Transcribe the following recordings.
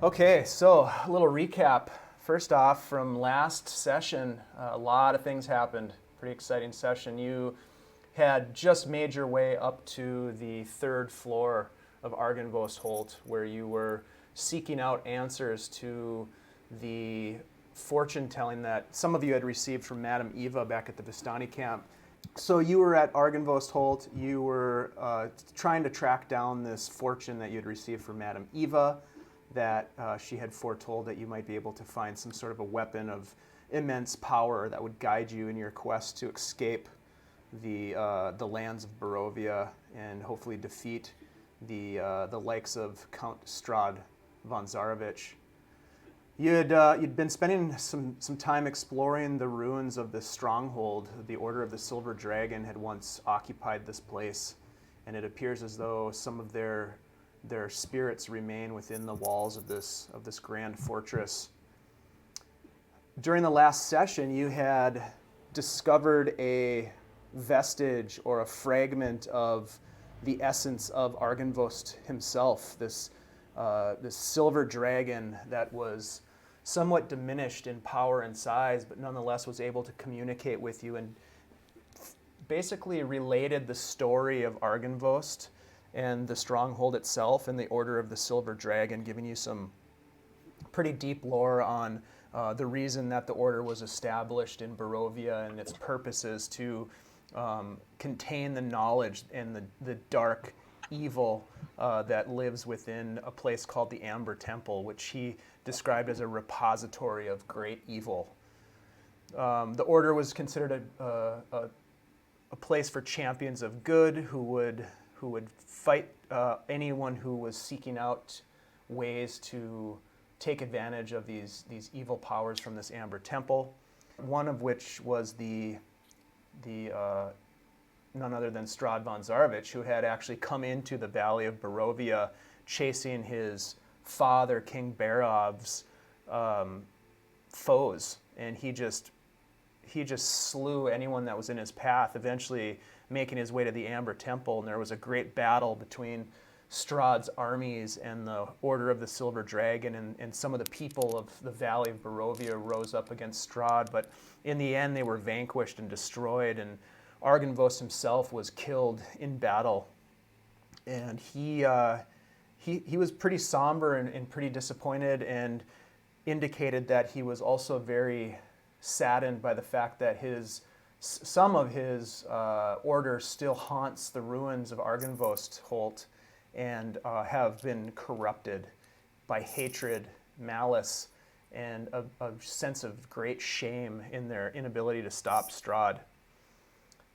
Okay, so a little recap. First off, from last session, a lot of things happened. Pretty exciting session. You had just made your way up to the third floor of Argynvostholt, where you were seeking out answers to the fortune telling that some of you had received from Madame Eva back at the Vistani camp. So you were at Argynvostholt. You were trying to track down this fortune that you had received from Madame Eva, that she had foretold that you might be able to find some sort of a weapon of immense power that would guide you in your quest to escape the lands of Barovia and hopefully defeat the likes of Count Strahd von Zarovich. You'd been spending some time exploring the ruins of this stronghold. The Order of the Silver Dragon had once occupied this place, and it appears as though some of their spirits remain within the walls of this grand fortress. During the last session, you had discovered a vestige or a fragment of the essence of Argynvost himself, this silver dragon that was somewhat diminished in power and size, but nonetheless was able to communicate with you and basically related the story of Argynvost and the stronghold itself and the Order of the Silver Dragon, giving you some pretty deep lore on the reason that the order was established in Barovia and its purposes to contain the knowledge and the dark evil that lives within a place called the Amber Temple, which he described as a repository of great evil. The order was considered a place for champions of good who would fight anyone who was seeking out ways to take advantage of these evil powers from this Amber Temple. One of which was the none other than Strahd von Zarovich, who had actually come into the Valley of Barovia chasing his father, King Barov's foes, and he just slew anyone that was in his path, eventually making his way to the Amber Temple. And there was a great battle between Strahd's armies and the Order of the Silver Dragon, and some of the people of the Valley of Barovia rose up against Strahd, but in the end they were vanquished and destroyed, and Argynvost himself was killed in battle. And he was pretty somber and pretty disappointed, and indicated that he was also very saddened by the fact that some of his order still haunts the ruins of Argynvostholt and have been corrupted by hatred, malice, and a sense of great shame in their inability to stop Strahd.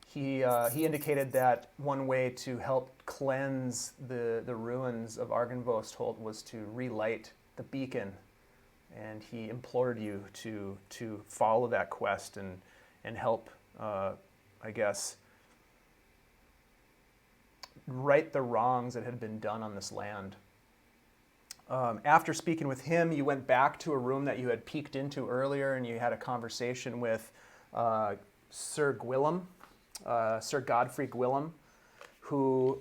He indicated that one way to help cleanse the ruins of Argynvostholt was to relight the beacon, and he implored you to follow that quest and help, I guess, right the wrongs that had been done on this land. After speaking with him, you went back to a room that you had peeked into earlier, and you had a conversation with Sir Godfrey Gwillem, who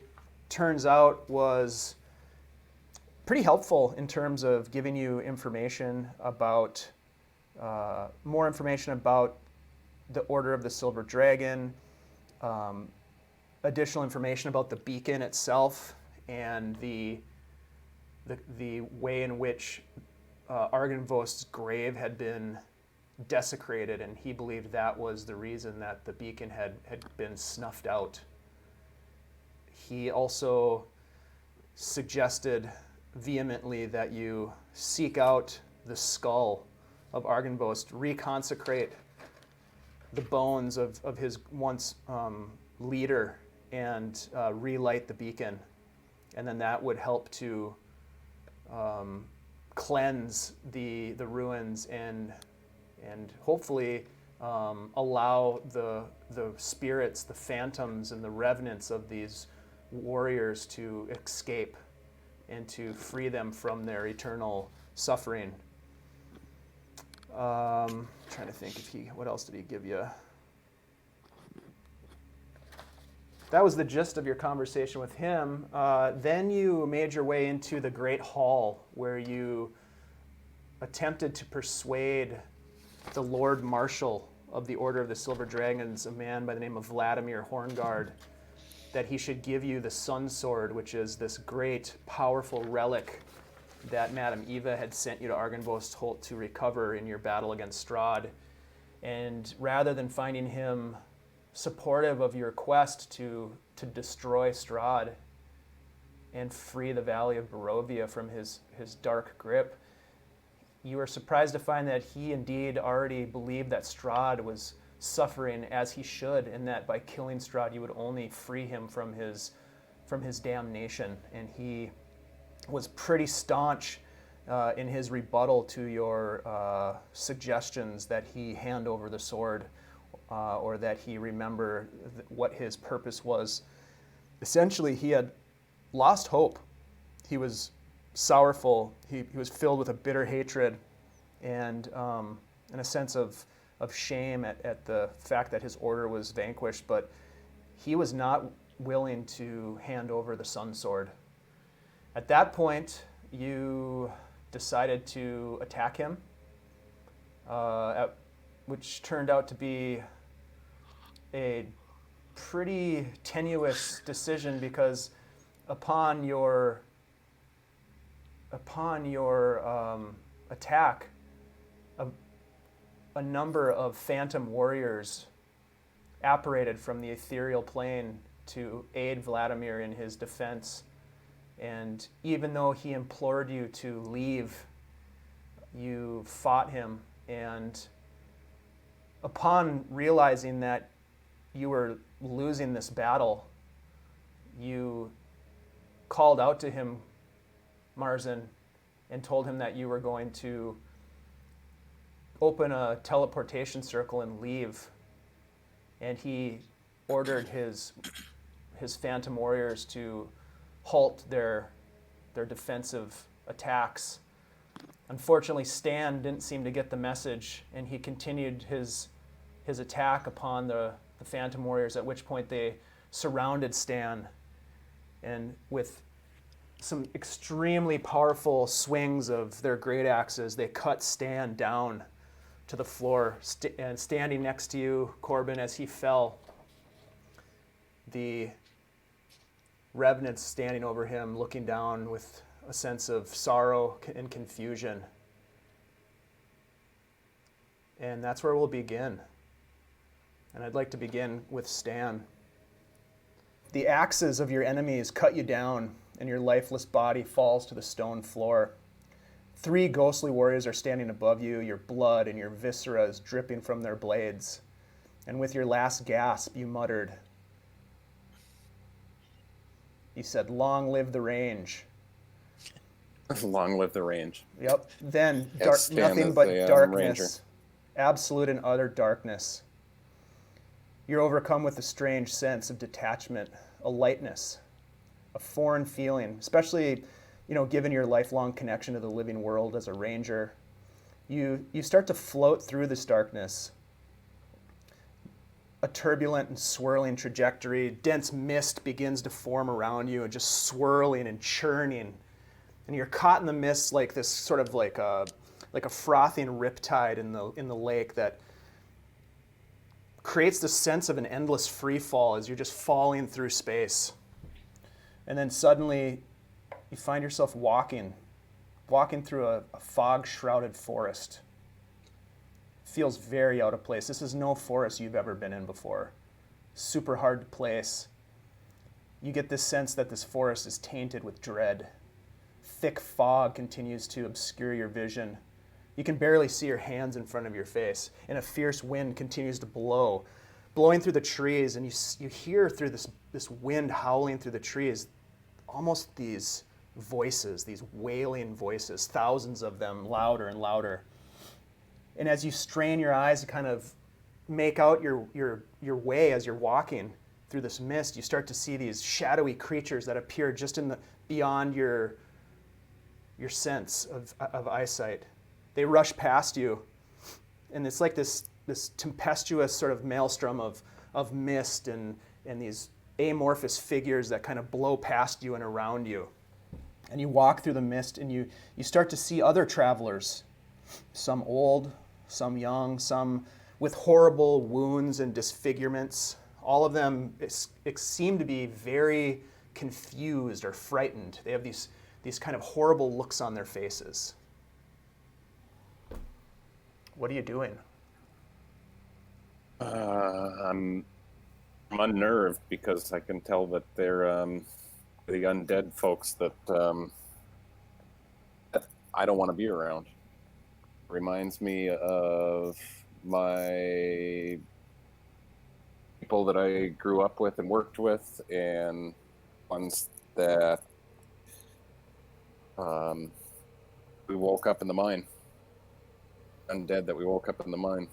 turns out was pretty helpful in terms of giving you information about, more information about the Order of the Silver Dragon, additional information about the beacon itself, and the way in which Argynvost's grave had been desecrated, and he believed that was the reason that the beacon had been snuffed out. He also suggested vehemently that you seek out the skull of Argynvost, reconsecrate the bones of his once leader, and relight the beacon, and then that would help to cleanse the ruins and hopefully allow the spirits, the phantoms, and the revenants of these warriors to escape and to free them from their eternal suffering. Trying to think what else did he give you? That was the gist of your conversation with him. Then you made your way into the Great Hall, where you attempted to persuade the Lord Marshal of the Order of the Silver Dragons, a man by the name of Vladimir Hornguard, that he should give you the Sun Sword, which is this great, powerful relic that Madame Eva had sent you to Argynvost Holt to recover in your battle against Strahd. And rather than finding him supportive of your quest to destroy Strahd and free the Valley of Barovia from his dark grip, you were surprised to find that he indeed already believed that Strahd was suffering as he should, and that by killing Strahd you would only free him from his damnation. And he was pretty staunch in his rebuttal to your suggestions that he hand over the sword or that he remember what his purpose was. Essentially, he had lost hope. He was sorrowful. He was filled with a bitter hatred and a sense of shame at the fact that his order was vanquished, but he was not willing to hand over the Sun Sword. At that point, you decided to attack him, which turned out to be a pretty tenuous decision, because upon your attack, a number of phantom warriors apparated from the ethereal plane to aid Vladimir in his defense. And even though he implored you to leave, you fought him. And upon realizing that you were losing this battle, you called out to him, Marzen, and told him that you were going to open a teleportation circle and leave. And he ordered his phantom warriors to halt their defensive attacks. Unfortunately, Stan didn't seem to get the message, and he continued his attack upon the phantom warriors, at which point they surrounded Stan, and with some extremely powerful swings of their great axes, they cut Stan down to the floor. And standing next to you, Corben, as he fell, the revenants standing over him, looking down with a sense of sorrow and confusion. And that's where we'll begin. And I'd like to begin with Stan. The axes of your enemies cut you down, and your lifeless body falls to the stone floor. 3 ghostly warriors are standing above you, your blood and your viscera is dripping from their blades. And with your last gasp, you muttered. You said, "Long live the range." Long live the range. Yep. Then nothing but darkness. Absolute and utter darkness. You're overcome with a strange sense of detachment, a lightness, a foreign feeling, especially, given your lifelong connection to the living world as a ranger. You start to float through this darkness. A turbulent and swirling trajectory, dense mist begins to form around you and just swirling and churning. And you're caught in the mist like this sort of like a frothing riptide in the lake that creates this sense of an endless free fall as you're just falling through space. And then suddenly you find yourself walking through a fog-shrouded forest. Feels very out of place. This is no forest you've ever been in before. Super hard to place. You get this sense that this forest is tainted with dread. Thick fog continues to obscure your vision. You can barely see your hands in front of your face, and a fierce wind continues to blow, blowing through the trees, and you hear through this wind howling through the trees almost these voices, these wailing voices, thousands of them, louder and louder. And as you strain your eyes to kind of make out your way as you're walking through this mist, you start to see these shadowy creatures that appear just beyond your sense of eyesight. They rush past you, and it's like this tempestuous sort of maelstrom of mist and these amorphous figures that kind of blow past you and around you. And you walk through the mist, and you start to see other travelers Some old, some young, some with horrible wounds and disfigurements. All of them seem to be very confused or frightened. They have these kind of horrible looks on their faces. What are you doing? I'm unnerved because I can tell that they're the undead folks that I don't want to be around. Reminds me of my people that I grew up with and worked with, and ones that we woke up in the mine. Undead that we woke up in the mine.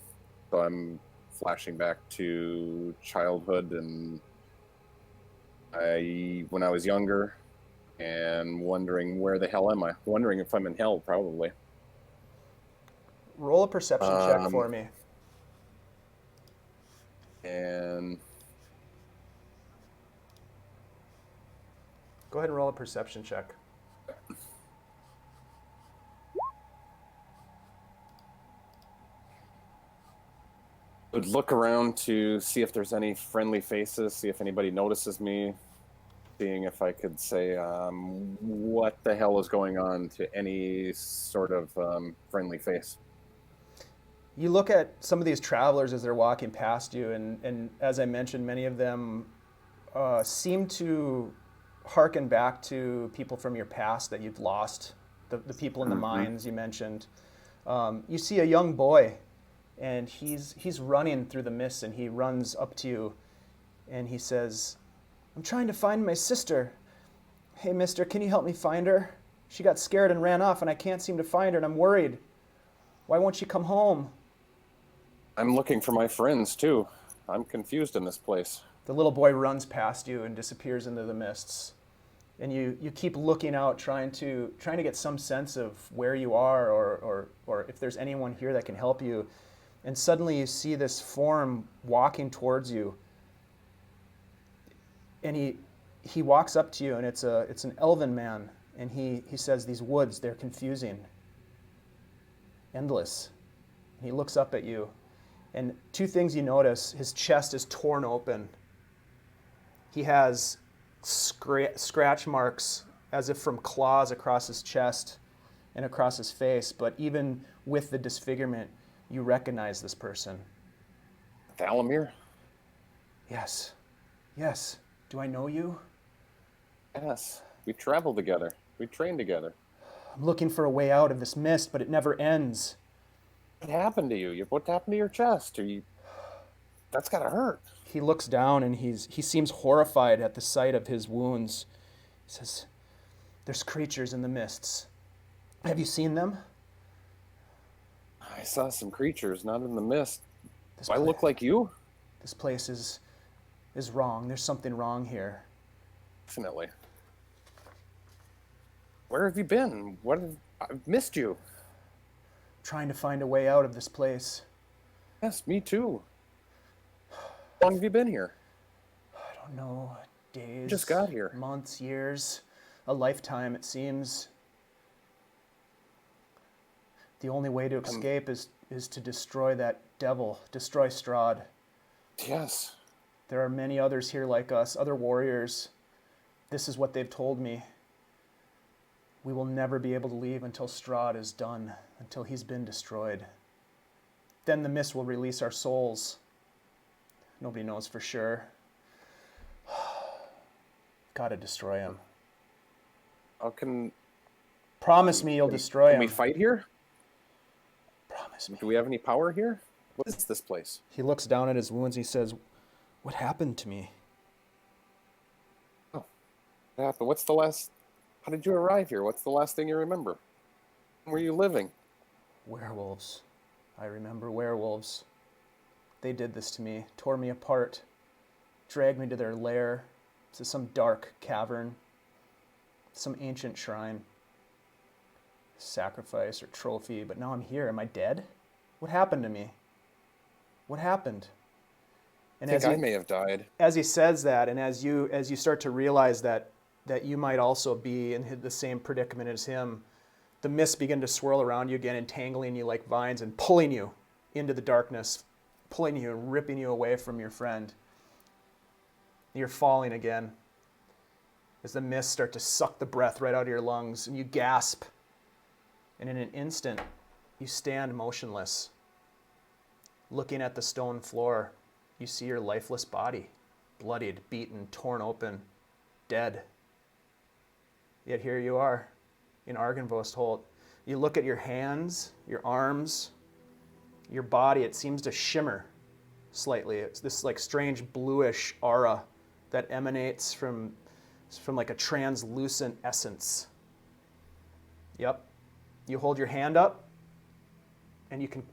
So I'm flashing back to childhood and when I was younger, and wondering where the hell am I? Wondering if I'm in hell, probably. Roll a perception check for me. And go ahead and roll a perception check. would look around to see if there's any friendly faces, see if anybody notices me, seeing if I could say what the hell is going on to any sort of friendly face. You look at some of these travelers as they're walking past you, and as I mentioned, many of them seem to hearken back to people from your past that you've lost, the people in the mines you mentioned. You see a young boy, and he's running through the mist, and he runs up to you, and he says, "I'm trying to find my sister. Hey, mister, can you help me find her? She got scared and ran off, and I can't seem to find her, and I'm worried. Why won't she come home?" I'm looking for my friends, too. I'm confused in this place. The little boy runs past you and disappears into the mists. And you keep looking out, trying to get some sense of where you are or if there's anyone here that can help you. And suddenly you see this form walking towards you. And he walks up to you, and it's an elven man. And he says, "These woods, they're confusing. Endless." And he looks up at you. And two things you notice: his chest is torn open. He has scratch marks as if from claws across his chest and across his face. But even with the disfigurement, you recognize this person. Vladimir? Yes. Yes. Do I know you? Yes. We travel together. We train together. I'm looking for a way out of this mist, but it never ends. What happened to you? What happened to your chest? That's gotta hurt. He looks down, and he seems horrified at the sight of his wounds. He says, "There's creatures in the mists. Have you seen them?" I saw some creatures, not in the mist. Do I look like you? This place is wrong. There's something wrong here. Definitely. Where have you been? I've missed you. Trying to find a way out of this place. Yes, me too. How long have you been here? I don't know. Days. You just got here. Months, years, a lifetime, it seems. The only way to escape is to destroy that devil, destroy Strahd. Yes. There are many others here like us, other warriors. This is what they've told me. We will never be able to leave until Strahd is done, until he's been destroyed. Then the mist will release our souls. Nobody knows for sure. Gotta destroy him. How can... Promise me you'll destroy him. Can we fight here? Promise me. Do we have any power here? What is this place? He looks down at his wounds. He says, "What happened to me?" Oh, what happened? How did you arrive here? What's the last thing you remember? Where were you living? Werewolves. I remember werewolves. They did this to me, tore me apart, dragged me to their lair, to some dark cavern, some ancient shrine, sacrifice or trophy, but now I'm here. Am I dead? What happened to me? What happened? And I think I may have died. As he says that, and as you start to realize that you might also be in the same predicament as him, the mists begin to swirl around you again, entangling you like vines and pulling you into the darkness, pulling you and ripping you away from your friend. You're falling again as the mists start to suck the breath right out of your lungs, and you gasp. And in an instant, you stand motionless. Looking at the stone floor, you see your lifeless body, bloodied, beaten, torn open, dead. Yet here you are in Argynvost. You look at your hands, your arms, your body. It seems to shimmer slightly. It's this like strange bluish aura that emanates from like a translucent essence. Yep. You hold your hand up, and you can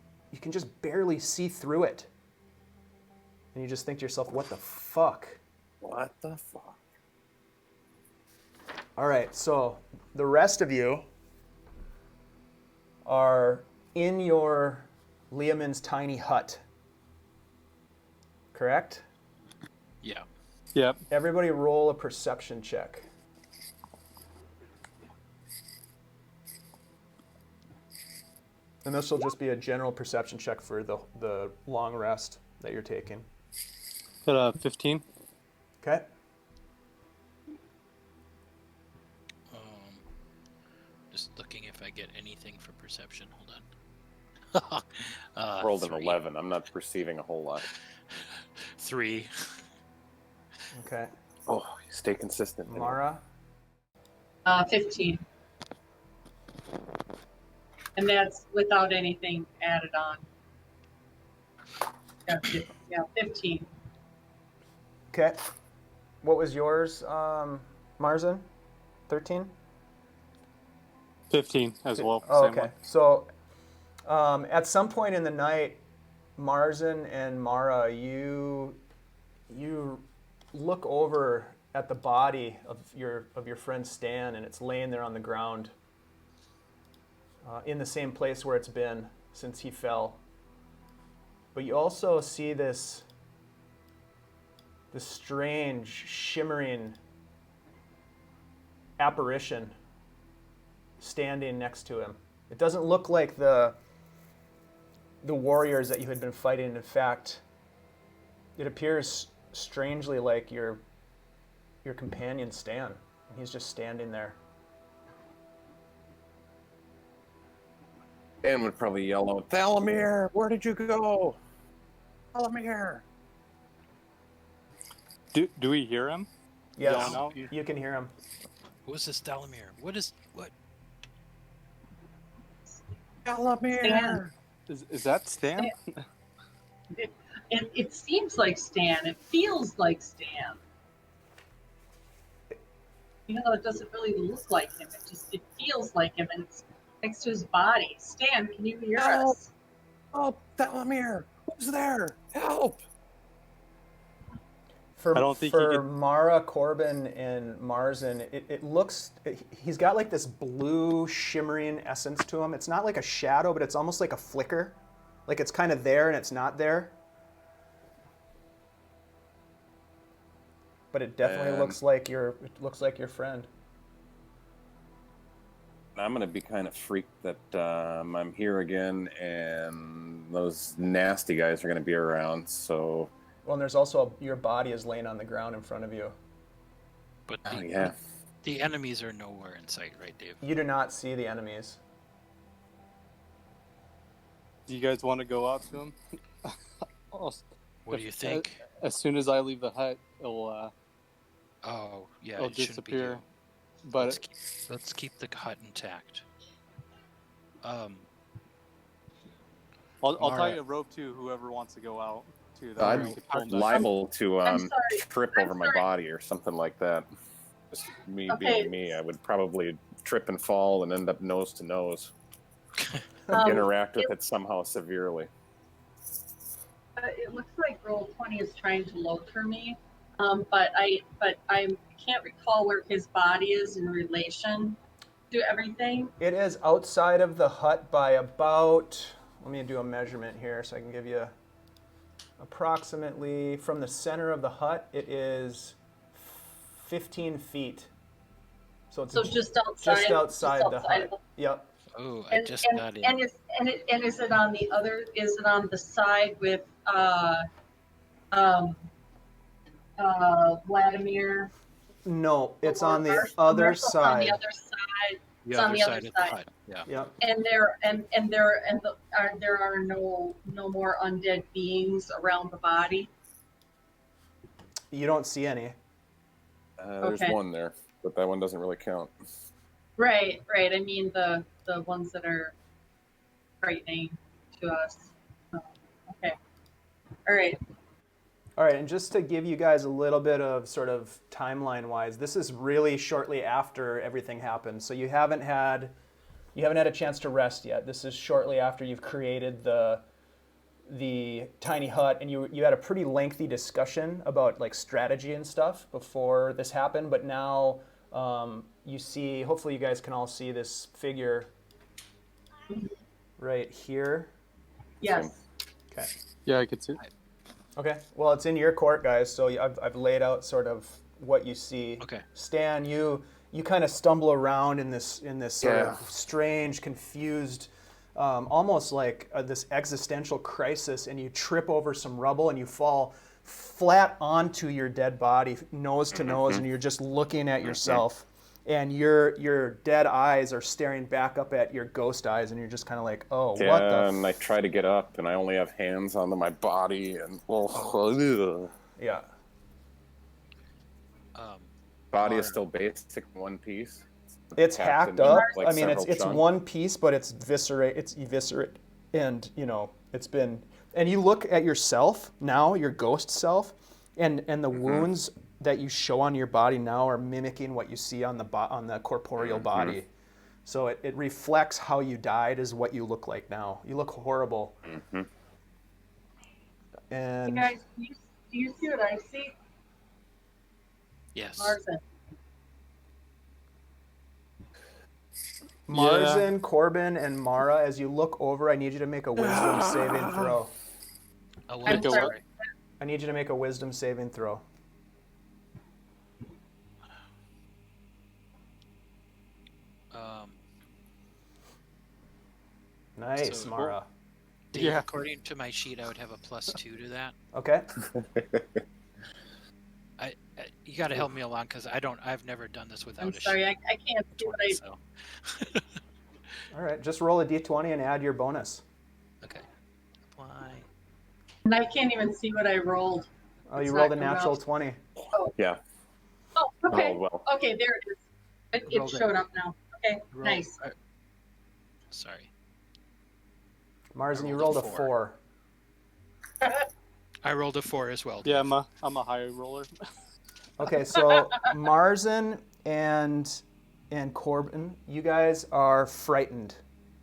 just barely see through it. And you just think to yourself, what the fuck? What the fuck? All right, so the rest of you are in your Leomin's tiny hut. Correct? Yeah. Yep. Everybody roll a perception check. And this will just be a general perception check for the long rest that you're taking. Got 15. Okay. Just looking if I get anything for perception. Hold on. Rolled an 3. 11. I'm not perceiving a whole lot. 3. Okay. Oh, stay consistent. Mara? 15. And that's without anything added on. Yeah, 15. Okay. What was yours, Marzen? 13? 15 as well. Oh, same okay. one. So at some point in the night, Marzen and Mara, you look over at the body of your friend Stan, and it's laying there on the ground in the same place where it's been since he fell. But you also see this strange, shimmering apparition standing next to him. It doesn't look like the warriors that you had been fighting. In fact, it appears strangely like your companion Stan. He's just standing there. Dan would probably yell out, "Vladimir, where did you go? Vladimir!" Do we hear him? Yes, Yelling out? you can hear him. Who is this Vladimir? What? Vladimir! Is that Stan? It seems like Stan. It feels like Stan. Even though it doesn't really look like him, it feels like him, and it's next to his body. Stan, can you hear us? Oh, Vladimir! Who's there? Help! For, I don't think for he could- Mara, Corben, and Marzen, it looks, he's got like this blue shimmering essence to him. It's not like a shadow, but it's almost like a flicker. Like it's kind of there and it's not there. But it definitely looks like your friend. I'm going to be kind of freaked that I'm here again and those nasty guys are going to be around, so... Well, and there's also your body is laying on the ground in front of you. But Oh, yeah. the enemies are nowhere in sight, right, Dave? You do not see the enemies. Do you guys want to go out to him? What do you think? As soon as I leave the hut, it'll Oh, yeah, it'll it shouldn't be disappear. you. But Let's keep the hut intact. I'll Mara. tie a rope to whoever wants to go out. To that I'm way we can pull them back. liable to I'm sorry. trip I'm over my sorry. body or something like that. Just me Okay. being me, I would probably trip and fall and end up nose to nose. Um, Interact with it somehow severely. It looks like Roll20 is trying to locate me, but I can't recall where his body is in relation to everything. It is outside of the hut by about, let me do a measurement here so I can give you approximately, from the center of the hut, it is 15 feet. So it's So just outside. just outside the hut. of Yep. Oh, I just got in. And is it on the other? Is it on the side with Vladimir? No, it's Or on the Marshall? other Marshall's on the side. other side. The It's on other the other side of the side. hut. Yeah. Yep. And there are no more undead beings around the body. You don't see any. There's Okay. one there, but that one doesn't really count. Right. I mean the ones that are frightening to us. Oh, okay. All right. All right, and just to give you guys a little bit of sort of timeline-wise, this is really shortly after everything happened. So you haven't had a chance to rest yet. This is shortly after you've created the tiny hut, and you had a pretty lengthy discussion about like strategy and stuff before this happened. But now you see, hopefully you guys can all see this figure right here. Yes. Okay. Yeah, I could see it. Okay. Well, it's in your court, guys. So I've laid out sort of what you see. Okay. Stan, you kind of stumble around in this sort Yeah. of strange, confused, almost like this existential crisis, and you trip over some rubble and you fall flat onto your dead body, nose to nose, and you're just looking at yourself, and your dead eyes are staring back up at your ghost eyes, and you're just kind of like, oh, what the? And I try to get up, and I only have hands on my body, and Yeah. body is still basic in one piece. It's Hacked hacked into, up. like, I mean, it's several chunks. one piece, but it's eviscerate, and it's been. And you look at yourself now, your ghost self, and the wounds that you show on your body now are mimicking what you see on the corporeal body. So it reflects how you died is what you look like now. You look horrible. And You guys, do you see what I see? Yes. Marzen. Marzen, Corben, and Mara, as you look over, I need you to make a wisdom saving throw. Oh, I'm what? sorry. I need you to make a wisdom saving throw. Nice, So- Mara. Dave, Yeah. according to my sheet, I would have a +2 to that. Okay. You got to help me along because I've never done this without I'm a sorry, sheet. I can't see what I. So. All right. Just roll a d20 and add your bonus. Okay. Apply. And I can't even see what I rolled. Oh, It's you rolled a not coming natural up. 20. Yeah. Oh, okay. Oh, well. Okay, there it is. It Rolled it. showed up now. Okay, Roll- nice. Sorry. Marzen, you rolled rolled a a 4. 4. I rolled a 4 as well. Yeah, I'm a high roller. Okay, so Marzen and Corben, you guys are frightened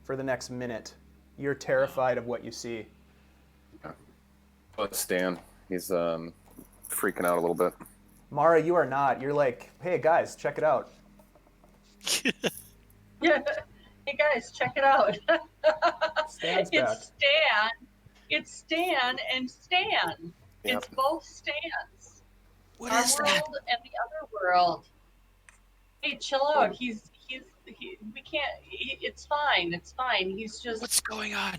for the next minute. You're terrified of what you see. But Stan, he's freaking out a little bit. Mara, you are not. You're like, hey guys, check it out. Yeah. Hey guys, check it out. Stan's back. It's Stan and Stan. Yep. It's both Stans. What Our is world that? and the other world. Hey, chill out. We can't. It's fine. It's fine. He's just. What's going on?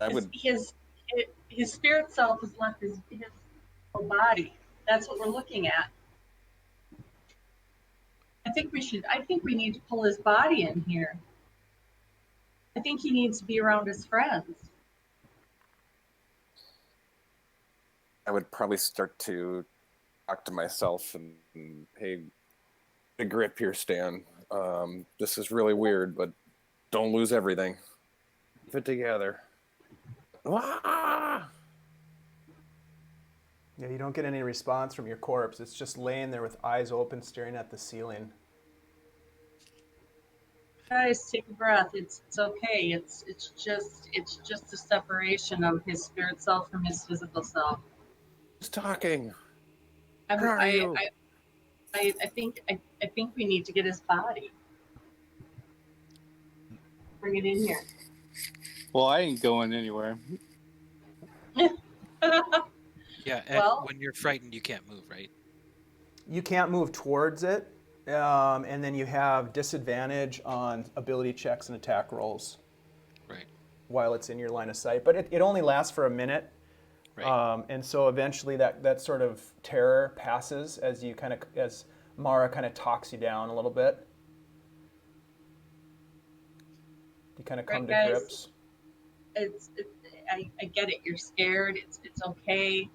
I would. His spirit self has left his whole body. That's what we're looking at. I think we need to pull his body in here. I think he needs to be around his friends. I would probably start to talk to myself and hey, get a grip here, Stan. This is really weird, but don't lose everything. Keep it together. Ah! Yeah, you don't get any response from your corpse. It's just laying there with eyes open, staring at the ceiling. Guys, take a breath. It's okay. It's just a separation of his spirit self from his physical self. Who's talking? I Where are you? think we need to get his body. Bring it in here. Well, I ain't going anywhere. Yeah, Well- when you're frightened, you can't move, right? You can't move towards it. And then you have disadvantage on ability checks and attack rolls Right. while it's in your line of sight. But it only lasts for a minute. Right. And so eventually that sort of terror passes as Mara kind of talks you down a little bit. You kind of come Right, to guys. grips. I get it. You're scared. It's okay.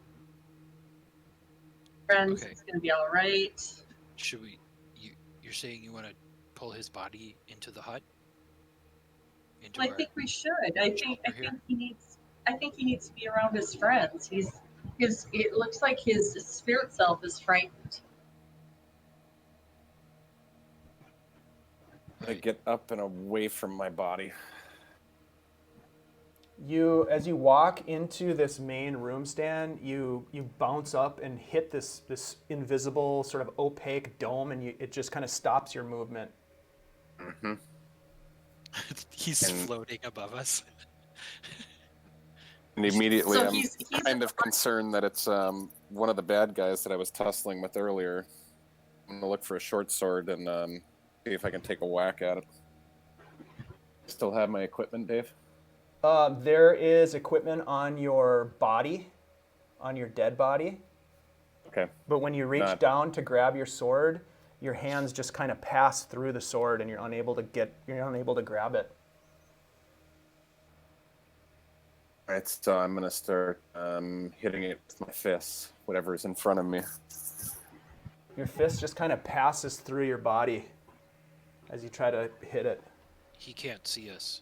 Friends, Okay. it's gonna be all right. Should we? You're saying you want to pull his body into the hut? Into Well, I our think we should. I think chamber here? he needs. I think he needs to be around his friends. It looks like his spirit self is frightened. I get up and away from my body. As you walk into this main room, Stan, you bounce up and hit this invisible sort of opaque dome, and it just kind of stops your movement. Mm-hmm. He's And- floating above us. And immediately So I'm he's kind of concerned that it's one of the bad guys that I was tussling with earlier. I'm going to look for a short sword and see if I can take a whack at it. Still have my equipment, Dave? There is equipment on your body, on your dead body. Okay. But when you reach down to grab your sword, your hands just kind of pass through the sword, and you're unable to grab it. All right, so I'm going to start hitting it with my fists, whatever's in front of me. Your fist just kind of passes through your body as you try to hit it. He can't see us.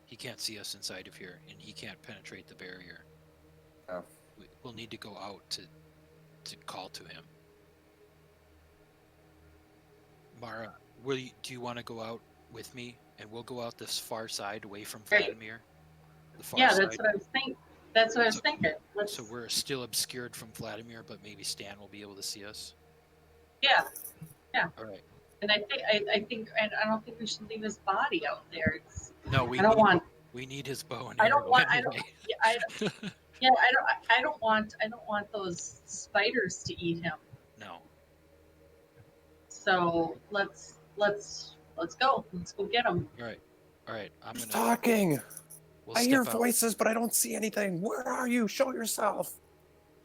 He can't see us inside of here, and he can't penetrate the barrier. Oh. We'll need to go out to call to him. Mara, do you want to go out with me, and we'll go out this far side away from Right. Vladimir? The far Yeah, side. that's what I was thinking. That's what I was thinking. So we're still obscured from Vladimir, but maybe Stan will be able to see us. Yeah, All right. and I think I don't think we should leave his body out there. No, We need his bow and I arrow don't want. anyway. I don't want those spiders to eat him. No. So let's go. Let's go get him. All right. I'm Who's gonna. talking? We'll I hear step out. voices, but I don't see anything. Where are you? Show yourself.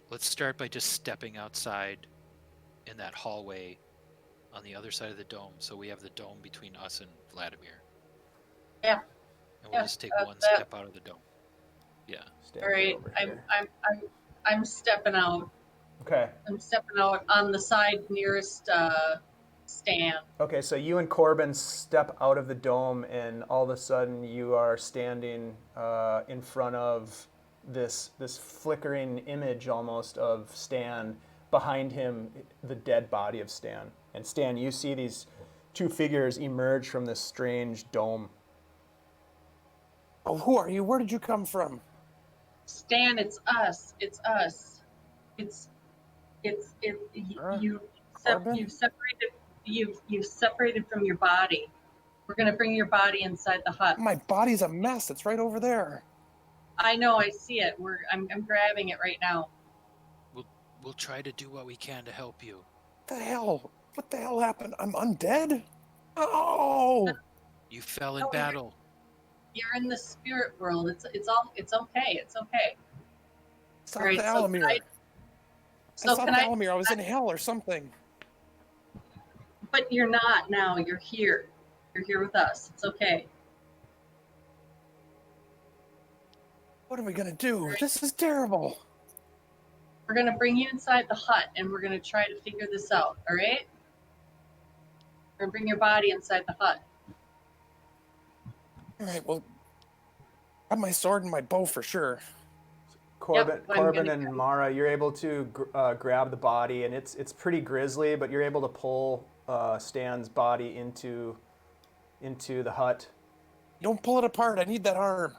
Let's start by just stepping outside in that hallway on the other side of the dome, so we have the dome between us and Vladimir. Yeah. And we'll just take one that- step out of the dome. Yeah. Stand All right, over I'm here. I'm stepping out. Okay. I'm stepping out on the side nearest Stan. Okay, so you and Corben step out of the dome, and all of a sudden you are standing in front of this flickering image almost of Stan. Behind him, the dead body of Stan. And Stan, you see these two figures emerge from this strange dome. Oh, who are you? Where did you come from? Stan, it's us. It's us. You've separated. You've separated from your body. We're gonna bring your body inside the hut. My body's a mess. It's right over there. I know. I see it. I'm grabbing it right now. We'll try to do what we can to help you. The hell? What the hell happened? I'm undead? Oh! You fell in No, battle. You're in the spirit world. It's okay. It's okay. Stop Alright, the so Valimir. I I saw Valimir. I was in hell or something. But you're not now. You're here. You're here with us. It's okay. What are we gonna do? This is terrible. We're gonna bring you inside the hut, and we're gonna try to figure this out. All right? We're gonna bring your body inside the hut. All right, well, I have my sword and my bow for sure. Corben, I'm Corben gonna and grab- Mara, you're able to grab the body, and it's pretty grisly, but you're able to pull Stan's body into the hut. Don't pull it apart. I need that arm.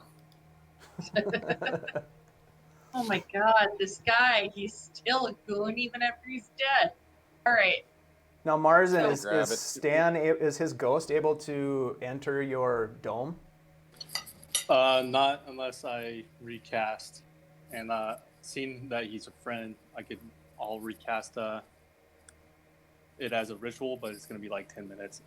Oh my God, this guy, he's still a goon even after he's dead. All right. Now, Marzen, So- is Grab it. Stan, is his ghost able to enter your dome? Not unless I recast. And seeing that he's a friend, I'll recast it as a ritual, but it's going to be like 10 minutes.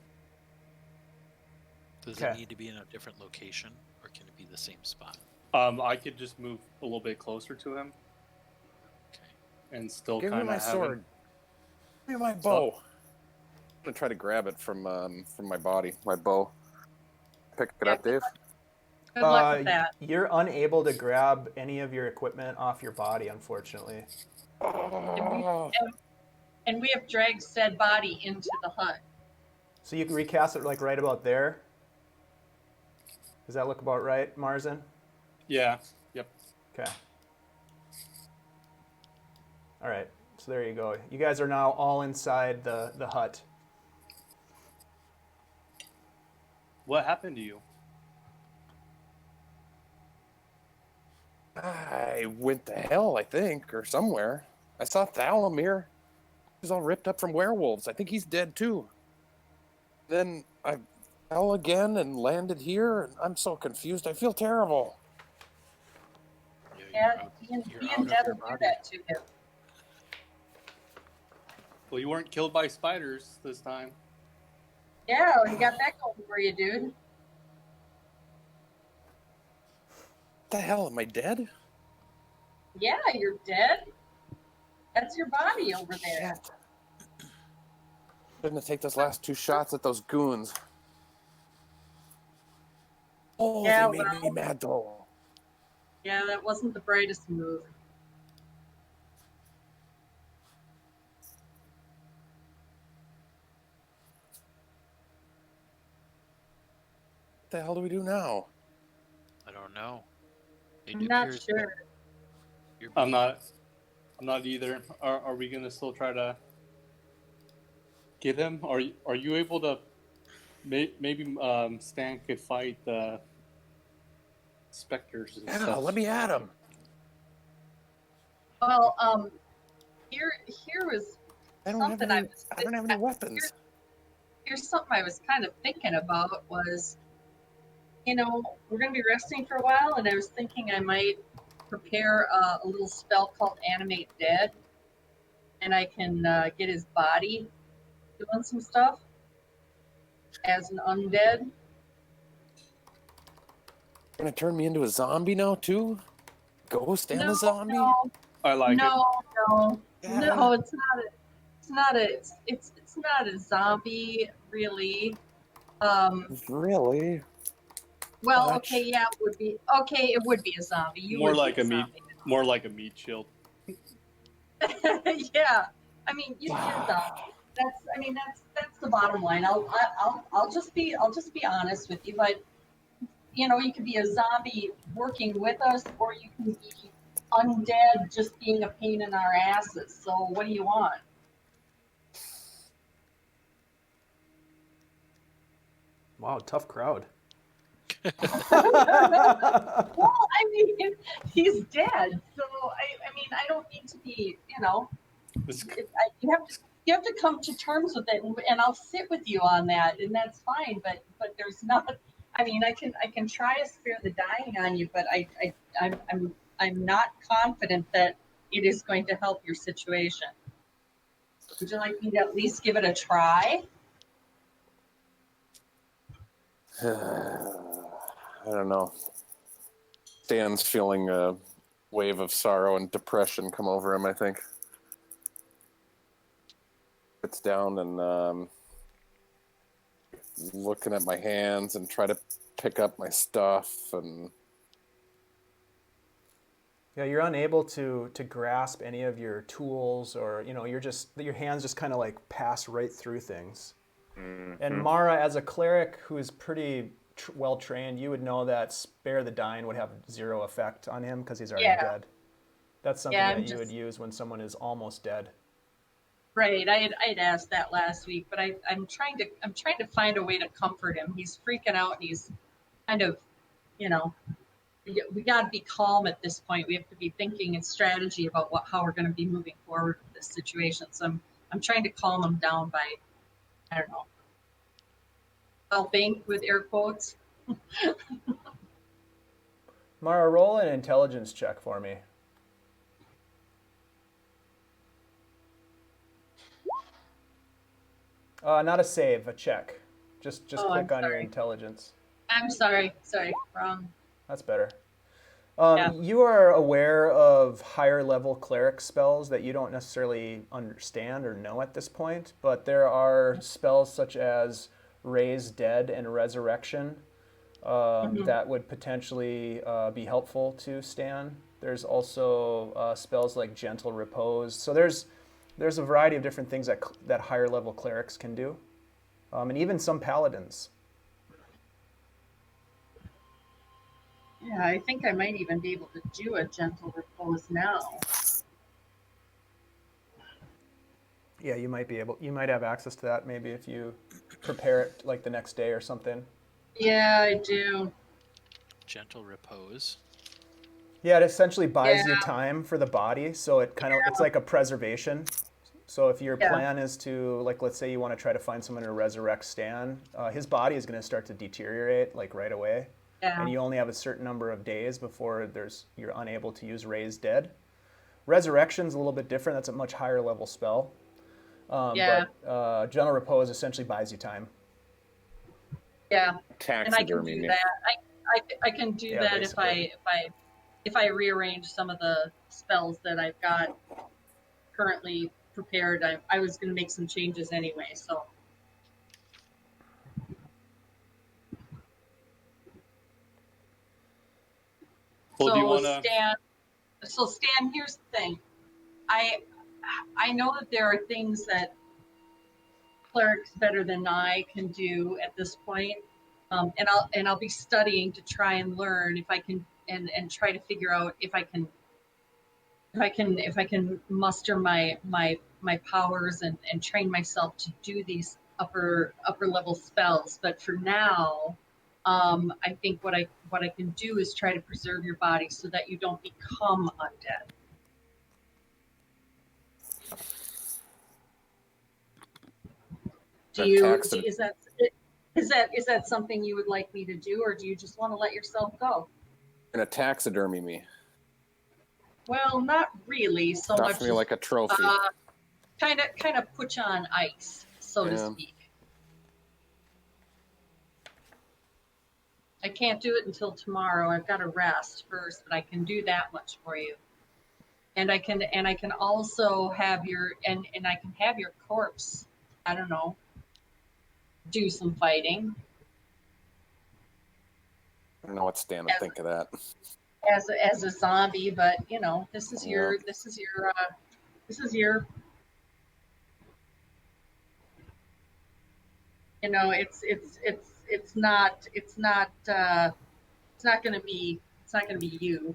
Does Okay. it need to be in a different location, or can it be the same spot? I could just move a little bit closer to him Okay. and still Give me kind my of have sword. him. Give me my bow. I'm gonna try to grab it from my body, my bow. Pick it up, Dave. Good luck with that. You're unable to grab any of your equipment off your body, unfortunately. Oh, And we have dragged said body into the hut. So you can recast it like right about there. Does that look about right, Marzen? Yeah. Yep. Okay. All right. So there you go. You guys are now all inside the hut. What happened to you? I went to hell, I think, or somewhere. I saw Vladimir. He's all ripped up from werewolves. I think he's dead too. Then I fell again and landed here, and I'm so confused. I feel terrible. Yeah, you're being out of dead your will do body. that to him. Well, you weren't killed by spiders this time. Yeah, you got that going for you, dude. What the hell? Am I dead? Yeah, you're dead. That's your body over there. Shit. I'm gonna take those last 2 shots at those goons. Oh, Yeah, they made me well. mad though. Yeah, that wasn't the brightest move. What the hell do we do now? I don't know. It I'm not appears sure. that you're I'm being- not either. Are we gonna still try to get him? Are you able to? Maybe Stan could fight the specters and Yeah, stuff. let me at him. Well, here was I don't have something any. was I don't have any weapons. here's something I was kind of thinking about was, we're going to be resting for a while, and I was thinking I might prepare a little spell called Animate Dead, and I can get his body doing some stuff as an undead. Gonna turn me into a zombie now too? Ghost and a zombie? No, I like it. no, Yeah. no, it's not a zombie really. Really? Well, Much. okay, yeah, it would be. Okay, it would be a zombie. You More would like be a meat. zombie. More like a meat shield. Yeah, I mean, you'd be a zombie. That's the bottom line. I'll just be honest with you, but you could be a zombie working with us, or you can be undead just being a pain in our asses. So what do you want? Wow, tough crowd. Well, I mean, he's dead, so I don't need to be, This, you have to come to terms with it, and I'll sit with you on that, and that's fine. But there's not. I mean, I can try to spare the dying on you, but I'm not confident that it is going to help your situation. Would you like me to at least give it a try? I don't know. Stan's feeling a wave of sorrow and depression come over him, I think. Sits down and looking at my hands and try to pick up my stuff and Yeah, you're unable to grasp any of your tools, or your hands just kind of like pass right through things. And Mara, as a cleric who is pretty well trained, you would know that spare the dying would have zero effect on him because he's already dead. That's something that you would use when someone is almost dead. Right, I'd asked that last week, but I'm trying to find a way to comfort him. He's freaking out, and he's kind of, we got to be calm at this point. We have to be thinking and strategy about how we're going to be moving forward with this situation. So I'm trying to calm him down by, I don't know, helping with air quotes. Mara, roll an intelligence check for me. Not a save, a check. Just Oh, click I'm on your sorry. intelligence. I'm sorry. Sorry. Wrong. That's better. Yeah. You are aware of higher level cleric spells that you don't necessarily understand or know at this point, but there are spells such as Raise Dead and Resurrection that would potentially be helpful to Stan. There's also spells like Gentle Repose. So there's a variety of different things that higher level clerics can do, and even some paladins. Yeah, I think I might even be able to do a gentle repose now. Yeah, you might be able. You might have access to that maybe if you prepare it like the next day or something. Yeah, I do. Gentle repose. Yeah, it essentially buys you Yeah. time for the body, so it's like a preservation. So if your Yeah. plan is to, like, let's say you want to try to find someone to resurrect Stan, his body is going to start to deteriorate like right away, Yeah. and you only have a certain number of days before you're unable to use Raise Dead. Resurrection's a little bit different. That's a much higher level spell. Yeah. But Gentle Repose essentially buys you time. Yeah. And I can Taxidermy do me. that. I can do Yeah, that basically. if I rearrange some of the spells that I've got currently prepared. I was going to make some changes anyway, so. Well, do you want to? Stan, here's the thing. I know that there are things that clerics better than I can do at this point, and I'll be studying to try and learn if I can and try to figure out if I can muster my powers and train myself to do these upper level spells. But for now, I think what I can do is try to preserve your body so that you don't become undead. Is that something you would like me to do, or do you just want to let yourself go? Gonna taxidermy me. Well, not really so Stuff much me as like a trophy. kind of put you on ice, so to Yeah. speak. I can't do it until tomorrow. I've got to rest first, but I can do that much for you. And I can also have your and I can have your corpse, I don't know, do some fighting I don't know what Stan would think of that. as a zombie, but you know, this is your you know, it's not going to be you,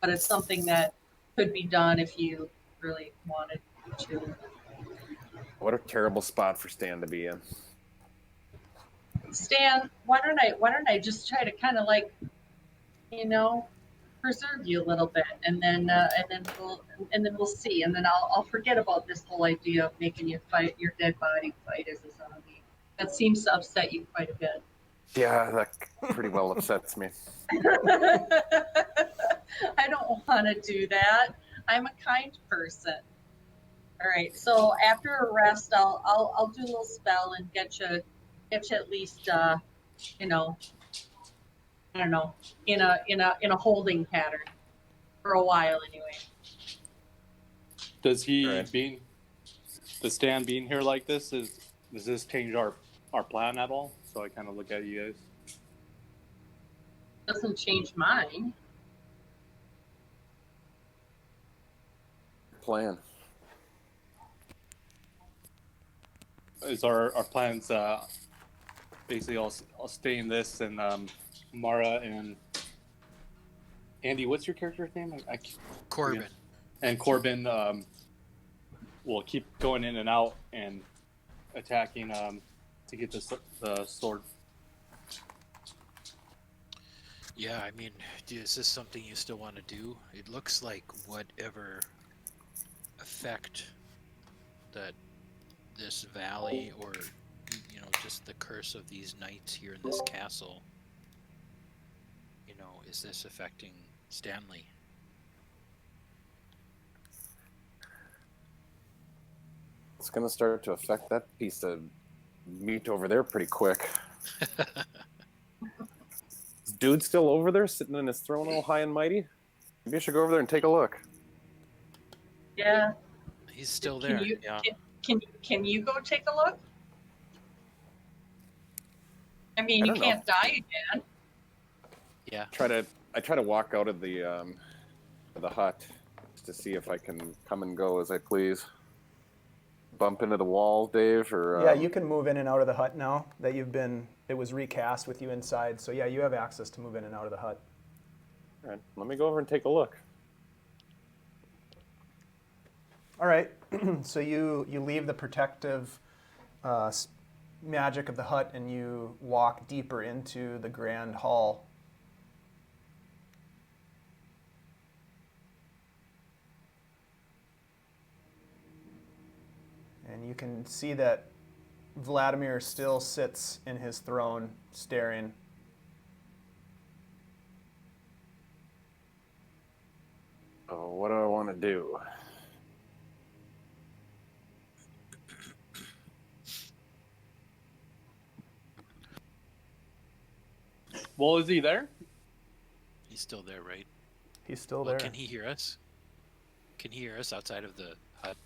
but it's something that could be done if you really wanted to. What a terrible spot for Stan to be in. Stan, why don't I just try to kind of like, you know, preserve you a little bit, and then we'll see, and then I'll forget about this whole idea of making you fight your dead body fight as a zombie. That seems to upset you quite a bit. Yeah, that pretty well upsets me. I don't want to do that. I'm a kind person. All right. So after a rest, I'll do a little spell and get you at least you know, I don't know, in a holding pattern for a while anyway. Does Right. does Stan being here like this does this change our plan at all? So I kind of look at you guys. Doesn't change mine. Plan. Is our plans basically I'll stay in this, and Mara and Andy, what's your character's name? Corben. And Corben will keep going in and out and attacking to get the sword. Yeah, I mean, is this something you still want to do? It looks like whatever effect that this valley, or you know, just the curse of these knights here in this castle, you know, is this affecting Stanley? It's gonna start to affect that piece of meet over there pretty quick. Is dude still over there, sitting in his throne all high and mighty? Maybe I should go over there and take a look. Yeah. He's still Can there. you Yeah. can you go take a look? I mean, I you don't know. can't die again. Yeah. I try to walk out of the hut just to see if I can come and go as I please. Bump into the wall, Dave, or Yeah, you can move in and out of the hut now that it was recast with you inside. So yeah, you have access to move in and out of the hut. All right, let me go over and take a look. All right, so you leave the protective magic of the hut and you walk deeper into the grand hall. And you can see that Vladimir still sits in his throne, staring. Oh, what do I want to do? Well, is he there? He's still there, right? He's still Well, there. can he hear us? Can he hear us outside of the hut?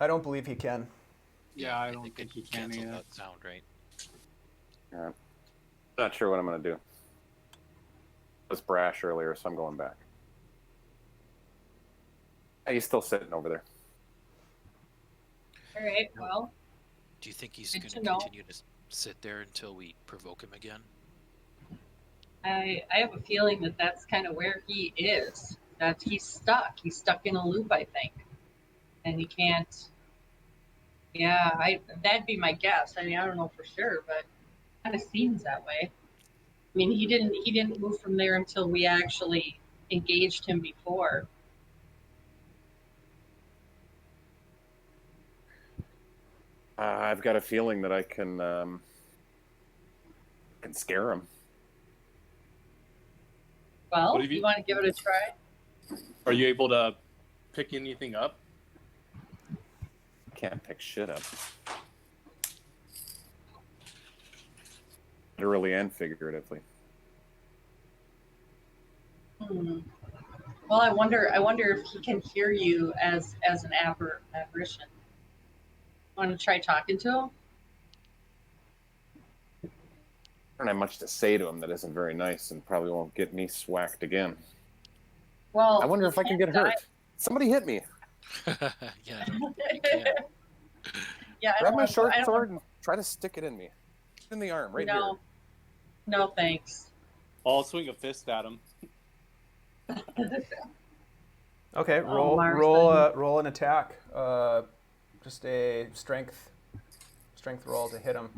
I don't believe he can. Yeah, I don't think think it he can cancels either. that sound, right? Yeah. Not sure what I'm going to do. I was brash earlier, so I'm going back. Yeah, he's still sitting over there. All right. Well, Do you think he's Good going to to know. continue to sit there until we provoke him again? I have a feeling that that's kind of where he is. That he's stuck. He's stuck in a loop, I think, and he can't. Yeah, that'd be my guess. I mean, I don't know for sure, but it kind of seems that way. I mean, he didn't move from there until we actually engaged him before. I've got a feeling that I can scare him. Well, What have you you- want to give it a try? Are you able to pick anything up? Can't pick shit up. Literally and figuratively. Well, I wonder if he can hear you as an apparition. Want to try talking to him? I don't have much to say to him that isn't very nice and probably won't get me swacked again. Well, I wonder if I can get hurt. Somebody hit me. Yeah. Yeah, I Grab don't my want- short I don't sword and try to stick it in me. In the arm, right no, no, thanks. I'll swing a fist at him. Okay, Oh, roll an attack. Just a strength roll to hit him.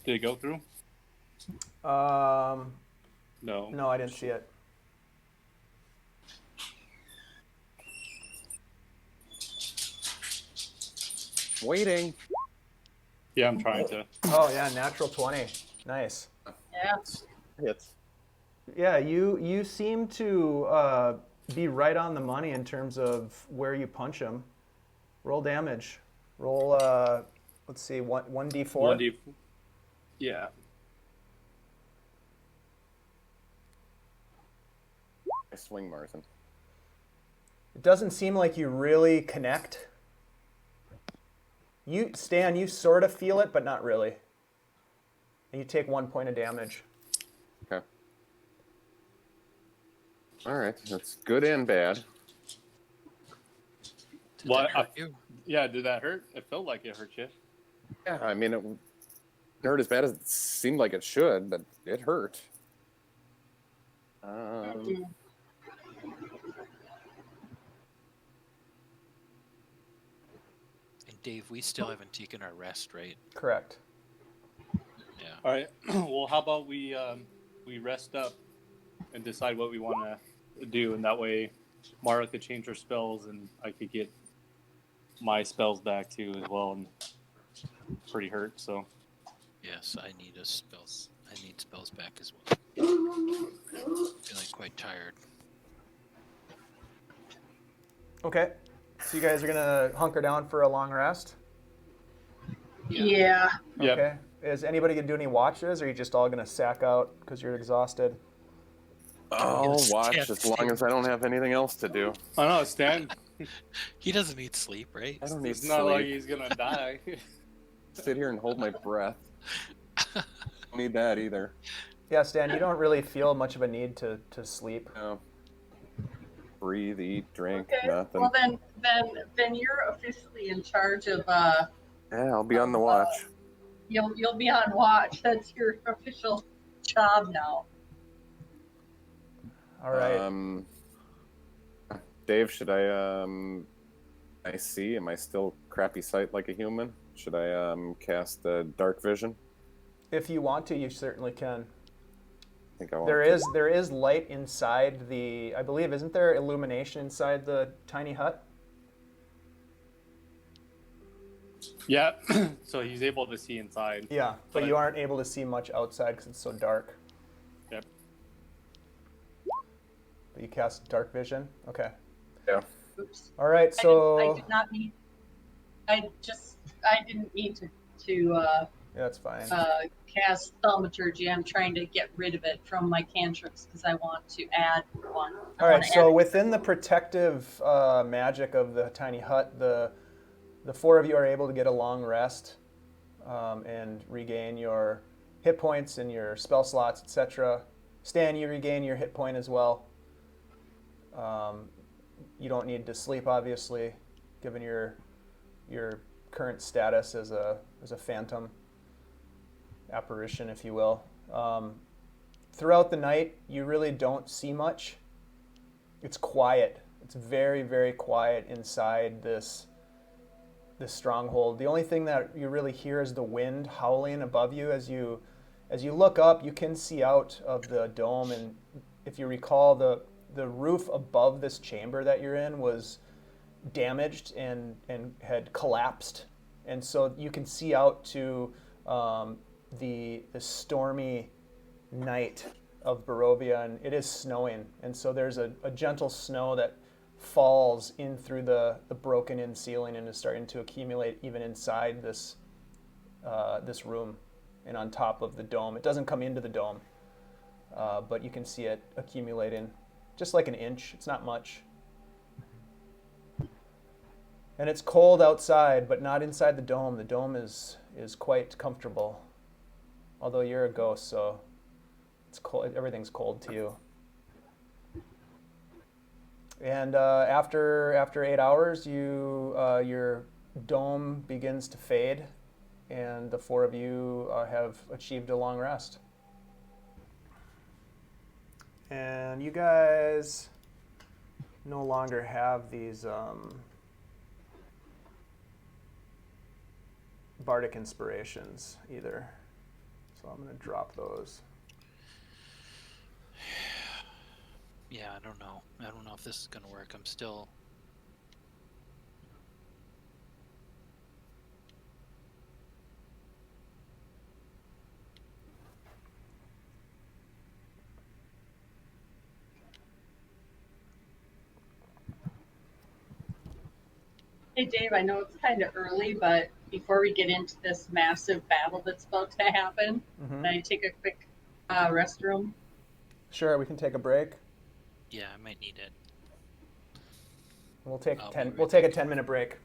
Did it go through? No. No, I didn't see it. Waiting. Yeah, I'm trying to. Oh yeah, natural 20. Nice. Yeah. Hits. Yeah, you seem to be right on the money in terms of where you punch him. Roll damage. Roll let's see, 1d4. 1D. Yeah. I swing Marzen. It doesn't seem like you really connect. Stan, you sort of feel it, but not really. And you take 1 point of damage. Okay. All right, that's good and bad. Did What? that hurt you? Yeah, did that hurt? It felt like it hurt you. Yeah, I mean, it hurt as bad as it seemed like it should, but it hurt. And Dave, we still haven't taken our rest, right? Correct. Yeah. All right. Well, how about we rest up and decide what we want to do, and that way Mara could change her spells, and I could get my spells back too as well. And pretty hurt, so Yes, I need spells back as well. Feeling quite tired. Okay. So you guys are gonna hunker down for a long rest? Yeah. Yep. Okay. Is anybody gonna do any watches, or are you just all gonna sack out because you're exhausted? I'll watch Stand as long as I don't have anything else to do. I know, Stan. He doesn't need sleep, right? I don't need It's not like sleep. he's gonna die. Sit here and hold my breath. Don't need that either. Yeah, Stan, you don't really feel much of a need to sleep. No. Breathe, eat, drink, Okay. nothing. Well, then you're officially in charge of. Yeah, I'll be on the watch. You'll be on watch. That's your official job now. All right. Dave, should I see? Am I still crappy sight like a human? Should I cast dark vision? If you want to, you certainly can. I think I want There is light inside the. I believe, isn't there illumination inside the tiny hut? Yeah. So he's able to see inside. Yeah, but you aren't able to see much outside because it's so dark. Yep. But you cast dark vision. Okay. Yeah. Oops. All right. I So did not mean. I didn't mean to yeah, that's fine. cast thaumaturgy. I'm trying to get rid of it from my cantrips because I want to add one. All right. So within the protective magic of the tiny hut, the four of you are able to get a long rest and regain your hit points and your spell slots, etc. Stan, you regain your hit point as well. You don't need to sleep, obviously, given your current status as a phantom apparition, if you will. Throughout the night, you really don't see much. It's quiet. It's very, very quiet inside this stronghold. The only thing that you really hear is the wind howling above you. As you look up, you can see out of the dome, and if you recall, the roof above this chamber that you're in was damaged and had collapsed, and so you can see out to the stormy night of Barovia, and it is snowing, and so there's a gentle snow that falls in through the broken in ceiling and is starting to accumulate even inside this room and on top of the dome. It doesn't come into the dome, but you can see it accumulating just like an inch. It's not much. And it's cold outside, but not inside the dome. The dome is quite comfortable. Although you're a ghost, so it's cold. Everything's cold to you. And after 8 hours, your dome begins to fade, and the four of you have achieved a long rest. And you guys no longer have these bardic inspirations either. So I'm going to drop those. Yeah, I don't know. I don't know if this is going to work. I'm still... Hey Dave, I know it's kind of early, but before we get into this massive battle that's about to happen, can I take a quick restroom? Sure, we can take a break. Yeah, I might need it. We'll take I'll We'll take a 10-minute break.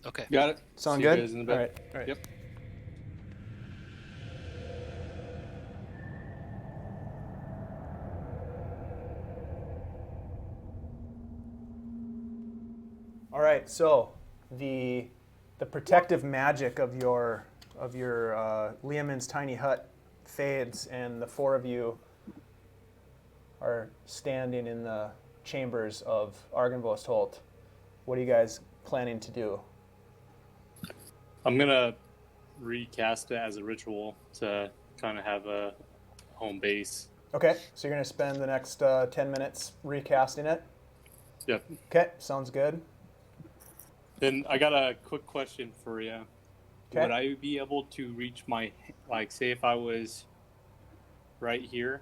Okay. Got it. Sound See you good? guys in a bit. All right. All right. Yep. All right. So the protective magic of your Liamin's tiny hut fades, and the four of you are standing in the chambers of Argynvost Holt. What are you guys planning to do? I'm gonna recast it as a ritual to kind of have a home base. Okay, so you're going to spend the next 10 minutes recasting it? Yep. Okay, sounds good. Then I got a quick question for you. Okay. Would I be able to reach my, like, say if I was right here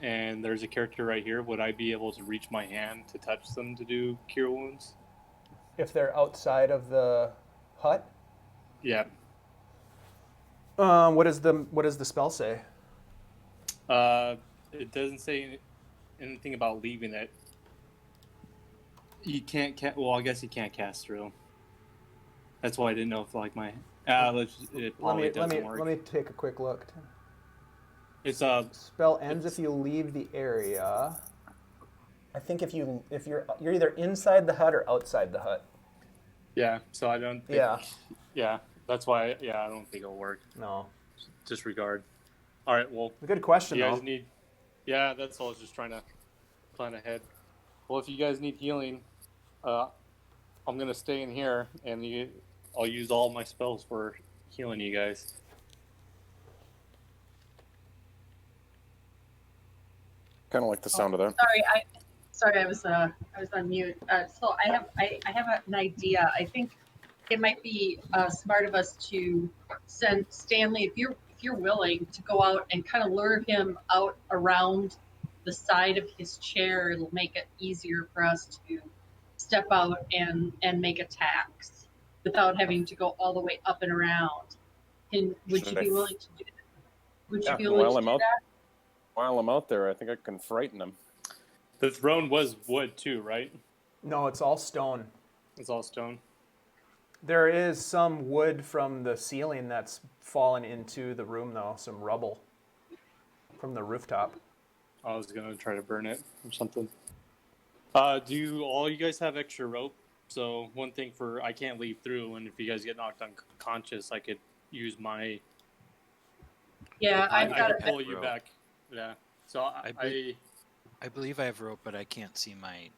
and there's a character right here. Would I be able to reach my hand to touch them to do cure wounds? If they're outside of the hut, Yeah. what does the spell say? It doesn't say anything about leaving it. You can't. Well, I guess you can't cast through. That's why I didn't know if like my. It probably doesn't work. Let me take a quick look. It's Spell ends if you leave the area. I think if you're either inside the hut or outside the hut. Yeah. So I don't. Think, Yeah. Yeah. That's why. Yeah, I don't think it'll work. No. Disregard. All right. Well. Good question You though. guys need. Yeah, that's all. I was just trying to plan ahead. Well, if you guys need healing, I'm gonna stay in here, and I'll use all my spells for healing you guys. Kind of like the sound of that. Sorry, I was on mute. So I have an idea. I think it might be smart of us to send Stanley, if you're willing, to go out and kind of lure him out around the side of his chair. It'll make it easier for us to step out and make attacks without having to go all the way up and around. Would you be willing to do that? Would you be willing to do that? While I'm out there, I think I can frighten them. The throne was wood too, right? No, it's all stone. It's all stone. There is some wood from the ceiling that's fallen into the room, though. Some rubble from the rooftop. I was gonna try to burn it or something. Do all you guys have extra rope? So one thing I can't leave through, and if you guys get knocked unconscious, I could use my. Yeah, I got could pull you back. Yeah. So I believe I have rope, but I can't see my.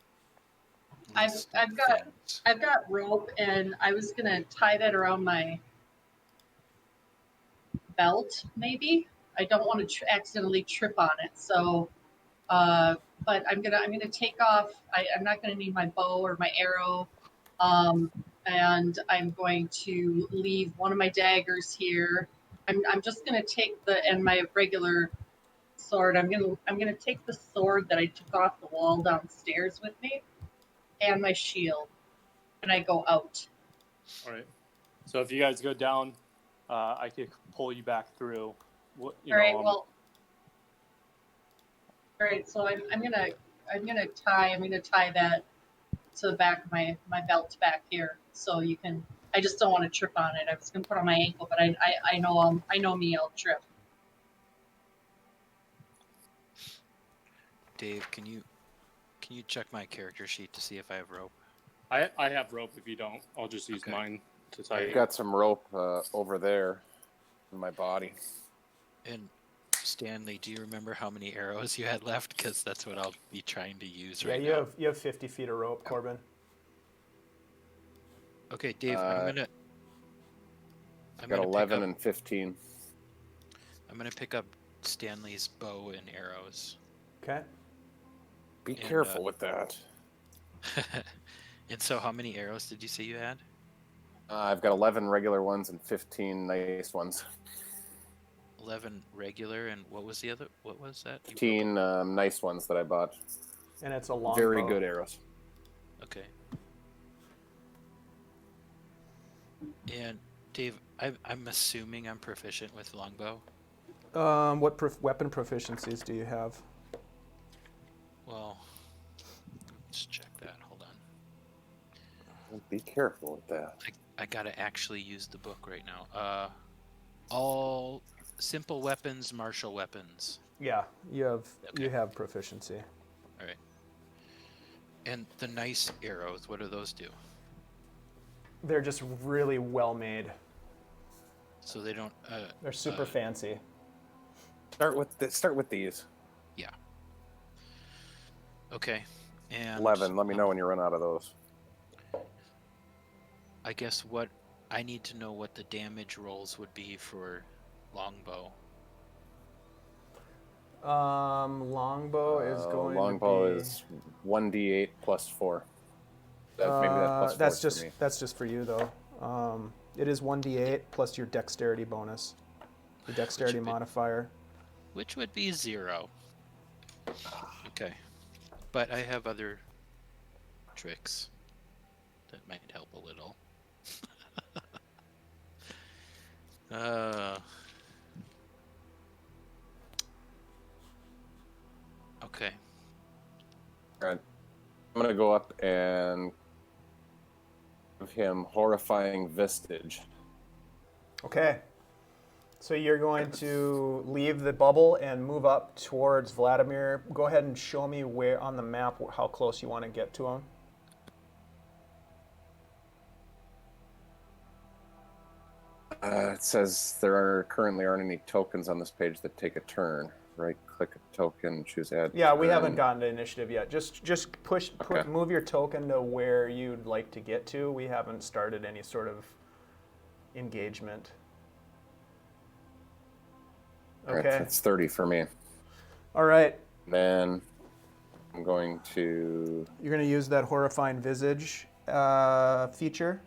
I've got rope, and I was gonna tie that around my belt. Maybe I don't want to accidentally trip on it. So, but I'm gonna take off. I'm not gonna need my bow or my arrow, and I'm going to leave one of my daggers here. I'm just gonna take my regular sword. I'm gonna take the sword that I took off the wall downstairs with me, and my shield, and I go out. All right. So if you guys go down, I could pull you back through. All right. So I'm gonna tie that to the back of my belt back here, so you can. I just don't want to trip on it. I was gonna put it on my ankle, but I know me. I'll trip. Dave, can you check my character sheet to see if I have rope? I have rope. If you don't, I'll just use mine to tie. I've got some rope over there in my body. And Stanley, do you remember how many arrows you had left? Because that's what I'll be trying to use right now. You have 50 feet of rope, Corben. Okay, Dave, I got 11 and 15. I'm gonna pick up Stanley's bow and arrows. Okay. Be careful with that. And so, how many arrows did you say you had? I've got 11 regular ones and 15 nice ones. 11 regular, and what was the other? What was that? 15 nice ones that I bought. And it's a long Very bow. good arrows. Okay. And Dave, I'm assuming I'm proficient with longbow. What weapon proficiencies do you have? Well, let's check that. Hold on. Be careful with that. I gotta actually use the book right now. All simple weapons, martial weapons. Yeah, you have proficiency. All right. And the nice arrows, what do those do? They're just really well made. So they don't. They're super fancy. Start with these. Yeah. Okay. And 11. Let me know when you run out of those. I guess what I need to know what the damage rolls would be for longbow. Longbow is going longbow to be... is 1d8 plus 4. Maybe that's plus 4 that's just for you though. It is 1d8 plus your dexterity bonus, your dexterity modifier. Which would be 0. Okay. But I have other tricks that might help a little. Okay. All right. I'm going to go up and give him horrifying vistage. Okay. So you're going to leave the bubble and move up towards Vladimir. Go ahead and show me where on the map how close you want to get to him. It says there currently aren't any tokens on this page that take a turn. Right-click a token, choose add. Yeah, we turn. haven't gotten to initiative yet. Just Okay. move your token to where you'd like to get to. We haven't started any sort of engagement. All right, Okay. that's 30 for me. All right. Then I'm going to... You're going to use that horrifying visage feature.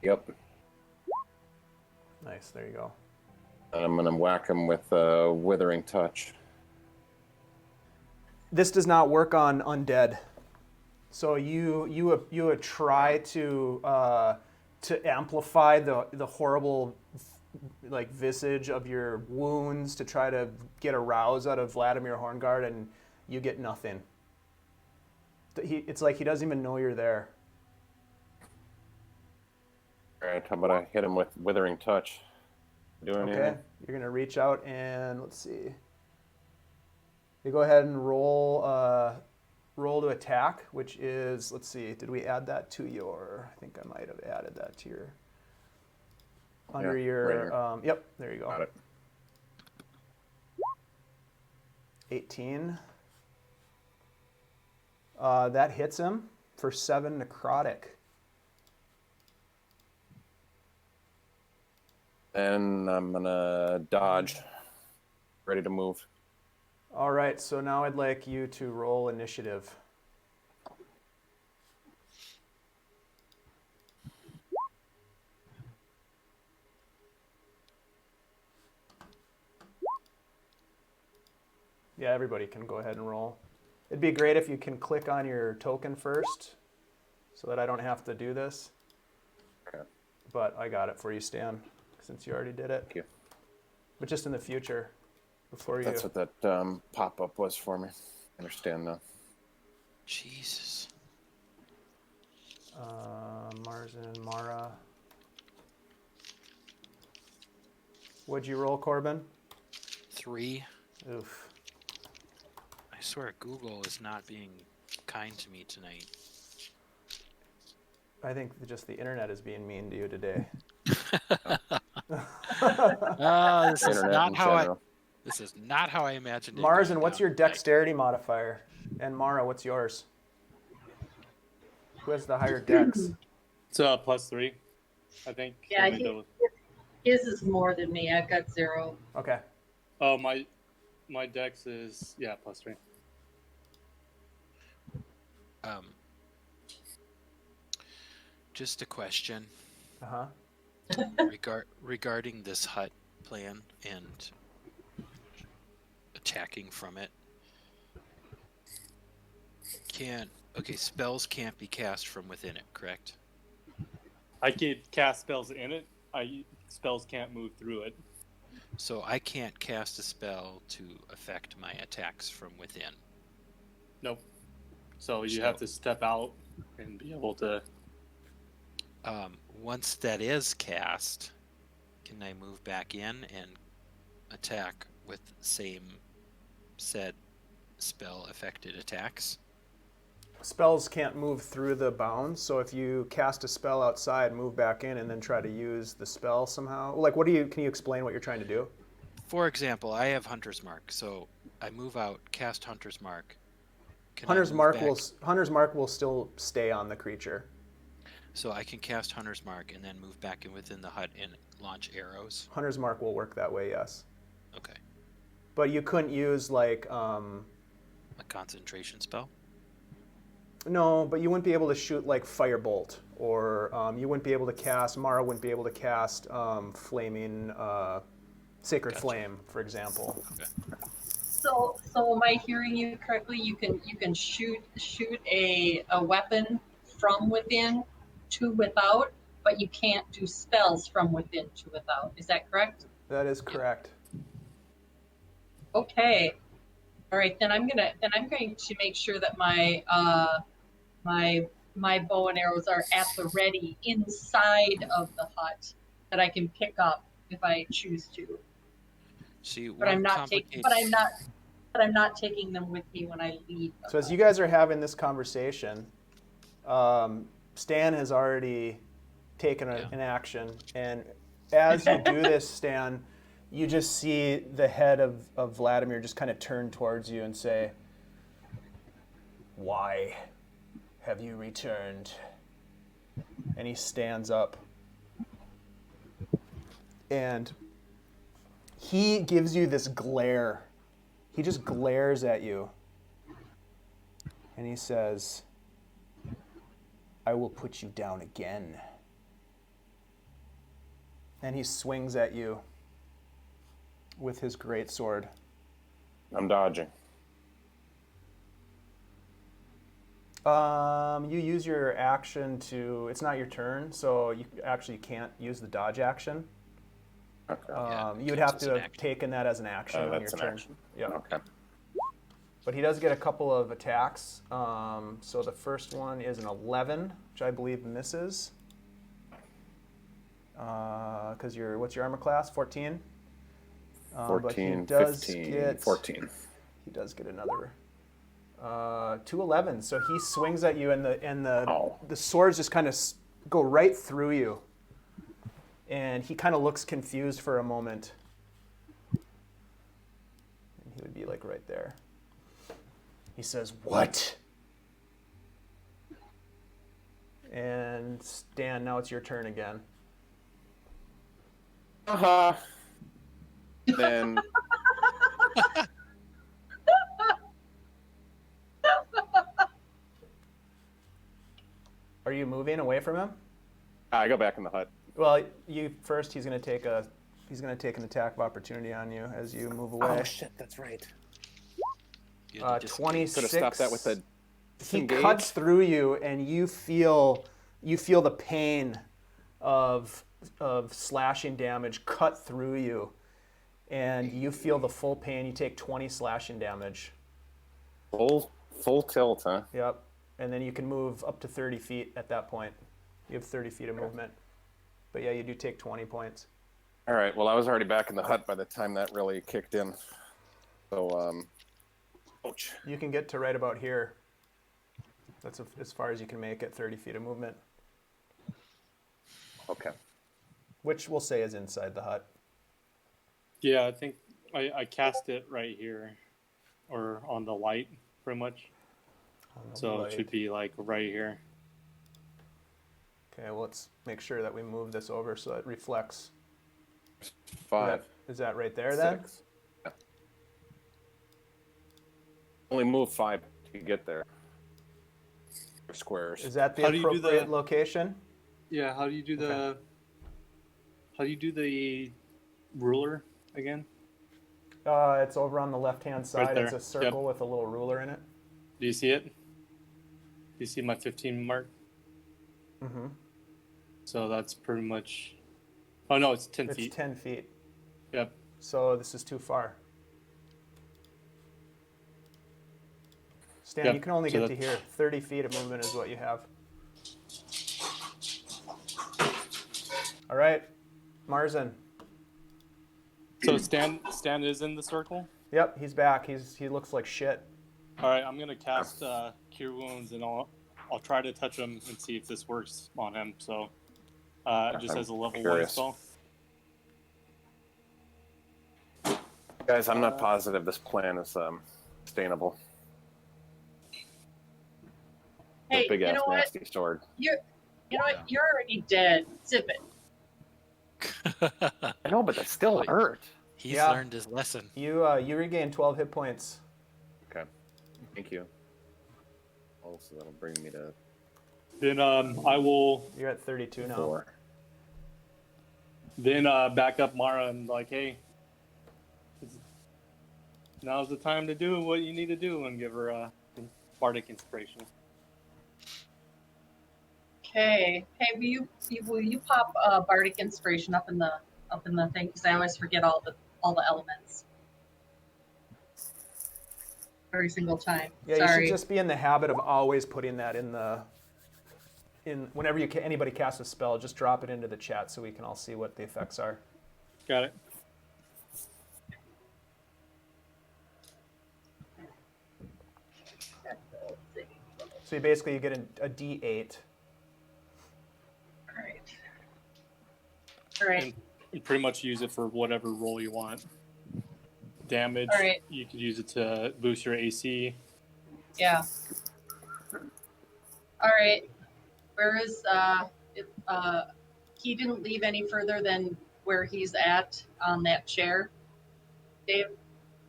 Yep. Nice. There you go. And I'm going to whack him with a withering touch. This does not work on undead. So you would try to amplify the horrible like visage of your wounds to try to get a rouse out of Vladimir Hornguard, and you get nothing. It's like he doesn't even know you're there. All right, how about I hit him with withering touch? Doing Okay, anything? you're gonna reach out and let's see. You go ahead and roll to attack, which is, let's see, did we add that to your? I think I might have added that to your. Under Yeah, your, right here. yep, there you go. Got it. 18. That hits him for 7 necrotic. And I'm going to dodge. Ready to move. All right, so now I'd like you to roll initiative. Yeah, everybody can go ahead and roll. It'd be great if you can click on your token first so that I don't have to do this. Okay. But I got it for you, Stan, since you already did it. Thank you. But just in the future, before That's you... what that pop-up was for me. I understand now. Jesus. Marzen, Mara. What'd you roll, Corben? 3. Oof. I swear Google is not being kind to me tonight. I think just the internet is being mean to you today. This is Internet not in how I. general. This is not how I imagined it. Marzen, going what's down your tonight. dexterity modifier? And Mara, what's yours? Who has the higher dex? It's +3, I think. Yeah, Let me double- his is more than me. I've got 0. Okay. Oh, my dex is +3. Just a question Uh-huh. regarding this hut plan and attacking from it. Spells can't be cast from within it, correct? I could cast spells in it. Spells can't move through it. So I can't cast a spell to affect my attacks from within. Nope. So you have to step out and be able to. Once that is cast, can I move back in and attack with same said spell affected attacks? Spells can't move through the bounds, so if you cast a spell outside, move back in, and then try to use the spell somehow. Like, can you explain what you're trying to do? For example, I have Hunter's Mark, so I move out, cast Hunter's Mark. Can I Hunter's move Mark will still stay on the creature. So I can cast Hunter's Mark and then move back in within the hut and launch arrows. Hunter's Mark will work that way, yes. Okay. But you couldn't use like A concentration spell? no, but you wouldn't be able to shoot like Firebolt, or you wouldn't be able to cast. Mara wouldn't be able to cast Flaming Sacred Gotcha. Flame, for example. Okay. So am I hearing you correctly? You can shoot a weapon from within to without, but you can't do spells from within to without. Is that correct? That is correct. Okay. All right, then I'm going to make sure that my bow and arrows are at the ready inside of the hut that I can pick up if I choose to. See, But I'm not taking taking them with me when I leave. So as you guys are having this conversation, Stan has already taken an action, and as you do this, Stan, you just see the head of Vladimir just kind of turn towards you and say, "Why have you returned?" And he stands up. And he gives you this glare. He just glares at you. And he says, "I will put you down again." And he swings at you with his greatsword. I'm dodging. You use your action to, it's not your turn, so you actually can't use the dodge action. Okay. You would have to have taken that as an action on your That's an turn. action. Yeah. Okay. But he does get a couple of attacks. So the first one is an 11, which I believe misses. Because what's your armor class? 14? 14, but he does 15, get, 14. He does get another 2 11. So he swings at you, and the swords just kind of go right through you. And he kind of looks confused for a moment. And he would be like right there. He says, "What?" And Stan, now it's your turn again. Then Are you moving away from him? I go back in the hut. Well, you first. He's going to take an attack of opportunity on you as you move away. Oh shit, that's right. 26. Could have stopped that with a He disengage. cuts through you, and you feel the pain of slashing damage cut through you, and you feel the full pain. You take 20 slashing damage. Full tilt, huh? Yep. And then you can move up to 30 feet at that point. You have 30 feet of movement. But yeah, you do take 20 points. All right. Well, I was already back in the hut by the time that really kicked in. So, ouch. You can get to right about here. That's as far as you can make it, 30 feet of movement. Okay. Which we'll say is inside the hut. Yeah, I think I cast it right here, or on the light, pretty much. So it should be like right here. Okay, well, let's make sure that we move this over so it reflects. 5. Is that right there then? 6. Yeah. Only move 5 to get there. Squares. Is that the How do you do appropriate the- location? Yeah. How do you do the? Okay. How do you do the ruler again? It's over on the left-hand side. there. It's a circle with a little ruler in it. Do you see it? Do you see my 15 mark? Mm-hmm. So that's pretty much. Oh no, it's 10 It's feet. 10 feet. Yep. So this is too far. Stan, Yep, you can only so get to here. 30 feet of movement is what you have. All right, Marzen. So Stan is in the circle. Yep, he's back. He looks like shit. All right, I'm gonna cast Cure Wounds, and I'll try to touch him and see if this works on him. So, just I'm as a level curious. 1 spell. Guys, I'm not positive this plan is sustainable. Hey, Big you ass know what? nasty sword. You know what? You're already dead. Zip it. I know, but that still hurt. He's Yeah. learned his lesson. You regain 12 hit points. Okay. Thank you. Also, that'll bring me to Then I will You're at 32 now. 4. then back up Mara and like, hey, now's the time to do what you need to do and give her bardic inspiration. Okay. Hey, will you pop bardic inspiration up in the thing? Because I always forget all the elements every single time. Yeah, you Sorry. should just be in the habit of always putting that in whenever anybody casts a spell, just drop it into the chat so we can all see what the effects are. Got it. So you basically get a D8. All right. All right. And you pretty much use it for whatever roll you want. Damage. All right. You could use it to boost your AC. Yeah. All right. Where is he didn't leave any further than where he's at on that chair, Dave?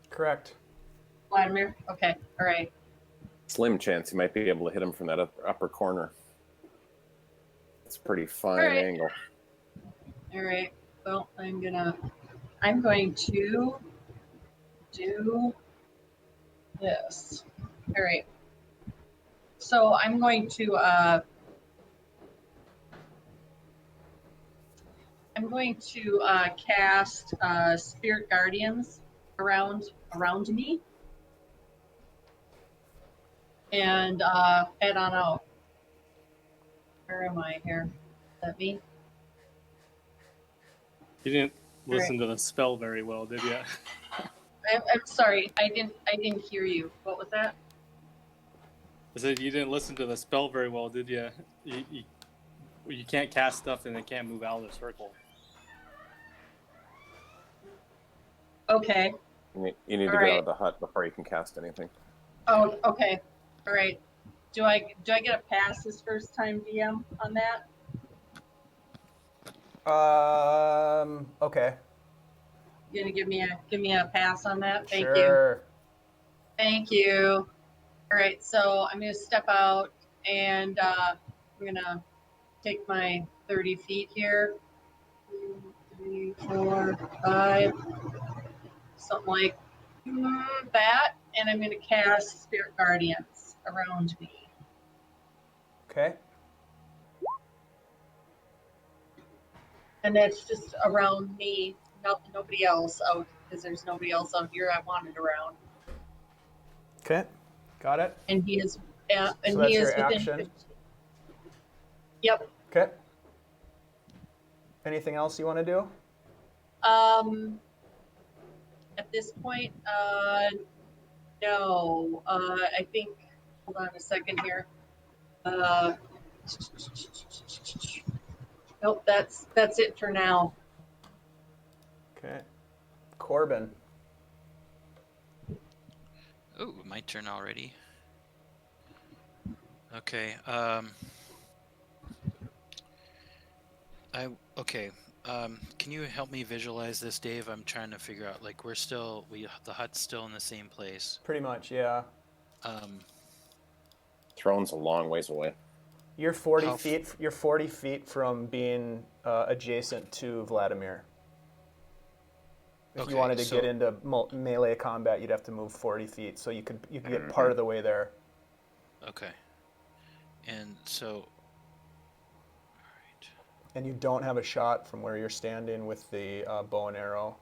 Correct. Vladimir? Okay. All right. Slim chance you might be able to hit him from that upper corner. It's a pretty fine Alright. angle. All right. Well, I'm going to do this. All right. So I'm going to cast Spirit Guardians around me, and head on out. Where am I here? Is that me? You didn't listen to the spell very well, did you? I'm sorry. I didn't hear you. What was that? I said you didn't listen to the spell very well, did you? You can't cast stuff and it can't move out of the circle. Okay. You need to All get right. out of the hut before you can cast anything. Oh, okay. All right. Do I get a pass this first time, DM, on that? Okay. You gonna give me a pass on that? Thank you. Sure. Thank you. All right. So I'm gonna step out and I'm gonna take my 30 feet here. 2, 3, 4, 5, something like that, and I'm gonna cast Spirit Guardians around me. Okay. And that's just around me, nobody else out, because there's nobody else out here I wanted around. Okay. Got it. And he is, and So he that's is your within action? 15. Yep. Okay. Anything else you want to do? At this point, no. I think. Hold on a second here. Nope. That's it for now. Okay. Corben. Oh, my turn already. Okay. Can you help me visualize this, Dave? I'm trying to figure out. Like, the hut's still in the same place. Pretty much, yeah. Throne's a long ways away. You're 40 feet. You're 40 feet from being adjacent to Vladimir. If you wanted to get into melee combat, you'd have to move 40 feet. So you could get part of the way there. Okay. And so. And you don't have a shot from where you're standing with the bow and arrow.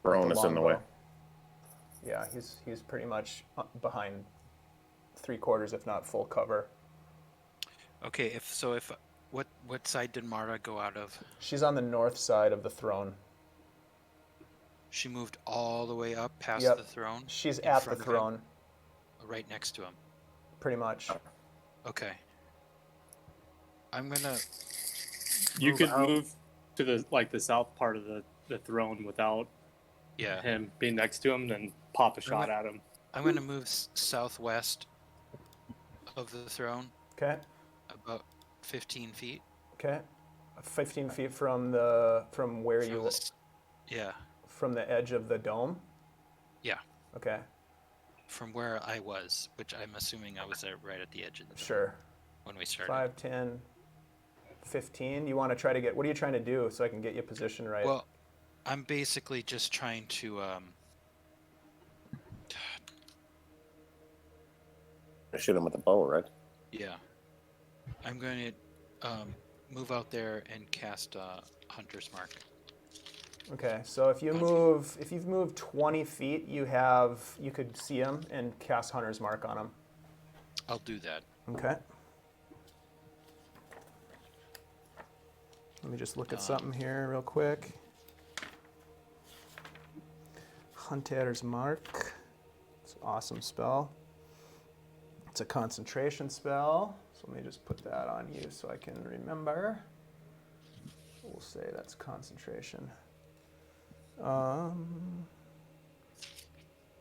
Throne is in the way. Yeah, he's pretty much behind 3/4, if not full cover. Okay, what side did Mara go out of? She's on the north side of the throne. She moved all the way up past Yep. the throne? She's in at the front of him? throne, Right next to him. pretty much. Okay. I'm gonna. You could out. move to the south part of the throne without him being next to him, then pop a shot at him. I'm gonna move southwest of the throne. Okay. About 15 feet. Okay. 15 feet from where you. Yeah. From the edge of the dome. Yeah. Okay. From where I was, which I'm assuming I was there right at the edge of the dome. Sure. When we started. 5, 10, 15. You want to try to get? What are you trying to do so I can get you positioned right? Well, I'm basically just trying to Shoot him with a bow, right? Yeah. I'm going to move out there and cast Hunter's Mark. Okay, so if you've moved 20 feet, you could see him and cast Hunter's Mark on him. I'll do that. Okay. Let me just look at something here real quick. Hunter's Mark. It's an awesome spell. It's a concentration spell. So let me just put that on you so I can remember. We'll say that's concentration.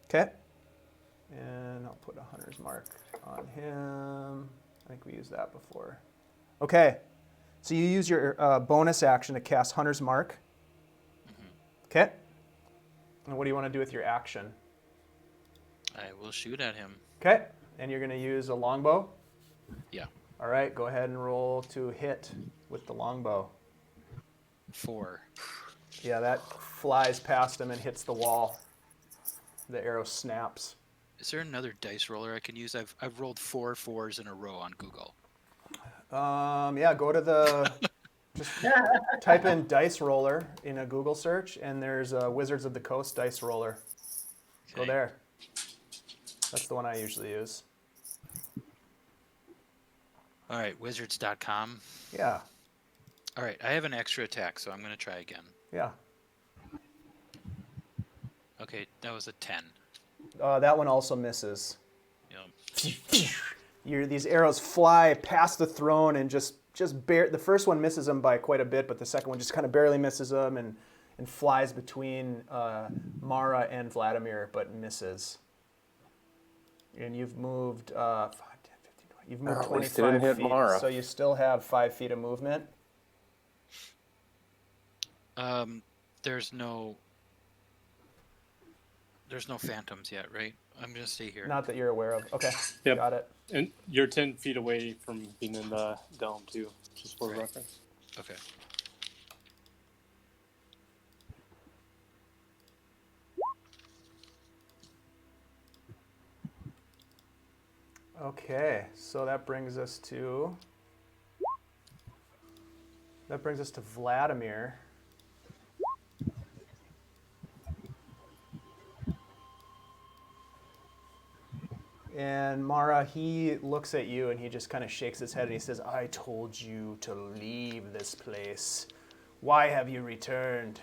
Okay. And I'll put a Hunter's Mark on him. I think we used that before. Okay. So you use your bonus action to cast Hunter's Mark. Okay. And what do you want to do with your action? I will shoot at him. Okay. And you're going to use a longbow? Yeah. All right. Go ahead and roll to hit with the longbow. 4. Yeah, that flies past him and hits the wall. The arrow snaps. Is there another dice roller I can use? I've rolled 4 4s in a row on Google. Yeah, go to the, just type in dice roller in a Google search, and there's a Wizards of the Coast dice roller. Go Okay. there. That's the one I usually use. All right, wizards.com. Yeah, All right, I have an extra attack, so I'm going to try again. yeah. Okay, that was a 10. That one also misses. Yep. These arrows fly past the throne and just the first one misses him by quite a bit, but the second one just kind of barely misses him and flies between Mara and Vladimir, but misses. And you've moved 5, 10, 15, 20. You've moved At least it 25 didn't hit feet, Mara. so you still have 5 feet of movement. There's no phantoms yet, right? I'm going to stay here. Not that you're aware of. Okay, Yep. got it. And you're 10 feet away from being in the dome, too, just for reference. Okay. Okay, so that brings us to Vladimir. And Mara, he looks at you and he just kind of shakes his head and he says, "I told you to leave this place. Why have you returned?"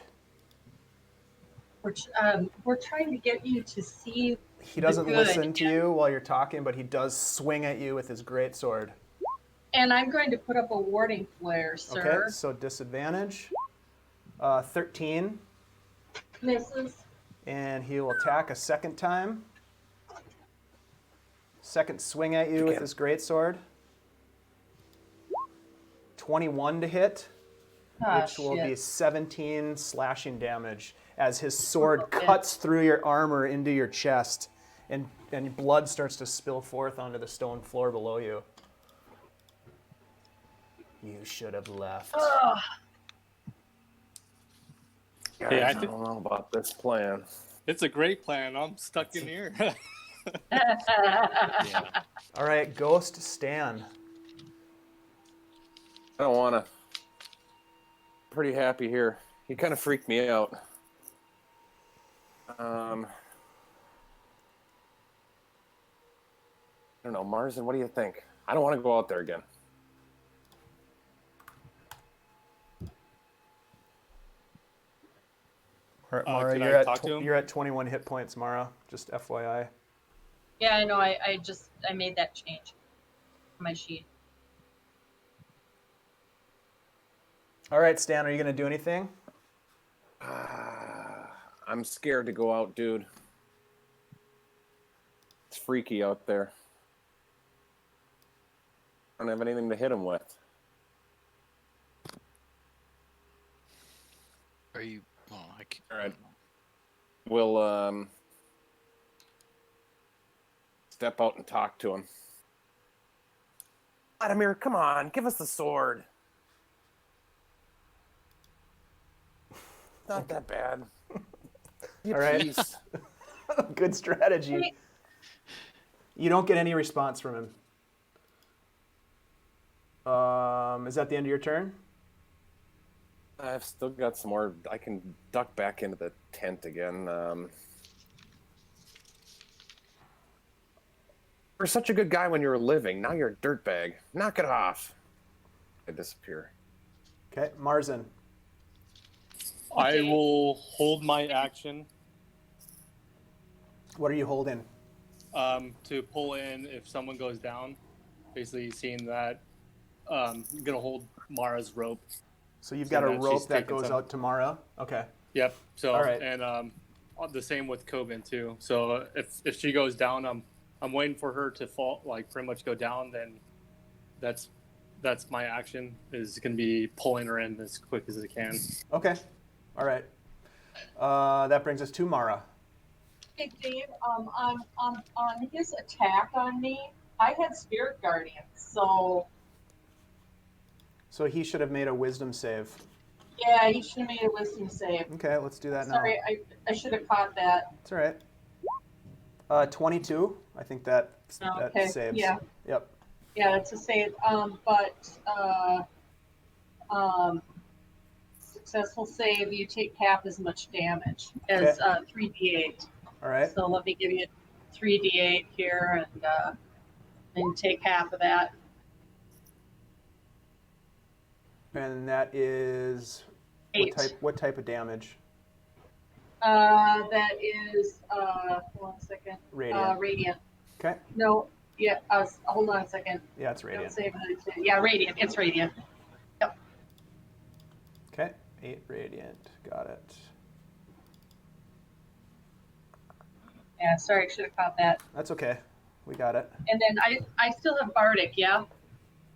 We're trying to get you to see. He doesn't good. listen to you while you're talking, but he does swing at you with his greatsword. And I'm going to put up a warding flare, sir. Okay, so disadvantage. 13. Misses. And he will attack a second time. Second swing at you with his greatsword. 21 to hit, which will be 17 slashing damage as his sword cuts through your armor into your chest, and blood starts to spill forth onto the stone floor below you. You should have left. Hey, I I don't know about this plan. It's a great plan. I'm stuck in here. Yeah. All right, Ghost Stan. I don't want to. Pretty happy here. He kind of freaked me out. I don't know, Marzen, what do you think? I don't want to go out there again. All right, Mara, Can I talk to him? you're at 21 hit points, Mara. Just FYI. Yeah, I know. I made that change on my sheet. All right, Stan, are you going to do anything? I'm scared to go out, dude. It's freaky out there. I don't have anything to hit him with. Are you? Well, I can't. All right. We'll step out and talk to him. Vladimir, come on, give us the sword. Not that bad. All right. Please. Good strategy. You don't get any response from him. Is that the end of your turn? I've still got some more. I can duck back into the tent again. You're such a good guy when you were living. Now you're a dirtbag. Knock it off. I disappear. Okay, Marzen. I will hold my action What are you holding? to pull in if someone goes down. Basically, seeing that I'm gonna hold Mara's rope. So you've got a that she's rope that taking goes some. out tomorrow? Okay. Yep. So All right. and the same with Corben too. So if she goes down, I'm waiting for her to fall, like pretty much go down. Then that's my action is gonna be pulling her in as quick as I can. Okay. All right. That brings us to Mara. Hey Dave, on his attack on me, I had Spirit Guardians, so So he should have made a wisdom save. yeah, he should have made a wisdom save. Okay, let's do that now. Sorry, I should have caught that. It's all right. 22. I think that Okay, saves. yeah. Yep. Yeah, it's a save. Successful save, you take half as much damage as 3d8. All right. So let me give you 3d8 here, and take half of that. And that is 8. what type of damage? That is hold on a second. Radiant. Radiant. Okay. No, yeah. Hold on a second. Yeah, it's Don't radiant. save it. Yeah, radiant. It's radiant. Yep. Okay. 8 radiant. Got it. Yeah. Sorry, I should have caught that. That's okay. We got it. And then I still have Bardic. Yeah.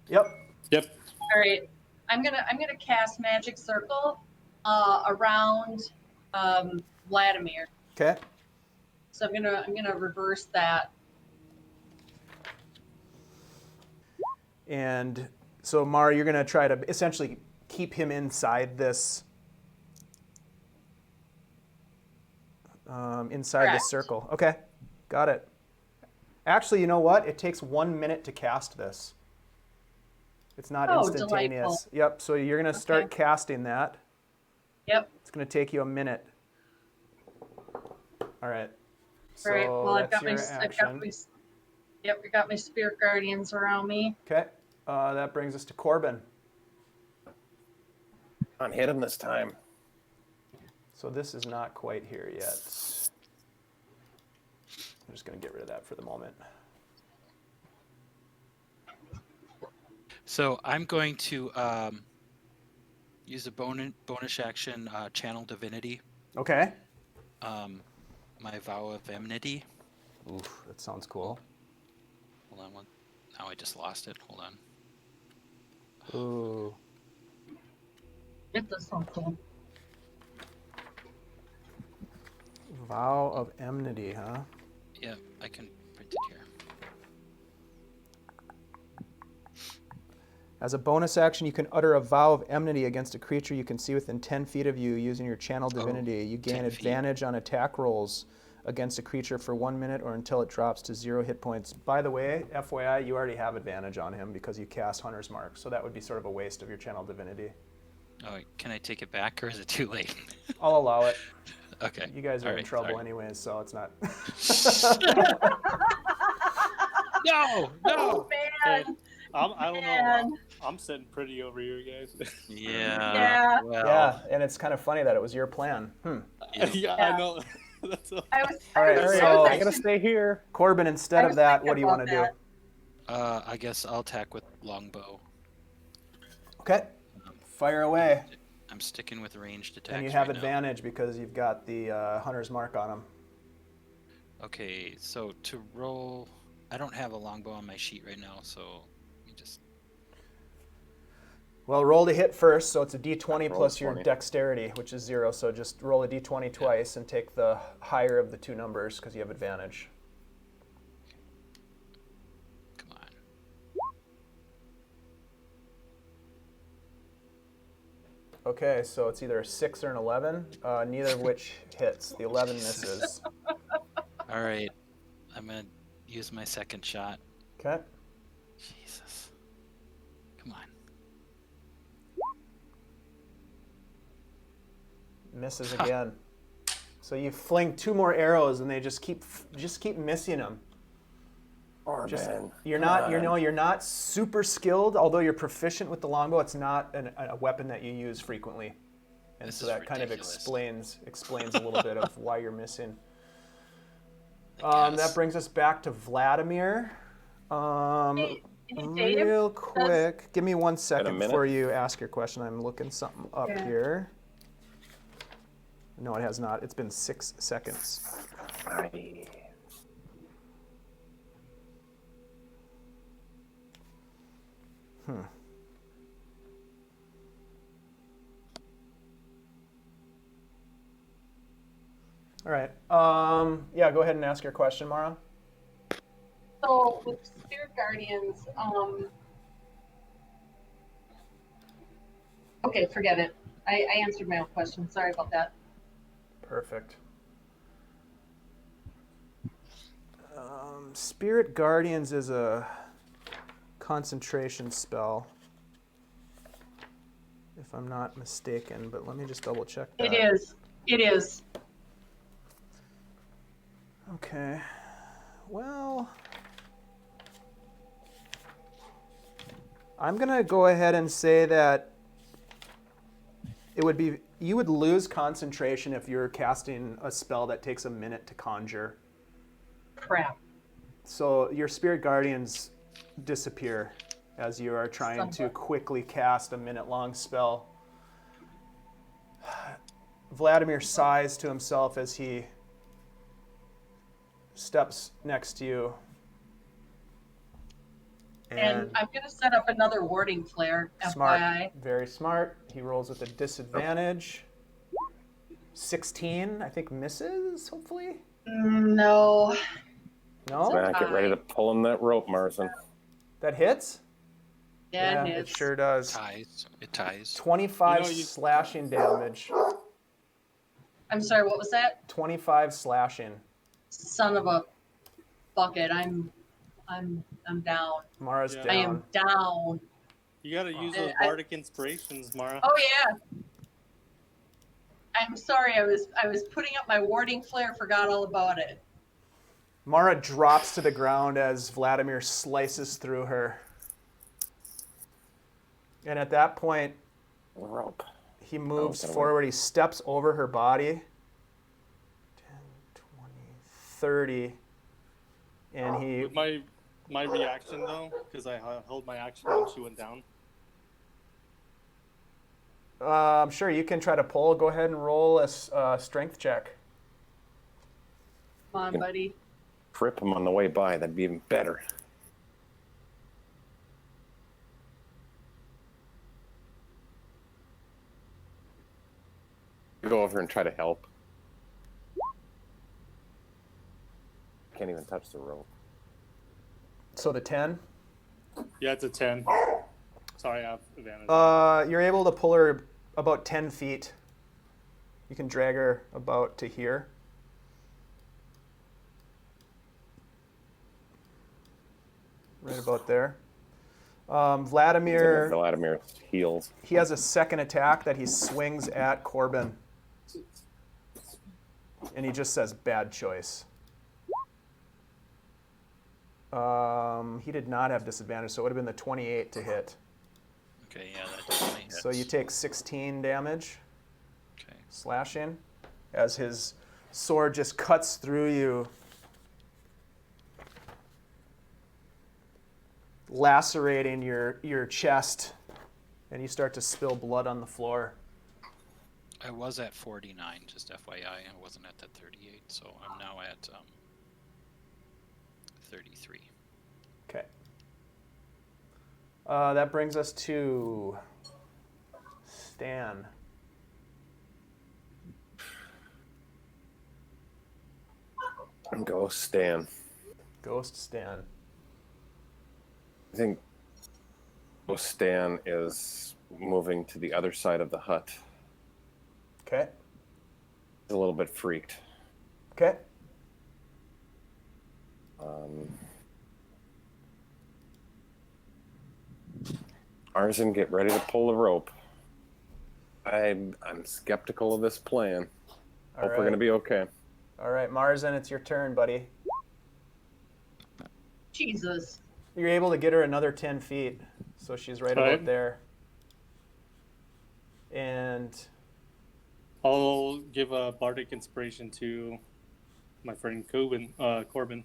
Yep. Yep. All right. I'm gonna cast Magic Circle around Vladimir. Okay. So I'm gonna reverse that. And so Mara, you're going to try to essentially keep him inside this Correct. circle. Okay. Got it. Actually, you know what? It takes 1 minute to cast this. It's not instantaneous. Delightful. Yep. So you're going to start Okay. casting that. Yep. It's going to take you a minute. All right. So All right. Well, I've that's got my your action. Yep. I got my Spirit Guardians around me. Okay. That brings us to Corben. On hit him this time. So this is not quite here yet. I'm just going to get rid of that for the moment. So I'm going to use a bonus action, Channel Divinity, Okay. my Vow of Enmity. Oof, that sounds cool. Hold on one. Now I just lost it. Hold on. Ooh. It does sound cool. Vow of Enmity, huh? Yeah, I can print it here. As a bonus action, you can utter a vow of enmity against a creature you can see within 10 feet of you using your channel divinity. You gain 10 feet. advantage on attack rolls against a creature for 1 minute or until it drops to 0 hit points. By the way, FYI, you already have advantage on him because you cast Hunter's Mark, so that would be sort of a waste of your channel divinity. Oh, can I take it back or is it too late? I'll allow it. Okay. You guys are All in right, trouble sorry. anyways, so it's not. No, Oh no. man. I don't Man. know. I'm sitting pretty over here, guys. Yeah. Yeah. Well, Yeah, and it's kind of funny that it was your plan. yeah, Yeah. I know. That's all. I was. All right, I was, so- I was I gotta actually- stay here. Corbin, instead I of was that, thinking what do you want to about do? that. I guess I'll attack with longbow. Okay, fire away. I'm sticking with ranged attacks. And you have right now. advantage because you've got the Hunter's Mark on him. Okay, so to roll, I don't have a longbow on my sheet right now, so let me just. Well, roll to hit first, so it's a d20 Roll plus your 20. dexterity, which is 0. So just roll a d20 twice and take the higher of the two numbers because you have advantage. Come on. Okay, so it's either a 6 or an 11, neither of which hits. The 11 misses. All right, I'm gonna use my second shot. Okay. Jesus. Come on. Misses again. So you fling 2 more arrows, and they just keep missing them. Corben. You're not super skilled, although you're proficient with the longbow. It's not a weapon that you use frequently, and This so is that kind of ridiculous. explains a little bit of why you're missing. I That guess. brings us back to Vladimir. Hey, Dave, Real quick, give me 1 second minute? before you ask your question. I'm looking something up Yeah. here. No, it has not. It's been 6 seconds. Aye. All right. Yeah, go ahead and ask your question, Mara. So with Spirit Guardians, okay, forget it. I answered my own question. Sorry about that. Perfect. Spirit Guardians is a concentration spell, if I'm not mistaken, but let me just double check that. It is. It is. Okay. Well, I'm gonna go ahead and say that you would lose concentration if you're casting a spell that takes a minute to conjure. Crap. So your Spirit Guardians disappear as you are trying to quickly cast a minute-long spell. Vladimir sighs to himself as he steps next to you. And I'm going to set up another warding flare, Smart, FYI. very smart. He rolls with a disadvantage. 16, I think misses, hopefully? No. No? Matt, get ready to pull in that rope, Marzen. That hits? Yeah, it sure does. Ties. It ties. 25 slashing damage. I'm sorry, what was that? 25 slashing. Son of a bucket. I'm down. Mara's Yeah. down. I am down. You gotta use those I- bardic inspirations, Mara. Oh yeah. I'm sorry, I was putting up my warding flare, forgot all about it. Mara drops to the ground as Vladimir slices through her. And at that point, Rope. he moves Okay. forward. He steps over her body. 10, 20, 30. And he... With my reaction though, because I held my action when she went down. Sure, you can try to pull. Go ahead and roll a strength check. Come on, buddy. Trip him on the way by. That'd be even better. Go over and try to help. Can't even touch the rope. So the 10. Yeah, it's a 10. Sorry, I have advantage. You're able to pull her about 10 feet. You can drag her about to here. Right about there. Vladimir heals. He has a second attack that he swings at Corben. And he just says, bad choice. He did not have disadvantage, so it would have been the 28 to hit. Okay, yeah, that definitely hits. So you take 16 damage, Okay. slashing, as his sword just cuts through you, lacerating your chest, and you start to spill blood on the floor. I was at 49, just FYI. I wasn't at that 38, so I'm now at 33. Okay. That brings us to Stan. Go Stan. Ghost Stan. I think Go Stan is moving to the other side of the hut. Okay. He's a little bit freaked. Okay. Marzen, get ready to pull the rope. I'm skeptical of this plan. Hope we're gonna be okay. All right, Marzen, it's your turn, buddy. Jesus. You're able to get her another 10 feet, so she's right All about right. there. And I'll give a bardic inspiration to my friend Corben.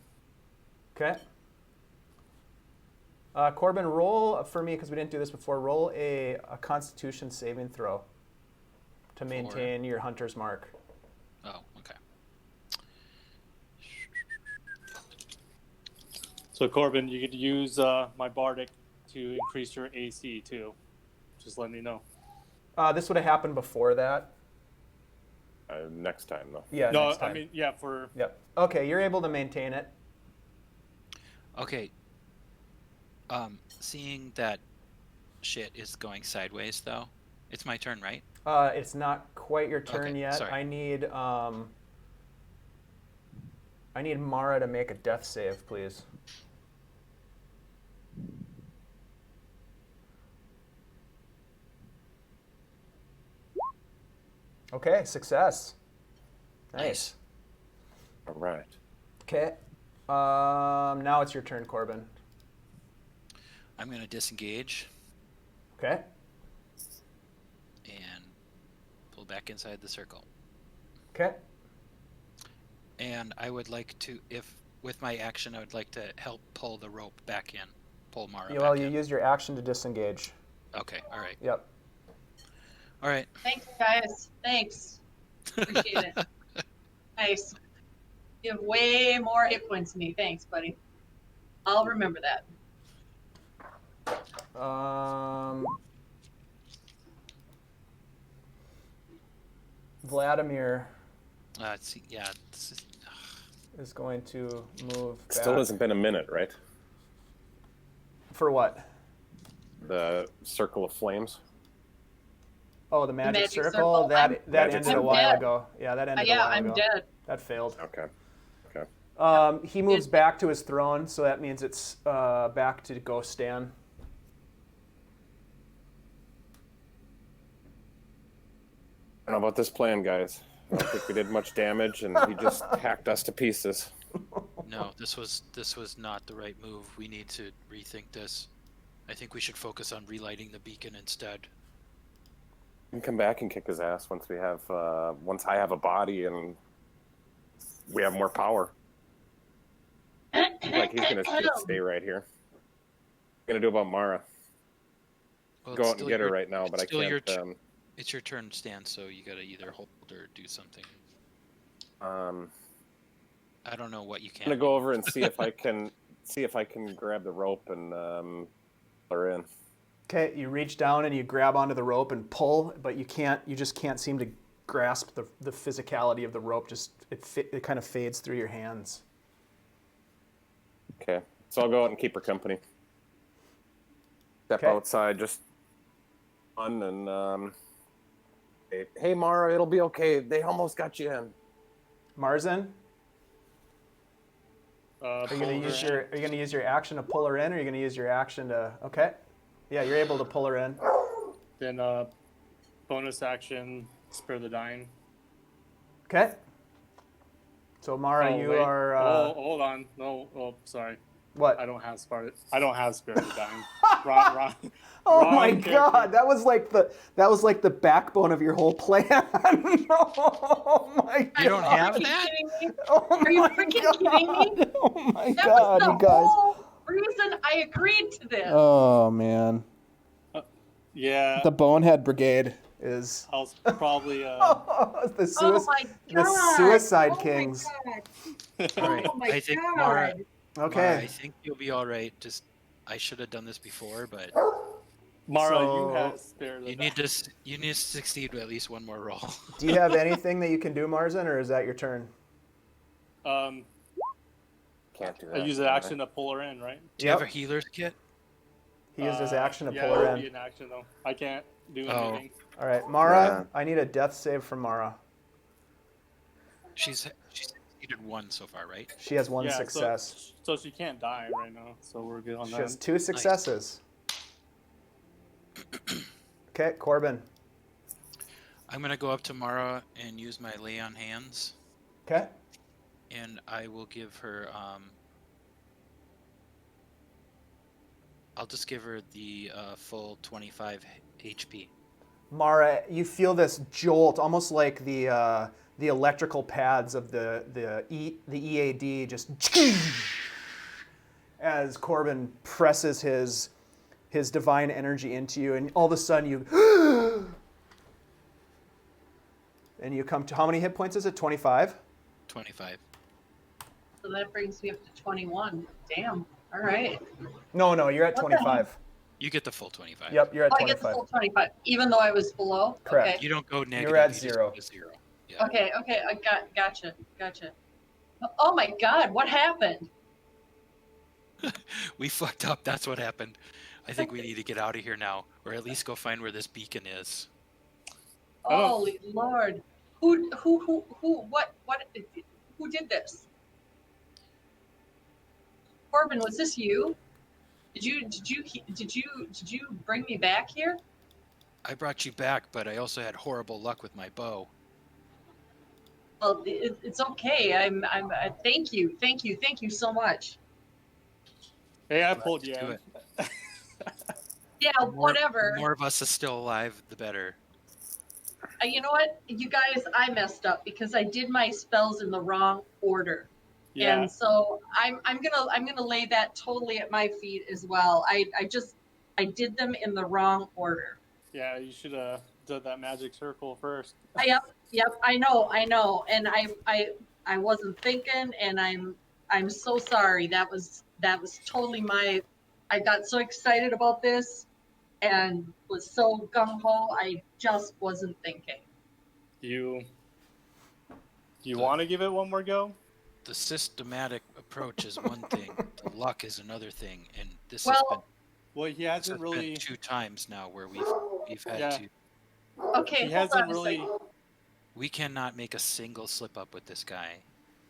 okay. Corben, roll for me, because we didn't do this before. Roll a Constitution saving throw to maintain your hunter's mark. Oh, okay. So Corben, you could use my bardic to increase your AC too. Just let me know. This would have happened before that. Next time, though. Yeah, No, next time. I mean, yeah, for... Yep. Okay, you're able to maintain it. Okay. Seeing that shit is going sideways, though, it's my turn, right? It's not quite your turn Okay, yet. sorry. I need Mara to make a death save, please. Okay, success. Nice. All right. Okay. Now it's your turn, Corben. I'm going to disengage Okay. and pull back inside the circle. Okay. And I would like to, with my action, I would like to help pull the rope back in. Pull Mara Well, back you in. used your action to disengage. Okay, all right. Yep. All right. Thanks, guys. Thanks. Appreciate it. Nice. You have way more hit points than me. Thanks, buddy. I'll remember that. Vladimir Yeah, this is, is going to move back. Still hasn't been a minute, right? For what? The circle of flames. Oh, the magic, magic circle? circle. That Magic ended a circle. while dead. ago. Yeah, that ended a Yeah, while I'm ago. dead. That failed. Okay. He moves back to his throne, so that means it's back to go Stan. I don't know about this plan, guys. I don't think we did much damage, and he just hacked us to pieces. no, this was not the right move. We need to rethink this. I think we should focus on relighting the beacon instead. We can come back and kick his ass once once I have a body and we have more power. Like he's gonna just stay right here. What are you gonna do about Mara? Well, Go it's out and still get her your- right now, but I it's still your can't. It's your turn, Stan. So you gotta either hold or do something. I'm I don't know what you can. gonna go over and see if I can grab the rope and pull her in. Okay, you reach down and you grab onto the rope and pull, but you just can't seem to grasp the physicality of the rope. Just it kind of fades through your hands. Okay, so I'll go out and keep her company. Step Okay. outside, just fun and hey Mara, it'll be okay. They almost got you in. Marzen, Are are you gonna use your action to pull her in, or are you gonna use your action to? Okay, yeah, you're able to pull her in. Then bonus action, spare the dying. Okay. So Mara, you wait. are. Hold on. No. Oh, sorry. What? I don't have spare the dying. Wrong. Oh wrong my character. God, that was like the backbone of your whole plan. Oh my God. You don't have Are you that? kidding me? Oh Are you my freaking God. kidding me? Oh my That God, was you the guys. whole reason I agreed to this. Oh man. Yeah. The Bonehead Brigade is I was probably the Oh my the God. Suicide Oh Kings. My God. All right. Oh my I think God. Mara, Okay. I think you'll be all right. Just I should have done this before, but Mara. So- You have spare the you dying. need to succeed with at least one more roll. Do you have anything that you can do, Marzen, or is that your turn? Um, Can't do that. I use an action to pull her in, right? Do you have a healer's kit? He used his action to yeah, pull her it'll in. be an action though. I can't do Oh. anything. All right, Mara, Yeah. I need a death save from Mara. She's did one so far, right? She has one Yeah, success. So she can't die right now. So we're good on She that. has 2 successes. Okay, Corben. I'm gonna go up to Mara and use my lay on hands, Okay. and I will give her. I'll just give her the full 25 HP. Mara, you feel this jolt, almost like the electrical pads of the EAD, just as Corben presses his divine energy into you, and all of a sudden you and you come to, how many hit points is it? 25. 25. So that brings me up to 21. Damn. All right. No, you're at What the 25. You get the full 25. Yep, you're at Oh, I get the 25. full 25, even though I was below. Correct. Okay. You don't go negative. You're at you just 0. go to 0. Yeah. Okay. I gotcha. Oh my God, what happened? We fucked up. That's what happened. I think we need to get out of here now, or at least go find where this beacon is. Oh. Holy Lord. What, who did this? Corben, was this you? Did you bring me back here? I brought you back, but I also had horrible luck with my bow. Well, it's okay. Thank you so much. Hey, I Glad pulled to you do in. it. Yeah, The more- whatever. The more of us are still alive, the better. You know what, you guys, I messed up because I did my spells in the wrong order. Yeah. And so I'm gonna lay that totally at my feet as well. I did them in the wrong order. Yeah, you should have done that magic circle first. Yep, I know, and I wasn't thinking, and I'm so sorry. That was totally my. I got so excited about this, and was so gung ho. I just wasn't thinking. Do you want to give it one more go? The systematic approach is one thing. The luck is another thing, and this Well, Well, he has hasn't been really. 2 times now where we've had Yeah. to. okay, He hold hasn't on a really. second. We cannot make a single slip up with this guy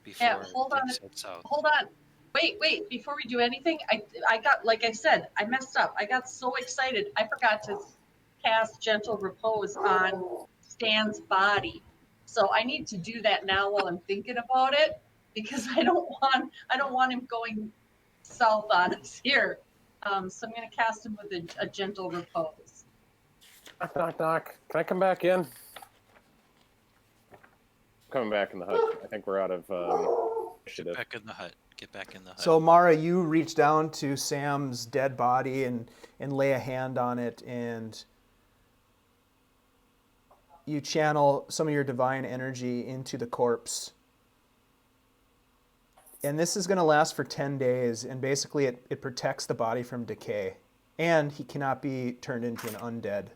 before Yeah, hold on. things head south. Hold on. Wait, before we do anything, I got, like I said, I messed up. I got so excited. I forgot to cast Gentle Repose on Stan's body. So I need to do that now while I'm thinking about it, because I don't want him going south on us here. So I'm gonna cast him with a Gentle Repose. Knock. Can I come back in? Coming back in the hut. I think we're out of initiative. Back in the hut. Get back in the hut. So Mara, you reach down to Sam's dead body and lay a hand on it, and you channel some of your divine energy into the corpse. And this is going to last for 10 days, and basically it protects the body from decay. And he cannot be turned into an undead.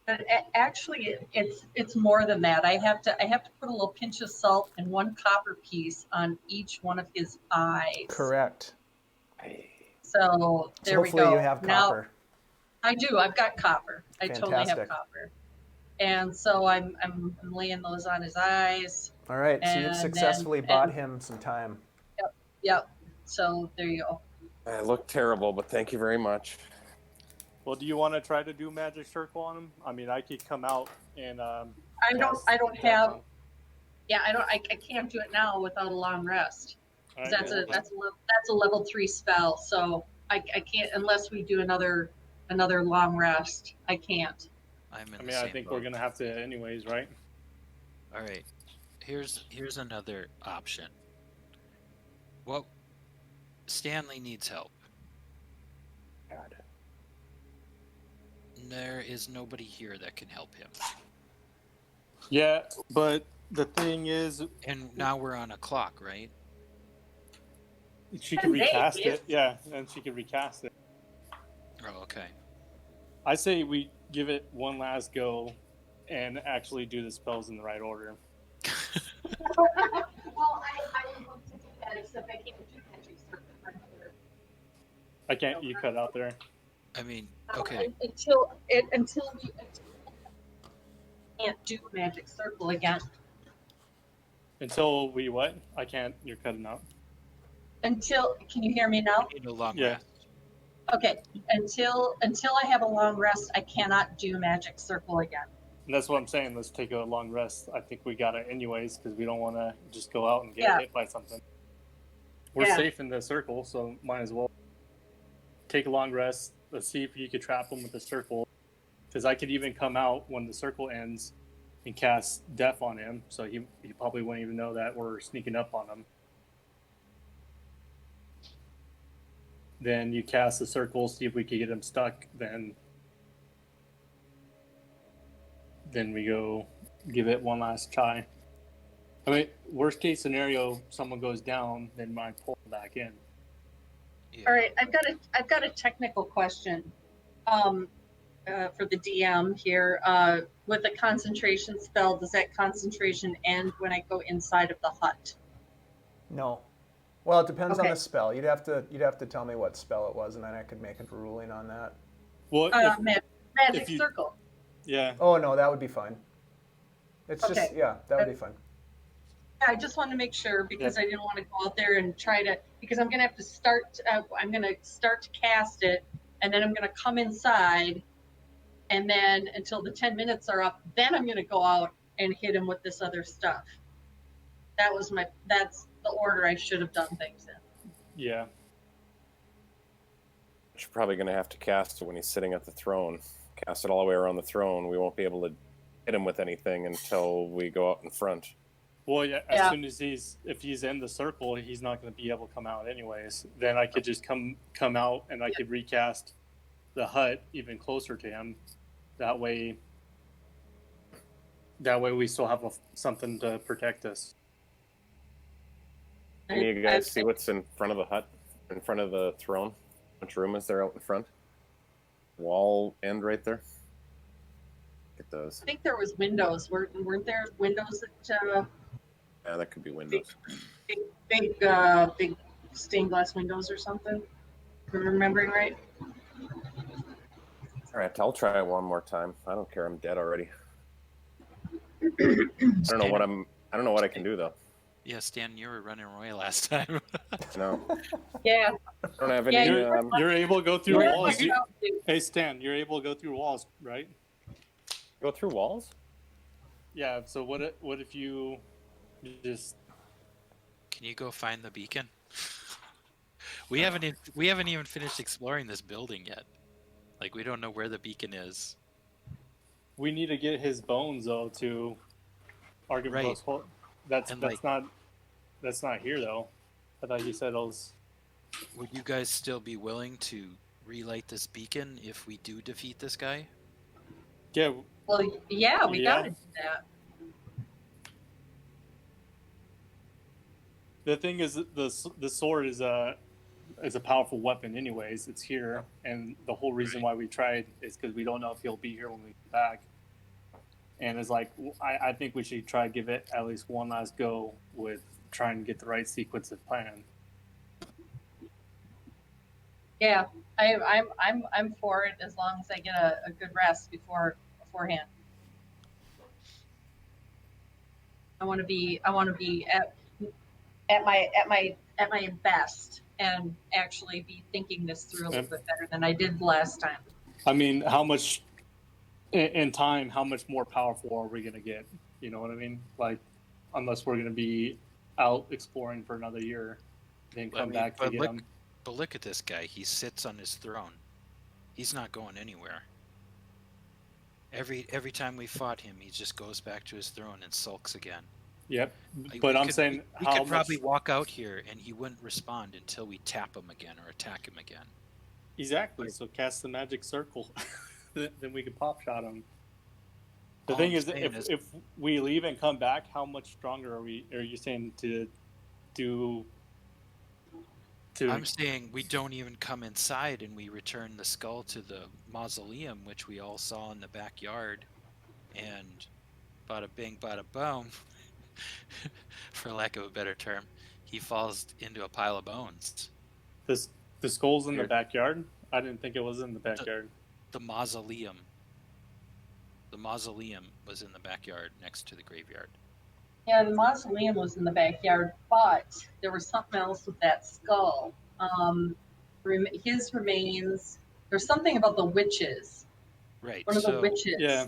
But actually, it's more than that. I have to put a little pinch of salt and 1 copper piece on each one of his eyes. Correct. So there So we hopefully go. you have Now, copper. I do. I've got copper. I totally have Fantastic. copper. And so I'm laying those on his eyes. All right, so you've And successfully then- bought him some time. Yep. So there you go. I look terrible, but thank you very much. Well, do you want to try to do magic circle on him? I mean, I could come out and. I don't have. Yeah, I can't do it now without a long rest. Right, That's a level 3 spell. So I can't unless we do another long rest. I can't. I'm in I the mean, same I think boat. we're gonna have to, anyways, right? All right. Here's another option. Well, Stanley needs help. God. There is nobody here that can help him. Yeah, but the thing is, And now we're on a clock, right? she could Hey, recast yeah. it. Yeah, and she could recast it. Oh, okay. I say we give it one last go and actually do the spells in the right order. Well, I would love to do that, except I can't do magic circle for another. I can't. You cut out there. I mean, okay. Until we can't do magic circle again. Until we what? I can't. You're cutting out. Can you hear me now? Need a long Yeah. rest. Okay. Until I have a long rest, I cannot do magic circle again. And that's what I'm saying. Let's take a long rest. I think we got it anyways because we don't want to just go out and get Yeah. hit by something. We're Yeah. safe in the circle, so might as well take a long rest. Let's see if you could trap him with the circle. Because I could even come out when the circle ends and cast Death on him, so he probably won't even know that we're sneaking up on him. Then you cast the circle, see if we can get him stuck. Then we go give it one last try. I mean, worst case scenario, someone goes down, then might pull back in. Yeah. All right, I've got a technical question for the DM here. With a concentration spell, does that concentration end when I go inside of the hut? No. Well, it depends on Okay. the spell. You'd have to tell me what spell it was, and then I could make a ruling on that. Well, Magic if you- circle. yeah, Oh no, that would be fine. It's just Okay. that would be fine. I just wanted to make sure because I didn't want to go out there and try to, because I'm going to have to start, I'm going to start to cast it, and then I'm going to come inside, and then until the 10 minutes are up, then I'm going to go out and hit him with this other stuff. That's the order I should have done things in. yeah. You're probably going to have to cast it when he's sitting at the throne. Cast it all the way around the throne. We won't be able to hit him with anything until we go out in front. Well, yeah. As Yeah. soon as if he's in the circle, he's not going to be able to come out anyways. Then I could just come out and I could recast the hut even closer to him. That way we still have something to protect us. Can you guys see what's in front of the hut? In front of the throne? How much room is there out in front? Wall end right there? It does. I think there was windows. Weren't there windows that Yeah, that could be windows. big stained glass windows or something? If I'm remembering right. All right, I'll try it one more time. I don't care. I'm dead already. I don't know what I can do though. Yeah, Stan, you were running away last time. No, Yeah. I don't have any. Yeah, You're able to go through You're walls. right. Hey, Stan, you're able to go through walls, right? Go through walls? Yeah. So what if you just Can you go find the beacon? We haven't even finished exploring this building yet. Like, we don't know where the beacon is. we need to get his bones though to argue Right. those. That's And, that's not here though. I thought you said it was. Would you guys still be willing to relight this beacon if we do defeat this guy? Yeah. Well, yeah, we Yeah. gotta do that. The thing is, the sword is a powerful weapon. Anyways, it's here, and the whole reason why we tried is because we don't know if he'll be here when we get back. And it's like I think we should try to give it at least one last go with trying to get the right sequence of plan. Yeah, I'm for it as long as I get a good rest beforehand. I want to be at my best and actually be thinking this through a little bit better than I did last time. I mean, how much in time? How much more powerful are we gonna get? You know what I mean? Like, unless we're gonna be out exploring for another year, then come back to get them. But look at this guy. He sits on his throne. He's not going anywhere. Every time we fought him, he just goes back to his throne and sulks again. Yep. Like, But we I'm could- saying we how could much probably walk out here and he wouldn't respond until we tap him again or attack him again. exactly. So cast the magic circle, then we can pop shot him. The All thing I'm is, saying is- if we leave and come back, how much stronger are we? Are you saying to do? I'm saying we don't even come inside and we return the skull to the mausoleum, which we all saw in the backyard, and bada bing, bada boom, for lack of a better term, he falls into a pile of bones. the skull's in Here. the backyard. I didn't think it was in the backyard. The mausoleum. The mausoleum was in the backyard next to the graveyard. Yeah, the mausoleum was in the backyard, but there was something else with that skull. His remains. There's something about the witches. Right. One of the So witches. Yeah,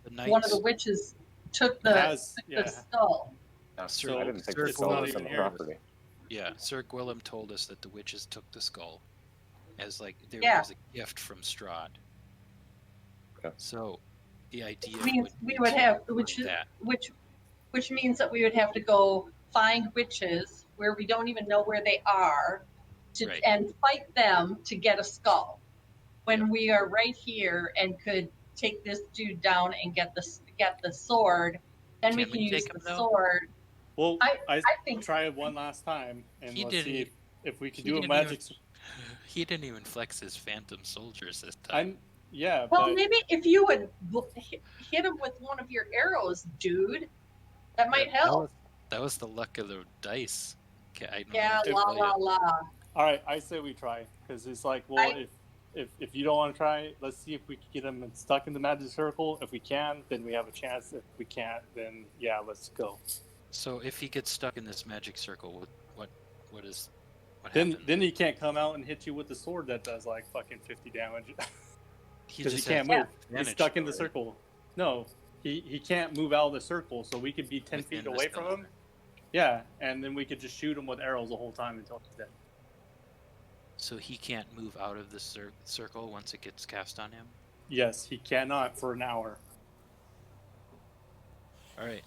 the One of the knights. witches took it the has. took the Yeah, skull. Yeah, So I didn't think Sir the skull was Gwillem- on the here. property. Yeah, Sir Gwillem told us that the witches took the skull as like there Yeah. was a gift from Strahd. Okay. So the idea Which means would we be would to have bring that. which means that we would have to go find witches where we don't even know where they are Right. and fight them to get a skull. When Yep. we are right here and could take this dude down and get the sword, then we Can can we use take him, the though? sword. well, I I think try it one last time, and He let's see didn't if we can he do a didn't magic. He didn't even flex his phantom soldiers this time. I'm yeah, well, but maybe if you would hit him with one of your arrows, dude, that might help. That was the luck of the dice. Okay, I don't Yeah, know what to la tell la you. la. all right, I say we try because it's like, well, I- if you don't want to try, let's see if we can get them stuck in the magic circle. If we can, then we have a chance. If we can't, then yeah, let's go. So if he gets stuck in this magic circle, what happens? Then he can't come out and hit you with the sword that does like fucking 50 damage He because he just can't has move. He's advantage stuck in the though, right? circle. No, he can't move out of the circle, so we could be 10 Within feet the away from spell. him. Yeah, and then we could just shoot him with arrows the whole time until he's dead. So he can't move out of the circle once it gets cast on him. Yes, he cannot for an hour. All right.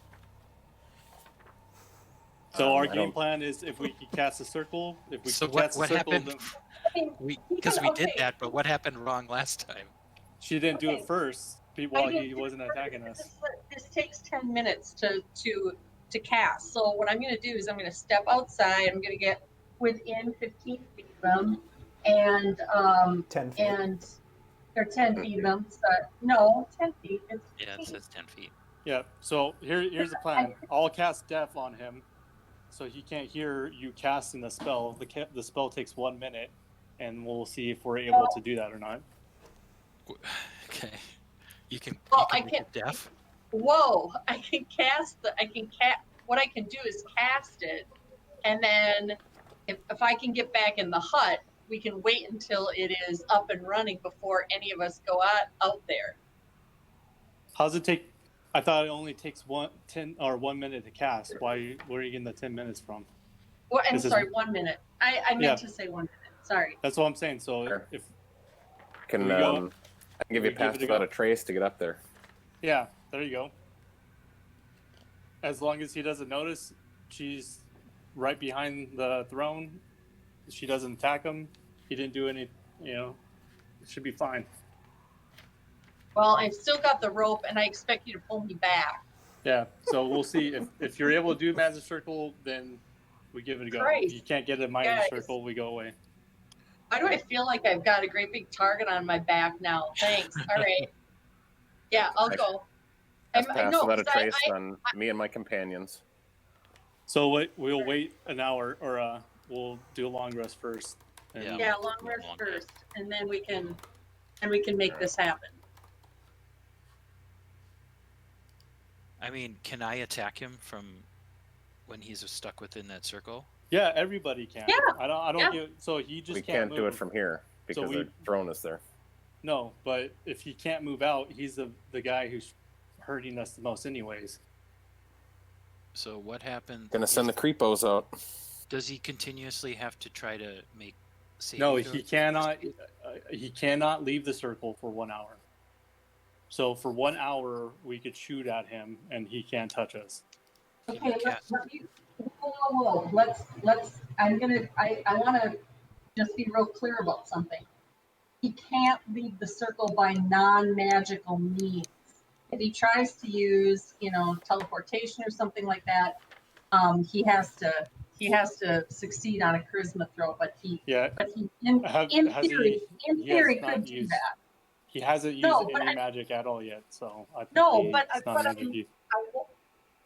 So our I game don't- plan is if we can cast a circle, if we So can what cast a what circle, happened? then Because we did Okay. that, but what happened wrong last time? she didn't do Okay. it first while I he didn't- wasn't attacking us. This takes 10 minutes to cast. So what I'm going to do is I'm going to step outside. I'm going to get within 15 feet of them, and 10 feet. and or 10 feet of them. So, no, 10 feet. It's Yeah, it 15. says 10 feet. Yeah. So here's the plan. I'll cast Deaf on him, so he can't hear you casting the spell. The spell takes 1 minute, and we'll see if we're able to do that or not. Okay. You can. Well, you I can make can't- it deaf. Whoa! What I can do is cast it, and then if I can get back in the hut, we can wait until it is up and running before any of us go out there. How's it take? I thought it only takes 1 minute to cast. Where are you getting the 10 minutes from? Well, I'm This is- sorry, 1 minute. I meant Yeah. to say 1 minute. Sorry. That's what I'm saying. So Sure. if I can Here we go. I can give you We a give pass it a without go. a trace to get up there. yeah, there you go. As long as he doesn't notice, she's right behind the throne. She doesn't attack him. He didn't do any. It should be fine. Well, I've still got the rope, and I expect you to pull me back. Yeah. So we'll see if you're able to do magic circle, then we give it a go. Christ. If you can't get a magic Guys. circle, we go away. Why do I feel like I've got a great big target on my back now? Thanks. All right. Yeah, I'll go. Pass without a 'cause trace on me and my companions. So we'll wait an hour, or we'll do a long rest first. And Yeah. Yeah, long rest Long first, and then we can make this happen. I mean, can I attack him from when he's stuck within that circle? Yeah, everybody can. Yeah. I don't Yeah. get. So he just We can't can't do it move. from here because we- the throne is there. No, but if he can't move out, he's the guy who's hurting us the most, anyways. So what happens? Gonna send the creepos out. Does he continuously have to try to make? No, saving he throws? cannot. He cannot leave the circle for 1 hour. So for 1 hour, we could shoot at him, and he can't touch us. Can Okay, you cast- whoa. Let's. I want to just be real clear about something. He can't leave the circle by non-magical means. If he tries to use, teleportation or something like that, he has to succeed on a charisma throw. But he Yeah, in Has theory he has not could do used- that. he hasn't used No, but any I- magic at all yet. So I think No, he's but not I magic. mean,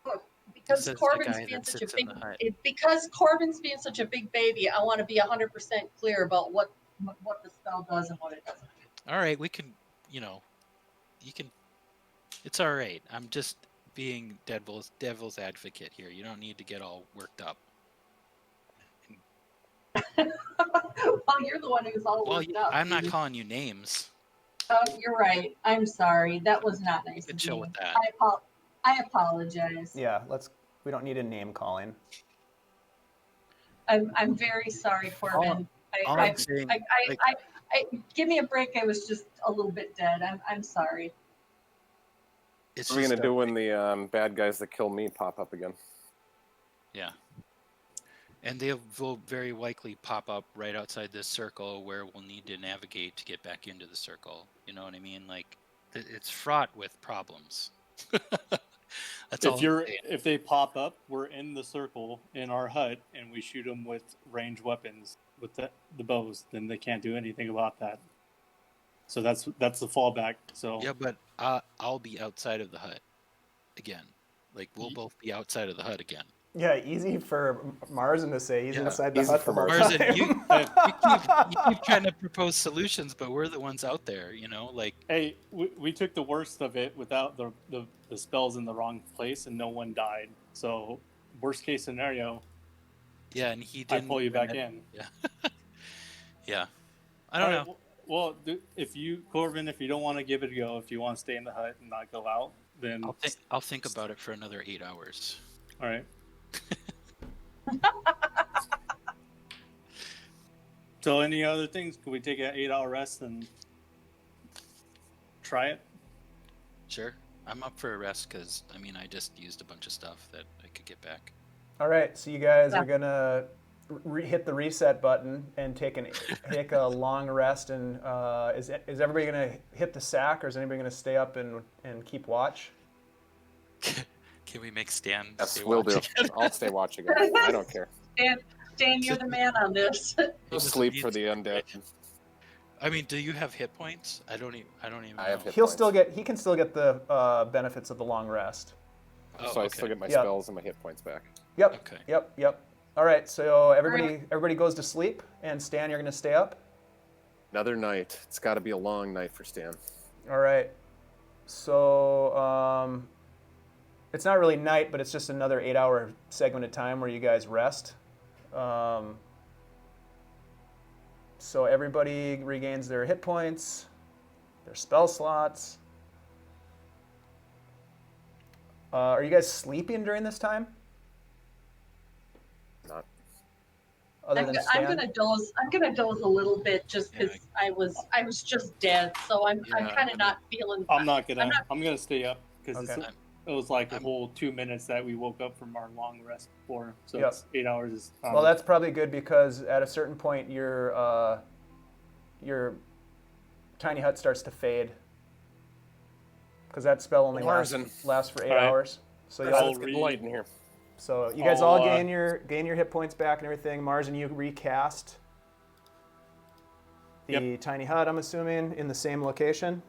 look, because Says the Corbin's guy being that such a sits in big the hut. because Corbin's being such a big baby, I want to be 100% clear about what the spell does and what it doesn't. All right, we can. You can. It's all right. I'm just being devil's advocate here. You don't need to get all worked up. Well, you're the one who's all Well, worked up. I'm not dude. calling you names. Oh, you're right. I'm sorry. That was not nice Good of chill me. with that. I apologize. Yeah, we don't need a name calling. I'm very sorry, Corben. All I'm saying, Give me a break. I was just a little bit dead. I'm sorry. it's What are we just gonna do when the bad guys that kill me pop up again? yeah. And they will very likely pop up right outside this circle where we'll need to navigate to get back into the circle. You know what I mean? Like, it's fraught with problems. That's all. If they pop up, we're in the circle in our hut, and we shoot them with ranged weapons with the bows. Then they can't do anything about that. So that's the fallback. So Yeah, but I'll be outside of the hut again. Like, we'll both be outside of the hut again. Yeah, easy for Marzen to say. He's Yeah, inside the easy hut for the whole Marzen, time. you keep trying to propose solutions, but we're the ones out there, you know? Like, hey, we took the worst of it without the spells in the wrong place, and no one died. So worst case scenario, yeah, and he I didn't. pull you back in. Yeah. Yeah. I don't know. Well, if you, Corben, if you don't want to give it a go, if you want to stay in the hut and not go out, then I'll think about it for another 8 hours. all right. So, any other things? Could we take an 8-hour rest and try it? Sure. I'm up for a rest because, I mean, I just used a bunch of stuff that I could get back. All right, so you guys are gonna hit the reset button and take a long rest. And is everybody gonna hit the sack, or is anybody gonna stay up and keep watch? Can we make Stan Yes, stay we'll do. watching? I'll stay watching it. I don't care. Stan, you're the man on this. We'll sleep for the undead. I mean, do you have hit points? I don't even I have know. hit He points. can still get the benefits of the long rest. Oh, So I okay. still get my Yeah. spells and my hit points back. Yep. Okay. Yep. All right, so everybody goes to sleep, and Stan, you're gonna stay up. Another night. It's got to be a long night for Stan. All right. So it's not really night, but it's just another 8-hour segment of time where you guys rest. So everybody regains their hit points, their spell slots. Are you guys sleeping during this time? Not. Other than Stan? I'm gonna doze a little bit just because I was just dead, so I'm kind of not feeling. I'm gonna stay up because Okay. it was like a whole 2 minutes that we woke up from our long rest before. So Yep. it's 8 hours. Is, Well, that's probably good because at a certain point your tiny hut starts to fade because that spell only lasts for 8 All right. hours. So Let's y'all, get light in here. so you guys I'll, all gain your hit points back and everything. Marzen, you recast the tiny hut, I'm assuming, in the same location.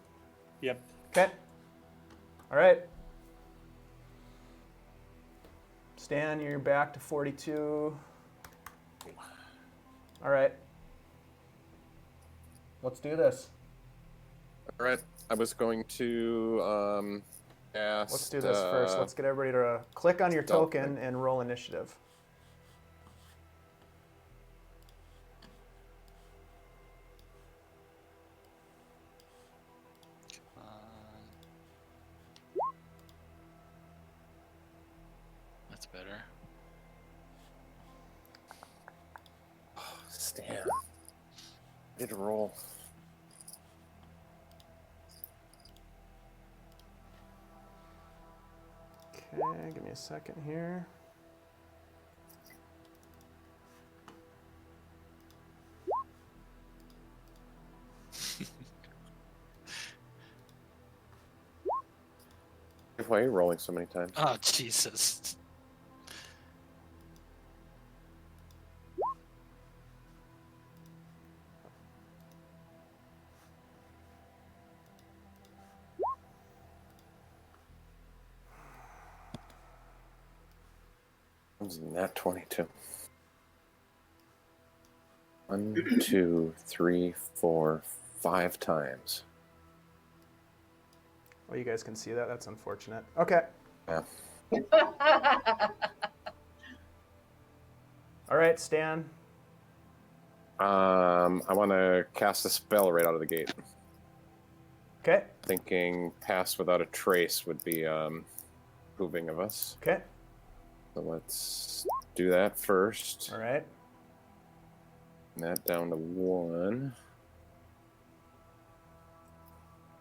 Yep. Okay. All right. Stan, you're back to 42. All right. Let's do this. All right. I was going to ask. Let's do this first. Let's get everybody to click on your stealth token and roll initiative. That's better. Stan. Did a roll. Okay, give me a second here. Why are you rolling so many times? Oh, Jesus. Nat 22. 1, 2, 3, 4, 5 times. Well, you guys can see that. That's unfortunate. Okay. Yeah. All right, Stan. I want to cast a spell right out of the gate. Okay. Thinking pass without a trace would be proving of us. Okay. So let's do that first. All right. And that down to 1.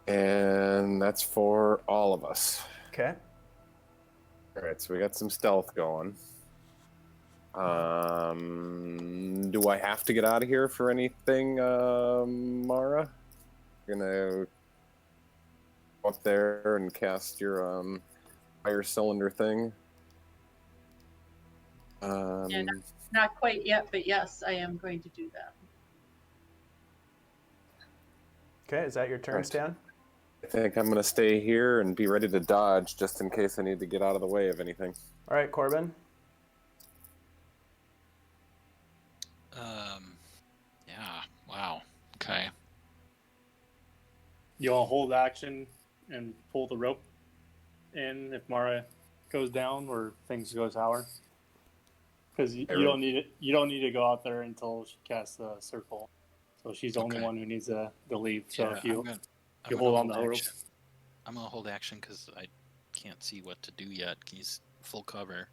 And that's for all of us. Okay. All right, so we got some stealth going. Do I have to get out of here for anything, Mara? You're gonna go up there and cast your fire cylinder thing. Yeah, not quite yet, but yes, I am going to do that. Okay. Is that your turn, Right. Stan? I think I'm gonna stay here and be ready to dodge just in case I need to get out of the way of anything. All right, Corben. Yeah. Wow. Okay. You want to hold action and pull the rope in if Mara goes down or things go sour? Because you don't need it. You don't need to go out there until she casts the circle. So she's the only Okay. one who needs to leave. So Yeah, if you I'm gonna hold on to the rope. action. I'm gonna hold action because I can't see what to do yet. He's full cover.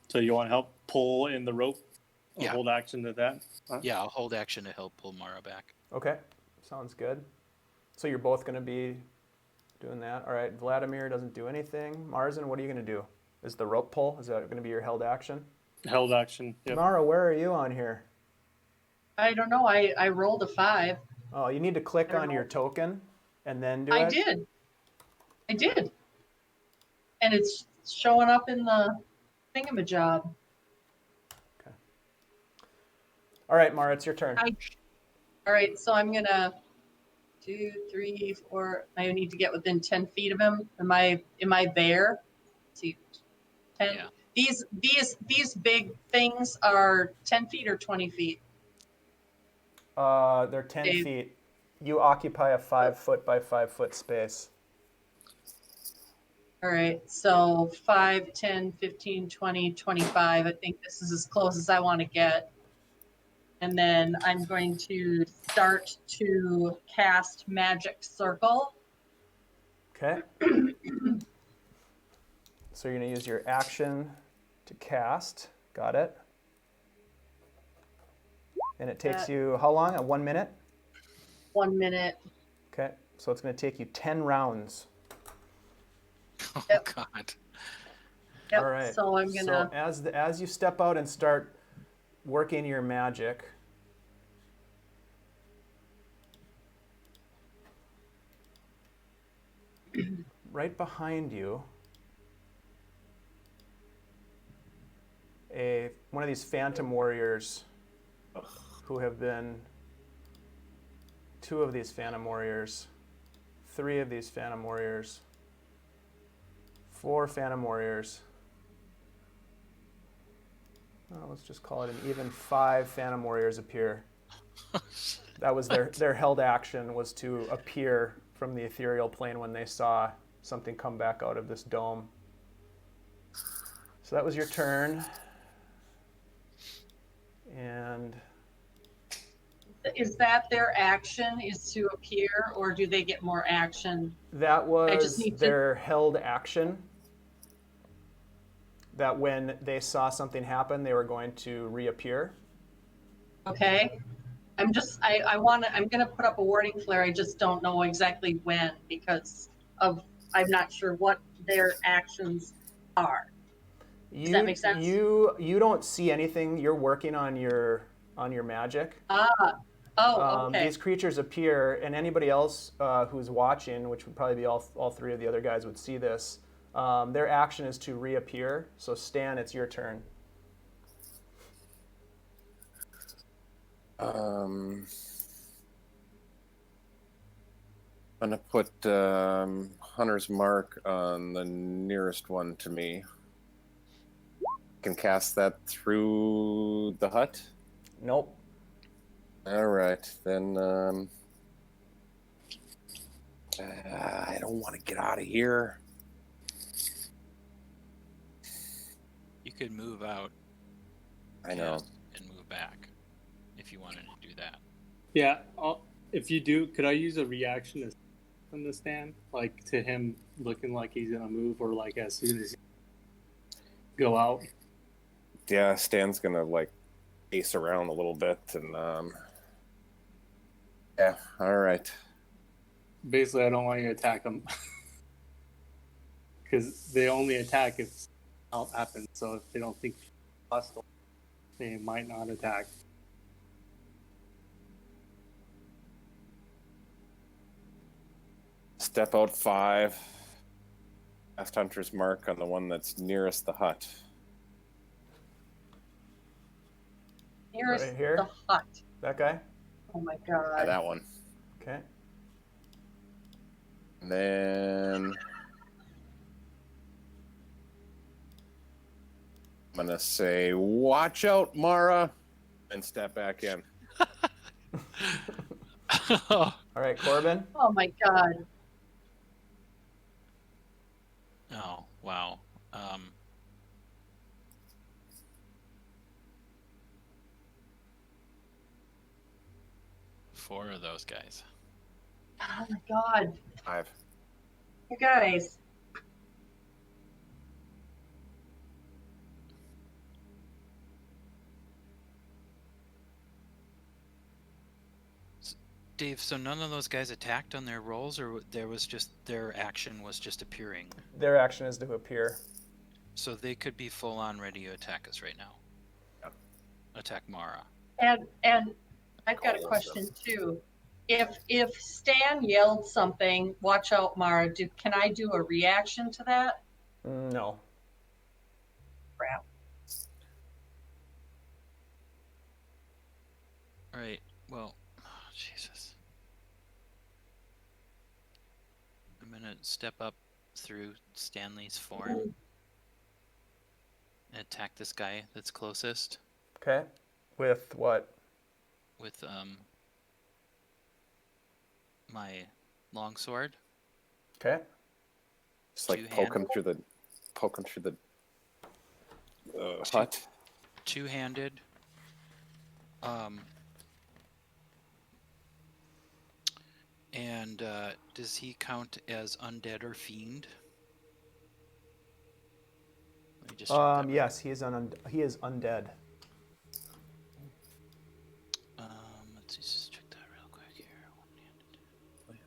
So you want to help pull in the rope? Or Yeah. hold action to that? Huh? Yeah, I'll hold action to help pull Mara back. Okay. Sounds good. So you're both going to be doing that. All right. Vladimir doesn't do anything. Marzen, what are you going to do? Is the rope pull? Is that going to be your held action? Held action. Yep. Mara, where are you on here? I don't know. I rolled a 5. Oh, you need to click I don't on your know. token and then do I it. did. I did. And it's showing up in the thingamajob. All right, Mara, it's your turn. All right, so I'm gonna 2, 3, 4. I need to get within 10 feet of him. Am I there? Let's see, 10. Yeah. These big things are 10 feet or 20 feet. They're 10 Dave. feet. You occupy a 5 foot by 5 foot space. All right, so 5, 10, 15, 20, 25. I think this is as close as I want to get. And then I'm going to start to cast Magic Circle. Okay. So you're going to use your action to cast. Got it. And it takes you how long? 1 minute? 1 minute. Okay. So it's going to take you 10 rounds. Oh Yep. God. Yep. All right. So I'm gonna. So as you step out and start working your magic, right behind you, one of these phantom warriors who have been 2 of these phantom warriors, 3 of these phantom warriors, 4 phantom warriors. Let's just call it an even 5 phantom warriors appear. That was their held action, was to appear from the ethereal plane when they saw something come back out of this dome. So that was your turn. And Is that their action? Is to appear, or do they get more action? that was just need to- their held action. That when they saw something happen, they were going to reappear. Okay. I'm gonna put up a warding flare. I just don't know exactly when because I'm not sure what their actions are. Does that make sense? You don't see anything. You're working on your magic. Okay. These creatures appear, and anybody else who's watching, which would probably be all 3 of the other guys, would see this. Their action is to reappear. So Stan, it's your turn. I'm gonna put Hunter's Mark on the nearest one to me. Can cast that through the hut. Nope. All right, then. I don't want to get out of here. You could move out. I know. cast, and move back if you wanted to do that. Yeah, if you do, could I use a reaction from the stand, like to him looking like he's gonna move, or like as soon as he go out? Yeah, Stan's gonna like pace around a little bit, and yeah, all right. Basically, I don't want you to attack them because they only attack if out happens. So if they don't think you're hostile, they might not attack. Step out 5. Cast Hunter's Mark on the one that's nearest the hut. Nearest Right here? the hut. That guy? Oh my Yeah, god. that one. Okay. And then I'm gonna say, "Watch out, Mara," and step back in. All right, Corben. Oh my god. Oh, wow. 4 of those guys. Oh my god. 5. You guys. Dave, so none of those guys attacked on their rolls, or there was just their action was just appearing? Their action is to appear. So they could be full on ready to attack us right now. Yep. Attack Mara. And I've got a question too. If Stan yelled something, watch out, Mara, can I do a reaction to that? No. Crap. All right. Well, oh, Jesus. I'm gonna step up through Stanley's form and attack this guy that's closest Okay. With what? with my longsword. Okay. Just like Two-handed. poking through the hut. Two-handed. And does he count as undead or fiend? Let me just check that. Yes, he is undead. Let's just check that real quick here. One-handed.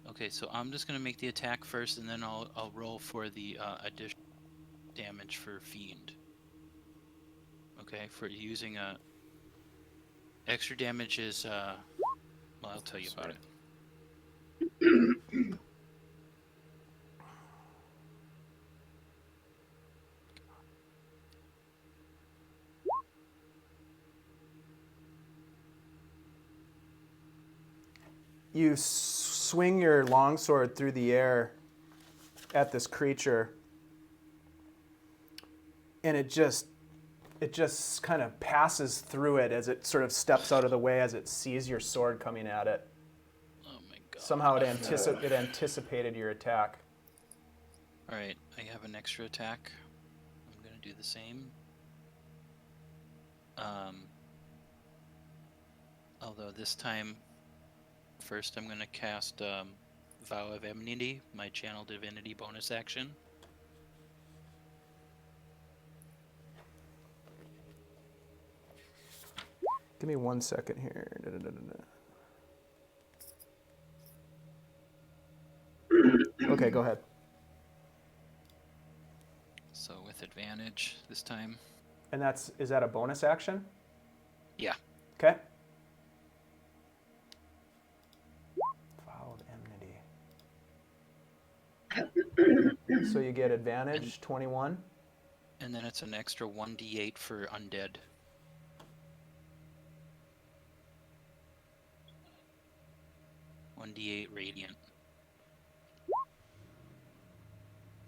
Okay, so I'm just gonna make the attack first, and then I'll roll for the additional damage for fiend. Okay, for using a extra damage is well, I'll tell you about it. You swing your longsword through the air at this creature, and it just kind of passes through it as it sort of steps out of the way as it sees your sword coming at it. Oh my god. Somehow it anticipated your attack. Alright, I have an extra attack. I'm gonna do the same. Although this time, first I'm gonna cast Vow of Enmity, my channel divinity bonus action. Give me 1 second here. Okay, go ahead. So with advantage this time. And is that a bonus action? Yeah. Okay. Vow of Enmity. So you get advantage, 21. And then it's an extra 1d8 for undead. .1d8 radiant.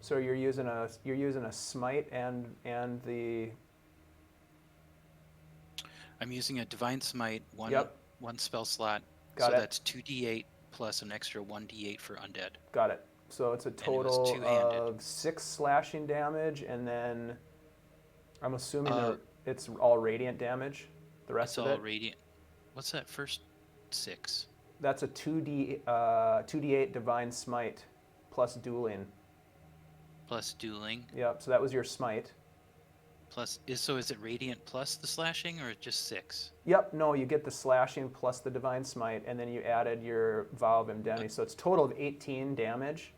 So you're using a smite and the. I'm using a divine smite, one spell slot. Got so it. that's 2d8 plus an extra 1d8 for undead. Got it. So it's a was total two-handed. of 6 slashing damage, and then I'm assuming Uh, it's all radiant damage. The rest It's of all it. radiant. What's that first 6? That's a 2d8 divine smite plus dueling. Plus dueling. Yep. So that was your smite. So is it radiant plus the slashing or just 6? Yep. No, you get the slashing plus the divine smite, and then you added your vow of indemnity. So it's a total of 18 damage,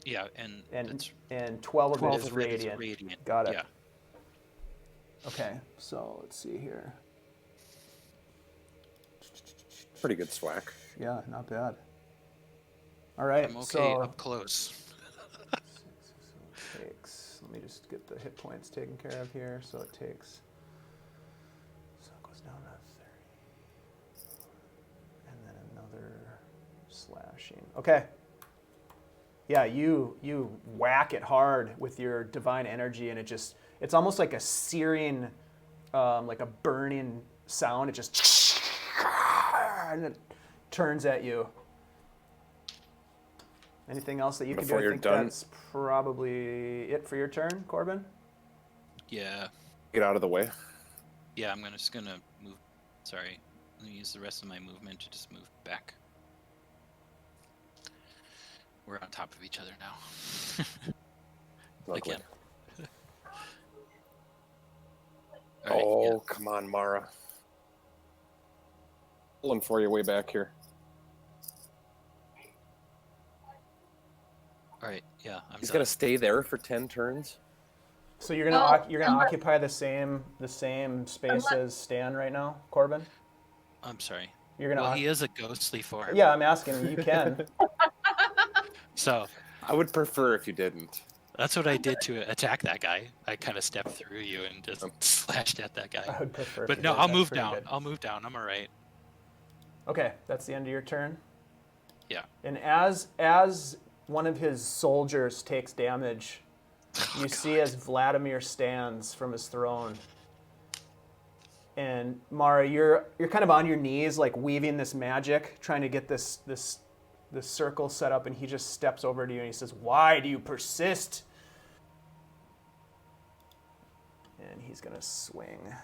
Yeah, and that's and 12 of 12 it is of it is radiant. radiant. Got it. Yeah. Okay. So let's see here. Pretty good swag. Yeah, not bad. All right. I'm okay So up close. it takes. Let me just get the hit points taken care of here. So it takes. So it goes down to 30, and then another slashing. Okay. Yeah, you whack it hard with your divine energy, and it's almost like a searing, like a burning sound. It just and it turns at you. Anything else that you can do? Before I you're think done. that's probably it for your turn, Corben. Yeah. Get out of the way. Yeah, I'm just gonna move. Sorry. Let me use the rest of my movement to just move back. We're on top of each other now. Luckily. Again. All right, Oh, yeah. come on, Mara. Pulling for you way back here. All right, yeah. He's done. gonna stay there for 10 turns. So you're gonna Well, you're gonna unless- occupy the same space Unless- as Stan right now, Corben. I'm sorry. You're gonna. Well, he is a ghostly form. Yeah, I'm asking. You can. So I would prefer if you didn't. that's what I did to attack that guy. I kind of stepped through you and just slashed at that guy. I would prefer. if But you no, did. I'll That's move pretty down. good. I'll move down. I'm all right. Okay, that's the end of your turn. Yeah. And as one of his soldiers takes damage, you see as Vladimir stands from his throne. And Mara, you're kind of on your knees, like weaving this magic, trying to get this circle set up, and he just steps over to you and he says, "Why do you persist?" And he's gonna swing.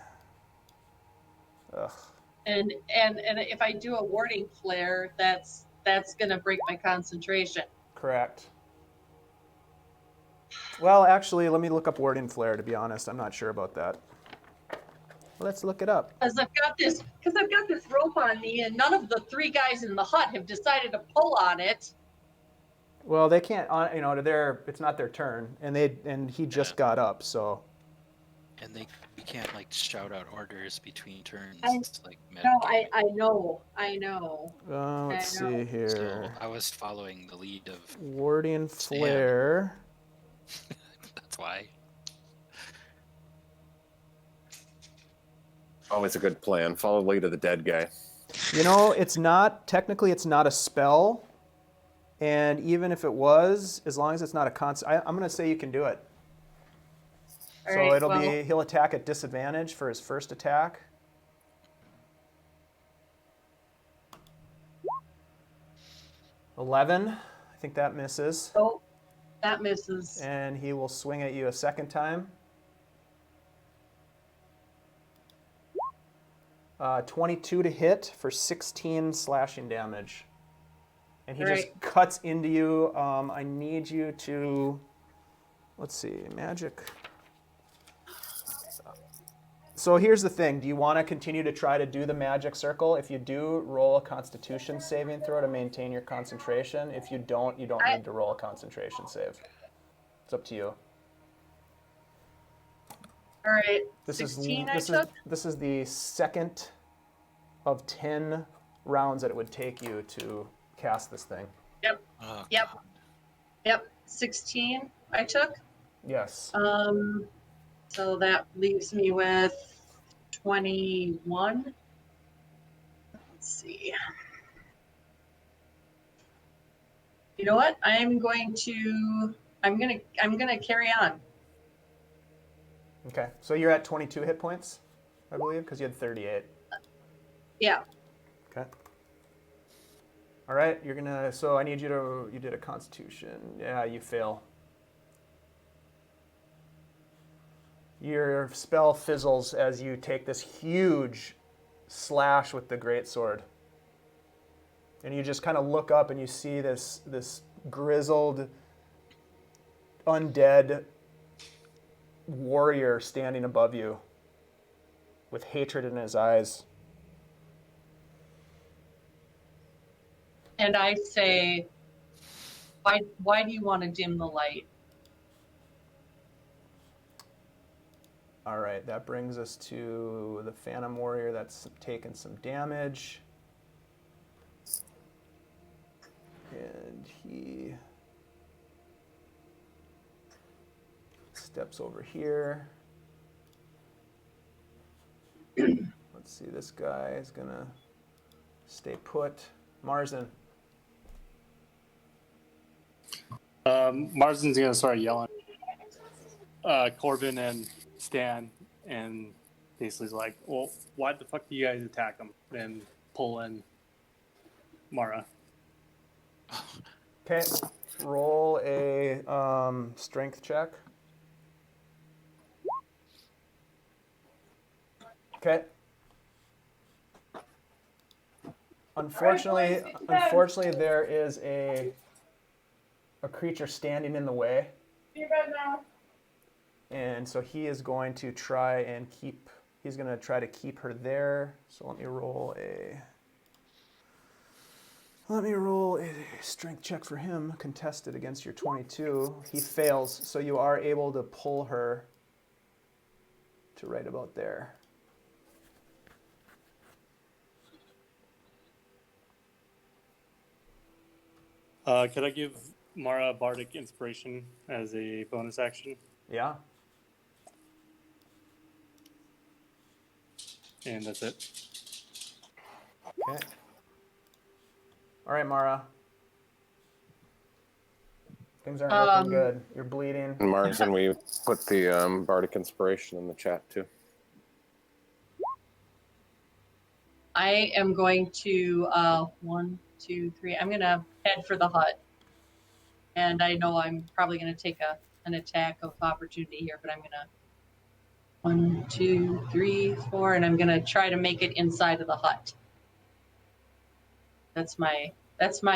Ugh. And if I do a warding flare, that's gonna break my concentration. Correct. Well, actually, let me look up warding flare. To be honest, I'm not sure about that. Let's look it up. Because I've got this rope on me, and none of the 3 guys in the hut have decided to pull on it. Well, they can't. It's not their turn, and he just got up. So And we can't like shout out orders between turns. I- It's like No, metagame. I know. let's I know. see here. So I was following the lead of. Warding Stan. flare. That's why. Always a good plan. Follow the lead of the dead guy. It's not a spell, and even if it was, as long as it's not a constant, I'm going to say you can do it. All So right, he'll attack at disadvantage for his first attack. $11. I think that misses. Oh, that misses. And he will swing at you a second time. 22 to hit for 16 slashing damage. And he just Right. cuts into you. I need you to, let's see, magic. So here's the thing. Do you want to continue to try to do the magic circle? If you do, roll a constitution saving throw to maintain your concentration. If you don't need to roll a concentration save. It's up to you. All right, This 16 this is the second of 10 rounds that it would take you to cast this thing. Yep, Oh, Yep. God. yep. 16 I took. Yes. So that leaves me with 21. Let's see. You know what? I'm gonna carry on. Okay. So you're at 22 hit points, I believe, because you had 38. Yeah. Okay. All right, you're gonna. So I need you to. You did a Constitution. Yeah, you fail. Your spell fizzles as you take this huge slash with the greatsword, and you just kind of look up and you see this grizzled, undead warrior standing above you, with hatred in his eyes. And I say, why do you want to dim the light? All right, that brings us to the Phantom Warrior that's taken some damage. And he steps over here. Let's see, this guy is gonna stay put. Marzen. Marzen's gonna start yelling. Corben and Stan, and basically is like, well, why the fuck do you guys attack him? Then pull in Mara. Okay, roll a strength check. Okay. Unfortunately, there is a creature standing in the way. And so he is going to try and keep. He's going to try to keep her there. So let me roll a strength check for him, contested against your 22. He fails, so you are able to pull her to right about there. Could I give Mara Bardic Inspiration as a bonus action? Yeah. And that's it. Okay. All right, Mara. Things aren't looking good. You're bleeding. And Marzen, we put the Bardic Inspiration in the chat too. I am going to 1, 2, 3. I'm gonna head for the hut, and I know I'm probably gonna take an attack of opportunity here, but I'm gonna 1, 2, 3, 4, and I'm gonna try to make it inside of the hut. That's my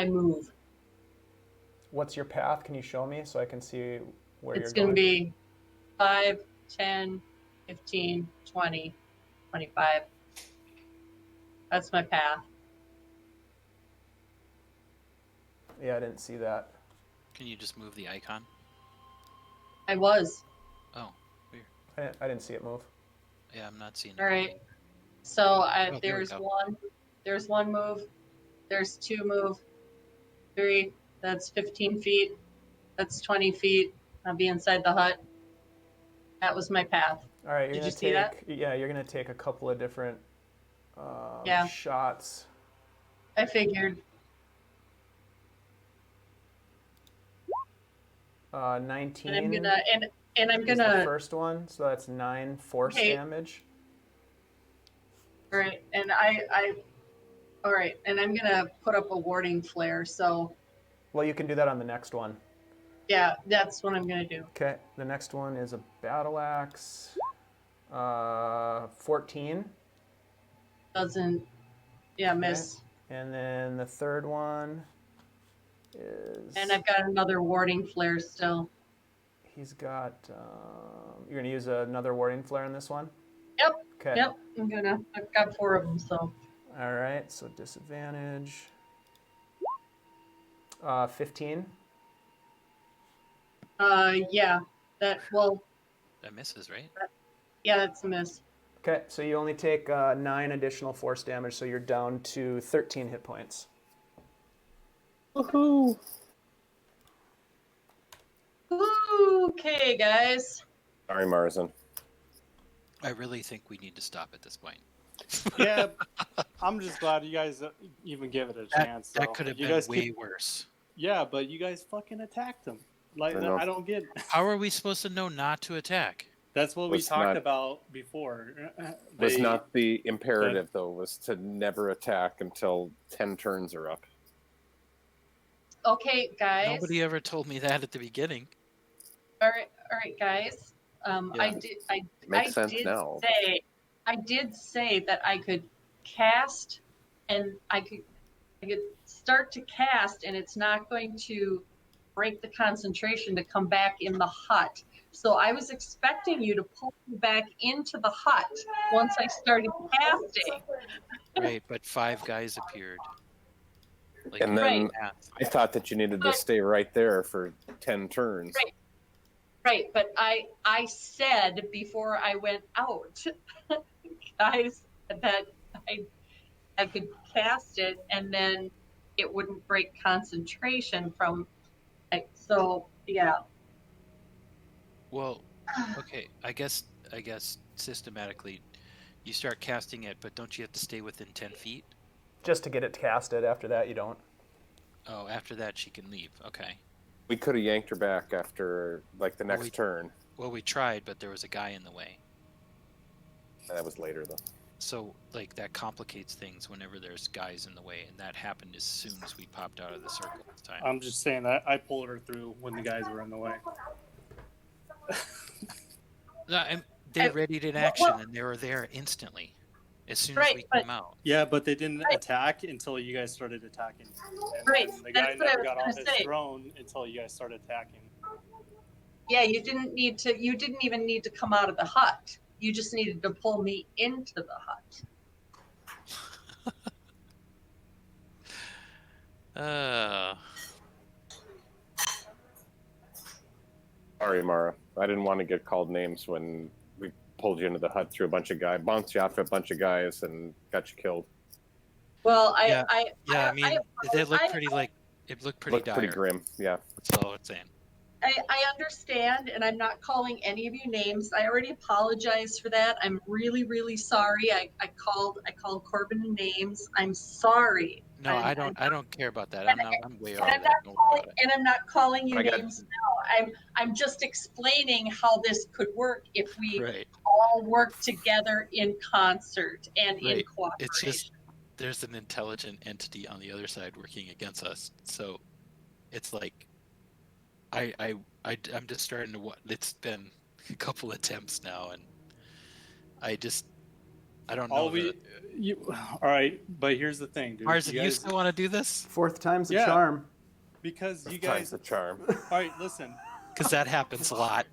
move. What's your path? Can you show me so I can see where It's you're gonna going? be 5, 10, 15, 20, 25. That's my path. Yeah, I didn't see that. Can you just move the icon? I was. Oh, weird. I didn't see it move. Yeah, I'm not seeing it. All right. So Oh, there we there's go. one. There's one move. There's 2 move. 3. That's 15 feet. That's 20 feet. I'll be inside the hut. That was my path. All right, you're Did gonna you see that? you're gonna take a couple of different Yeah. shots. I figured. 19. And I'm gonna is the first one, so that's 9 force Okay. damage. All right, and all right, and I'm gonna put up a warding flare. So Well, you can do that on the next one. yeah, that's what I'm gonna do. Okay, the next one is a battle axe. 14. Doesn't. Yeah, miss. And then the third one is. And I've got another warding flare still. He's got. You're gonna use another warding flare in this one. Yep. Okay. Yep. I've got 4 of them. So. All right. So disadvantage. 15. Yeah. That misses, right? Yeah, that's a miss. Okay. So you only take 9 additional force damage, so you're down to 13 hit points. Woohoo! Okay, guys. Sorry, Marzen. I really think we need to stop at this point. Yeah, I'm just glad you guys even give it a chance. That though. could have You been guys way keep- worse. Yeah, but you guys fucking attacked them. Like I know. I don't get. How are we supposed to know not to attack? That's what we Was talked not- about before. Was They- not the imperative though? Was to never attack until 10 turns are up. Okay, guys. Nobody ever told me that at the beginning. All right, guys. Yeah. Makes sense now. I did say that I could cast, and I could start to cast, and it's not going to break the concentration to come back in the hut. So I was expecting you to pull me back into the hut once I started casting. Right, but 5 guys appeared. Like, And then Right. I thought that you needed to But- stay right there for 10 turns. Right. Right, but I said before I went out, guys, that I could cast it and then it wouldn't break concentration from. So yeah. well, okay, I guess systematically, you start casting it, but don't you have to stay within 10 feet? Just to get it casted. After that, you don't. Oh, after that she can leave. Okay. We could have yanked her back after, like, the next turn. Well, we tried, but there was a guy in the way. That was later, though. So, like, that complicates things whenever there's guys in the way, and that happened as soon as we popped out of the circle this time. I'm just saying that I pulled her through when the guys were in the way. No, they readied in action, and they were there instantly, as soon as we came out. Yeah, but they didn't attack until you guys started attacking. And Right, the guy that's what I never was got off gonna his say. throne until you guys started attacking. Yeah, you didn't even need to come out of the hut. You just needed to pull me into the hut. Sorry, Mara. I didn't want to get called names when we pulled you into the hut through a bunch of guys, bounced you off a bunch of guys, and got you killed. Well, Yeah, I mean, it looked pretty Looked dire. pretty grim, yeah. That's all it's saying. I understand, and I'm not calling any of you names. I already apologized for that. I'm really, really sorry. I called Corben names. I'm sorry. No, I don't care about that. I'm way over And that. Don't worry about it. I'm not calling you I got- names now. I'm just explaining how this could work if we Right. all work together in concert and in Right. cooperation. It's just there's an intelligent entity on the other side working against us. So it's like I'm just starting to. It's been a couple attempts now, and I don't know. All right, but here's the thing, dude. Marzen, you still want to do this? Fourth time's a Yeah. charm. Because you Time's guys. the charm. All right, listen. Because that happens a lot.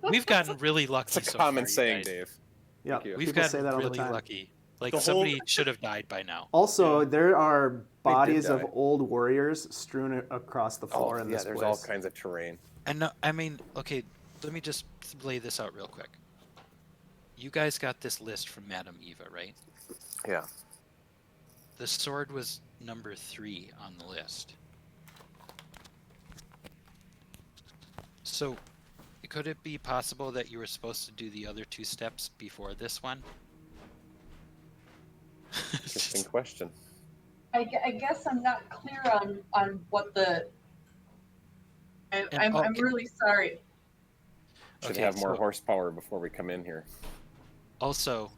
We've gotten really lucky. It's a so common far, you saying, guys. Dave. Yeah, Thank you. We've people say gotten that all really the time. lucky. Like The whole- somebody should have died by now. Also, Yeah. there are bodies of die. old warriors strewn across the floor in yeah, this there's place. all kinds of terrain. And no, I mean, okay, let me just lay this out real quick. You guys got this list from Madame Eva, right? Yeah. The sword was number 3 on the list. So, could it be possible that you were supposed to do the other 2 steps before this one? Interesting question. I guess I'm not clear on what the. I'm okay. really sorry. Should Okay, have more so- horsepower before we come in here. Also,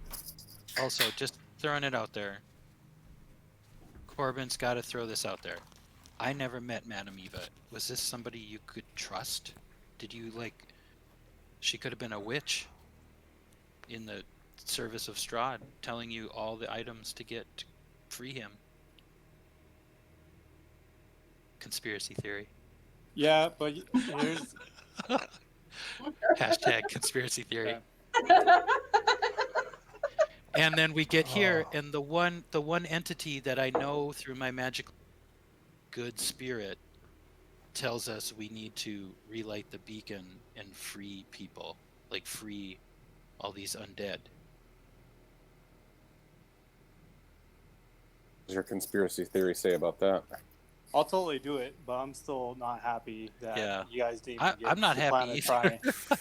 just throwing it out there. Corben's got to throw this out there. I never met Madame Eva. Was this somebody you could trust? Did you she could have been a witch in the service of Strahd, telling you all the items to get to free him. Conspiracy theory. Yeah, but here's Hashtag conspiracy theory. Yeah. And then we get here, and the one entity that I know through my magic good spirit tells us we need to relight the beacon and free people, like free all these undead. What does your conspiracy theory say about that? I'll totally do it, but I'm still not happy that Yeah. you guys didn't even get I'm not the happy plan to either. try.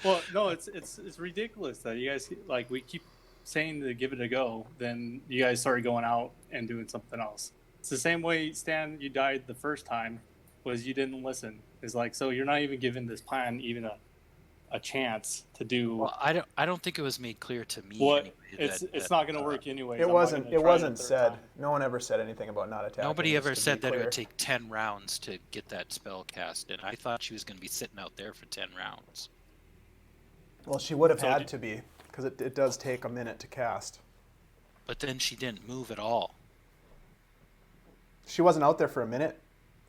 Well, no, it's ridiculous that you guys we keep saying to give it a go, then you guys started going out and doing something else. It's the same way, Stan, you died the first time, was you didn't listen. It's like, so you're not even giving this plan even a chance to do. Well, I don't think it was made clear to me. Well, anyway, it's that, not going to work anyway. It wasn't said. No one ever said anything about not attacking. Nobody just ever to said be that it clear. would take 10 rounds to get that spell cast, and I thought she was going to be sitting out there for 10 rounds. Well, she would have So had to be, because it does take a minute to cast. But then she didn't move at all. She wasn't out there for a minute.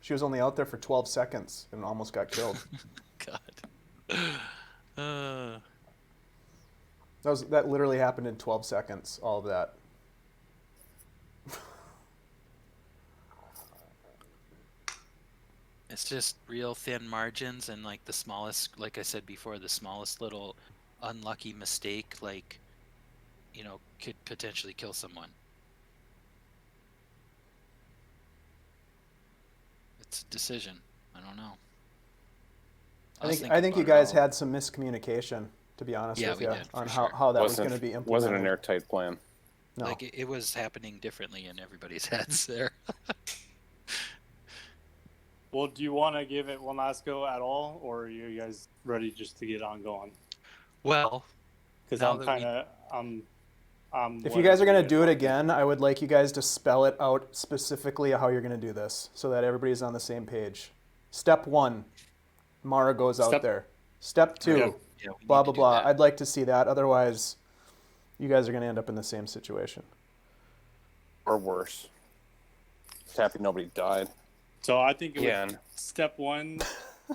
She was only out there for 12 seconds and almost got killed. God. That literally happened in 12 seconds, all of that. It's just real thin margins, and like the smallest, like I said before, the smallest little unlucky mistake, like, you know, could potentially kill someone. It's a decision. I don't know. I think you guys had some miscommunication, to be honest with we you, did, on for sure. how that was going to be implemented. Wasn't an airtight plan. No. Like it was happening differently in everybody's heads there. Well, do you want to give it one last go at all, or are you guys ready just to get on going? Well, Because now I'm that kind of I'm. If you guys are going to do it again, I would like you guys to spell it out specifically how you're going to do this so that everybody's on the same page. Step 1, Mara goes out there. Step 2, Yeah. yeah, we blah, need blah, to do blah. that. I'd like to see that. Otherwise, you guys are going to end up in the same situation. Or worse. Just happy nobody died. So I think it Again. would, step 1,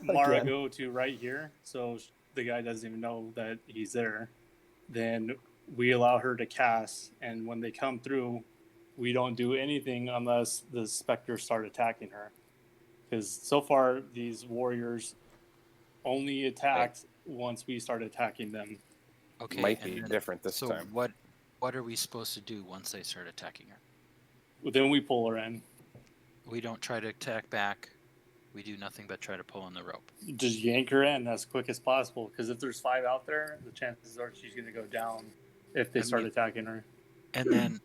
Mara Again. go to right here, so the guy doesn't even know that he's there. Then we allow her to cast, and when they come through, we don't do anything unless the specters start attacking her. Because so far, these warriors only attacked once we start attacking them. Okay, Might and be then- different this so time. what are we supposed to do once they start attacking her? Then we pull her in. We don't try to attack back. We do nothing but try to pull on the rope. Just yank her in as quick as possible. Because if there's 5 out there, the chances are she's going to go down if they And start we- attacking her. And then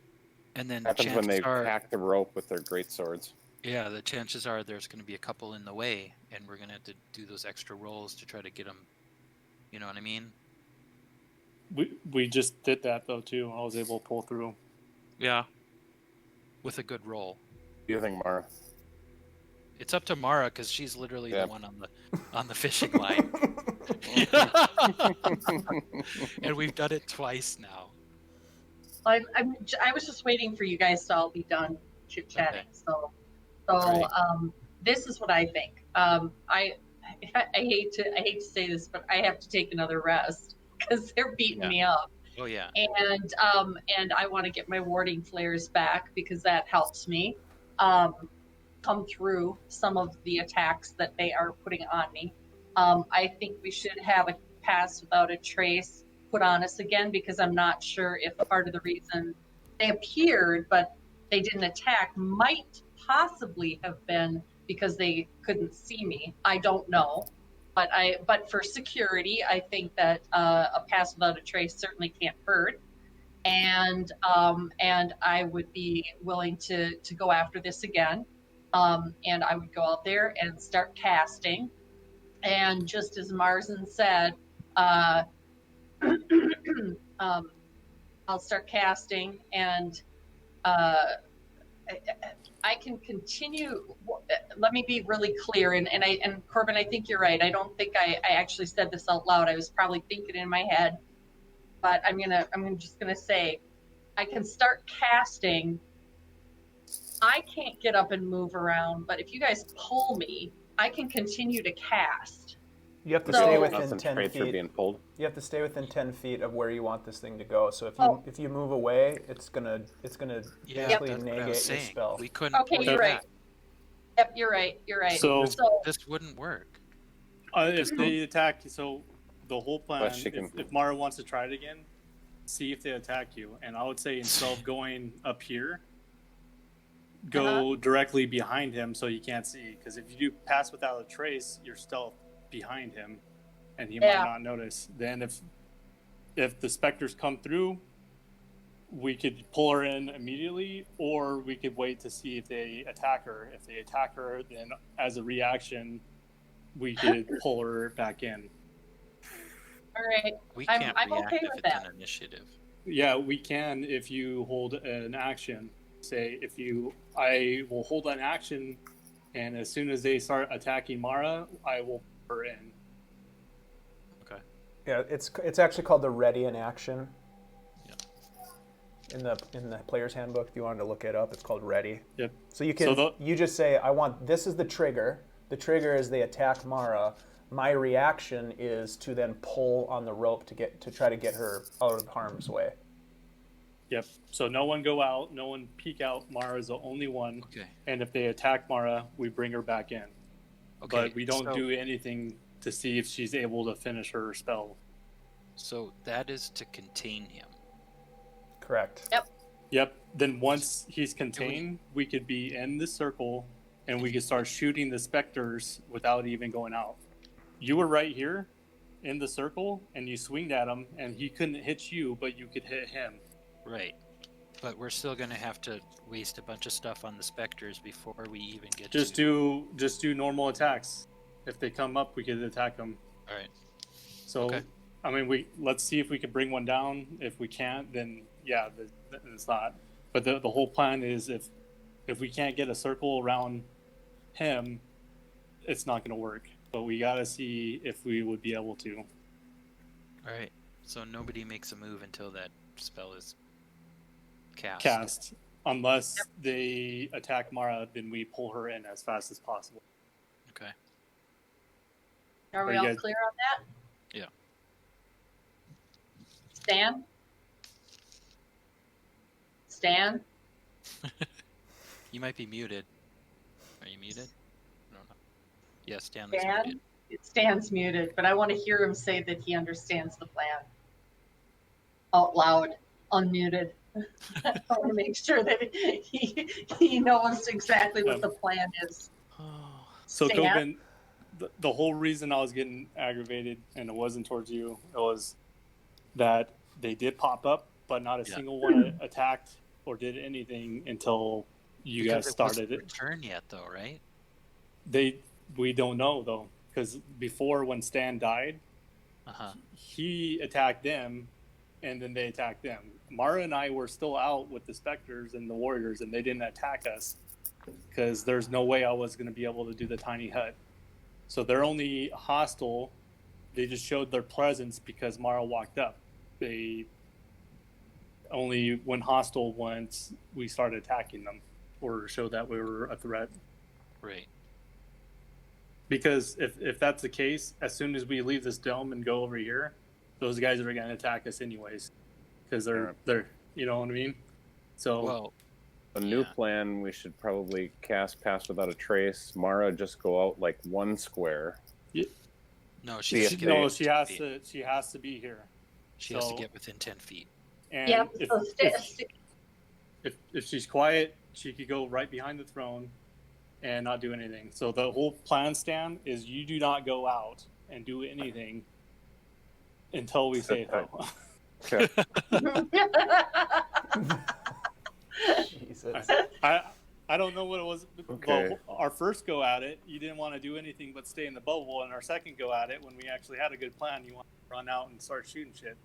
Happens when they chances are, hack the rope with their great swords. yeah, the chances are there's going to be a couple in the way, and we're going to have to do those extra rolls to try to get them. You know what I mean? We just did that though too. I was able to pull through. Yeah. With a good roll. What do you think, Mara? It's up to Mara because she's literally Yeah. the one on the fishing line. And we've done it twice now. I was just waiting for you guys to all be done chit chatting. Okay. So Right. this is what I think. I hate to say this, but I have to take another rest because they're beating Yeah. me up. Oh yeah. And I want to get my warding flares back because that helps me come through some of the attacks that they are putting on me. I think we should have a pass without a trace put on us again because I'm not sure if part of the reason they appeared but they didn't attack might possibly have been because they couldn't see me. I don't know. But for security, I think that a pass without a trace certainly can't hurt, and I would be willing to go after this again, and I would go out there and start casting, and just as Marzen said, I'll start casting, and I can continue. Let me be really clear, and Corben, I think you're right. I don't think I actually said this out loud. I was probably thinking in my head, but I'm just gonna say, I can start casting. I can't get up and move around, but if you guys pull me, I can continue to cast. You have to So- stay within Nothing 10 straight for feet. being pulled. You have to stay within 10 feet of where you want this thing to go. So Oh. if you move away, it's gonna Yeah, basically that's what I negate was your saying. spell. We couldn't Okay, pull you're you right. back. Yep, you're right. So- This wouldn't work. If they attack, so the whole plan, But she can- if Mara wants to try it again, see if they attack you. And I would say instead of going up here, go directly behind him so you can't see. Because if you do pass without a trace, you're stealth behind him, and he Yeah. might not notice. Then if the specters come through, we could pull her in immediately, or we could wait to see if they attack her. If they attack her, then as a reaction, we could pull her back in. All right. We I'm- can't I'm react okay if with it's that. an initiative. Yeah, we can if you hold an action. Say I will hold an action, and as soon as they start attacking Mara, I will put her in. Okay. Yeah, it's actually called the ready in action. Yeah. In the player's handbook, if you wanted to look it up, it's called ready. Yep. So you can So you just say, I want, this is the trigger. The trigger is they attack Mara. My reaction is to then pull on the rope to try to get her out of harm's way. Yep. So no one go out, no one peek out. Mara's the only one. Okay. And if they attack Mara, we bring her back in. Okay. But we don't so, do anything to see if she's able to finish her spell. So that is to contain him. Correct. Yep. Then once he's contained, we could be in the circle and we could start shooting the specters without even going out. You were right here in the circle and you swinged at him and he couldn't hit you, but you could hit him. Right. But we're still going to have to waste a bunch of stuff on the specters before we even get Just to... do normal attacks. If they come up, we could attack them. All right. So, Okay. I mean, let's see if we can bring one down. If we can't, then yeah, it's not. But the whole plan is if we can't get a circle around him, it's not going to work. But we got to see if we would be able to. All right. So nobody makes a move until that spell is cast. Unless they attack Mara, then we pull her in as fast as possible. Okay. Are we Are you all guys- clear on that? Yeah. Stan? Stan? You might be muted. Are you muted? I don't know. Yeah, Stanley's Stan? muted. Stan's muted, but I want to hear him say that he understands the plan. Out loud, unmuted. I want to make sure that he knows exactly what the plan is. Oh. So, Stan? Coben, the whole reason I was getting aggravated, and it wasn't towards you, it was that they did pop up, but not a Yeah. single one attacked or did anything until you Because guys it wasn't started it. Return yet, though, right? We don't know though, because before when Stan died, Uh-huh. he attacked them, and then they attacked them. Mara and I were still out with the specters and the warriors, and they didn't attack us because there's no way I was going to be able to do the tiny hut. So they're only hostile. They just showed their presence because Mara walked up. They only went hostile once we started attacking them or showed that we were a threat. Right. Because if that's the case, as soon as we leave this dome and go over here, those guys are going to attack us anyways, because they're you know what I mean. So Well, A new Yeah. plan, we should probably cast Pass Without a Trace. Mara just go out like one square. no, See if she's they- she has to be here. She has to so- get within 10 feet. And Yeah, if, so if she's quiet, she could go right behind the throne and not do anything. So the whole plan, Stan, is you do not go out and do anything until we say so. Okay. Jesus. I don't know what it was. Okay. But our first go at it, you didn't want to do anything but stay in the bubble. And our second go at it, when we actually had a good plan, you want to run out and start shooting shit.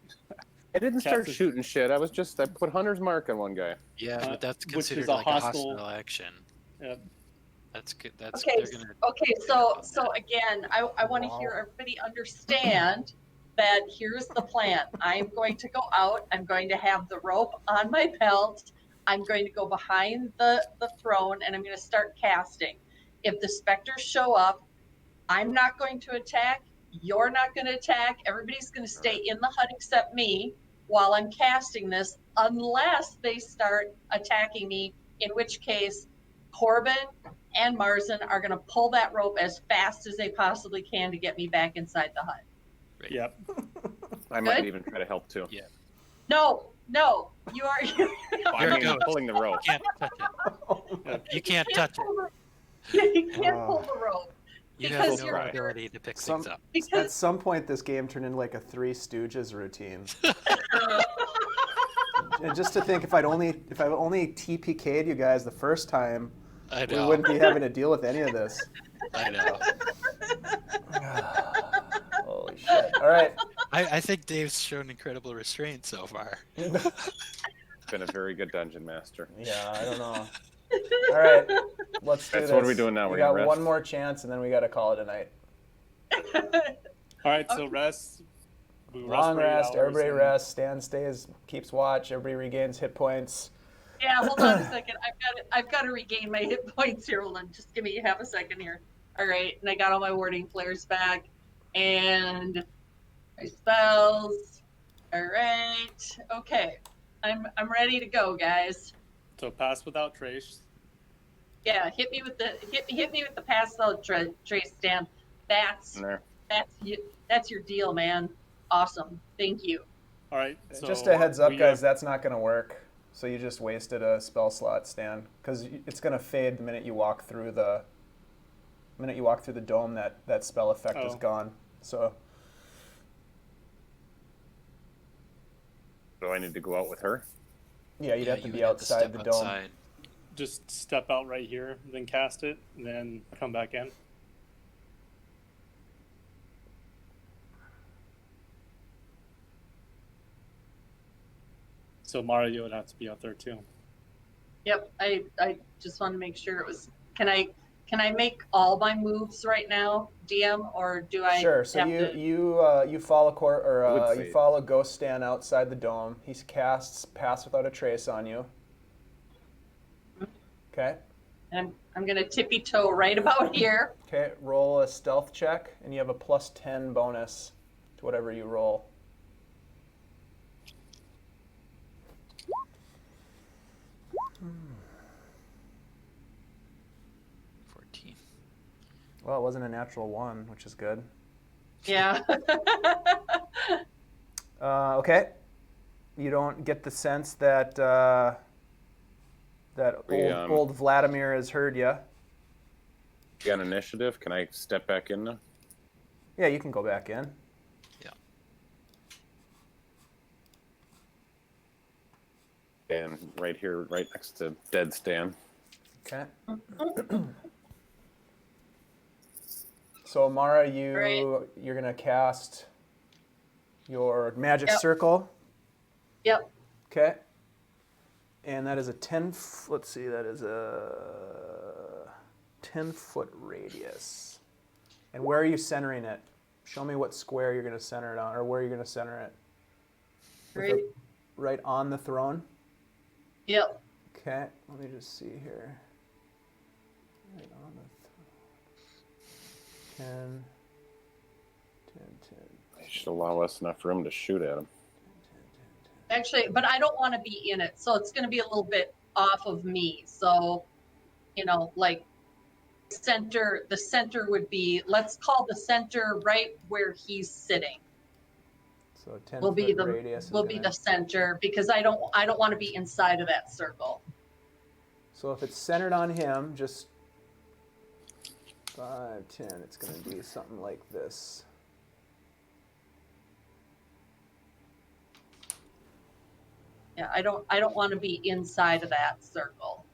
I didn't start Cast is- shooting shit. I put Hunter's Mark on one guy. Yeah, but that's which is considered a like a hostile- hostile action. Yep. That's good. That's Okay, they're gonna. okay, so again, I want to hear everybody understand that here's the plan. I'm going to go out. I'm going to have the rope on my belt. I'm going to go behind the throne and I'm going to start casting. If the specters show up, I'm not going to attack. You're not going to attack. Everybody's going to stay in the hut except me while I'm casting this, unless they start attacking me, in which case Corben and Marzen are going to pull that rope as fast as they possibly can to get me back inside the hut. Right. Yep. I might Good. even try to help too. Yeah. No, you are. Here I it mean, goes. pulling the rope. You can't touch it. You can't touch it. You can't pull the rope You Because have you're- no ability to pick Some- things up. At because some point, this game turned into like a Three Stooges routine. And just to think, if I've only TPK'd you guys the first time, I we know. wouldn't be having to deal with any of this. I know. Holy shit! All right, I think Dave's shown incredible restraint so far. Been a very good dungeon master. Yeah, I don't know. All right, let's do Right, this. so what are we doing now? We We're got gonna one rest? more chance, and then we got to call it a night. All right, so rest. We Long for 8 rest. hours Everybody and- rests. Stan stays, keeps watch. Everybody regains hit points. Yeah, hold on a second. I've got to regain my hit points here. Hold on, just give me half a second here. All right, and I got all my warding flares back, and my spells. All right, okay, I'm ready to go, guys. So pass without trace. Yeah, hit me with the pass out trace, Stan. That's In there. that's your deal, man. Awesome, thank you. All right. So Just a heads up, we guys, have- that's not going to work. So you just wasted a spell slot, Stan, because it's going to fade the minute you walk through the dome. That spell effect is Oh. gone. So Do I need to go out with her? yeah, you'd have to you be would have outside step the dome. outside. just step out right here, then cast it, and then come back in. So Mario would have to be out there too. Yep, I just want to make sure it was. Can I make all my moves right now, DM, or do I? Sure. So have you to... you follow would you say- follow Ghost Stan outside the dome. He casts Pass Without a Trace on you. Okay. And I'm gonna tippy toe right about here. Okay. Roll a stealth check, and you have a +10 bonus to whatever you roll. Hmm. 14. Well, it wasn't a natural 1, which is good. Yeah. Okay. You don't get the sense that old Vladimir has heard you. You got initiative? Can I step back in now? Yeah, you can go back in. Yeah. And right here, right next to Dead Stan. Okay. So Amara, Right. you're gonna cast your magic Yep. circle. Yep. Okay. And that is a 10. Let's see. That is a 10-foot radius. And where are you centering it? Show me what square you're gonna center it on, or where you're gonna center it. With Right. it right on the throne. Yep. Okay. Let me just see here. Right on the throne. 10. They should allow us enough room to shoot at him. Actually, but I don't want to be in it, so it's going to be a little bit off of me. So, like the center would be, let's call the center right where he's sitting. So 10 Will be foot the radius. will be the center, because I don't want to be inside of that circle. So if it's centered on him, just 5, 10. It's going to be something like this. Yeah, I don't want to be inside of that circle.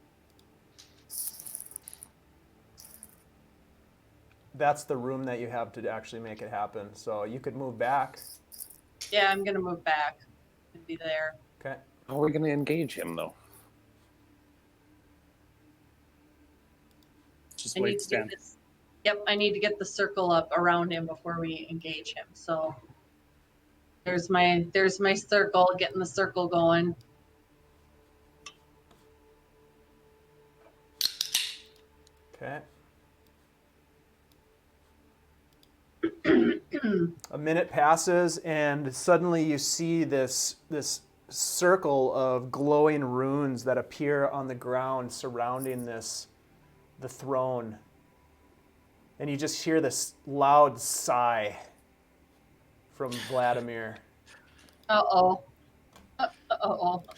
That's the room that you have to actually make it happen. So you could move back. Yeah, I'm going to move back and be there. Okay. How are we going to engage him, though? Just I need wait, to do Stan. this. Yep, I need to get the circle up around him before we engage him. So there's my circle, getting the circle going. Okay. A minute passes, and suddenly you see this circle of glowing runes that appear on the ground surrounding the throne. And you just hear this loud sigh from Vladimir. Uh-oh.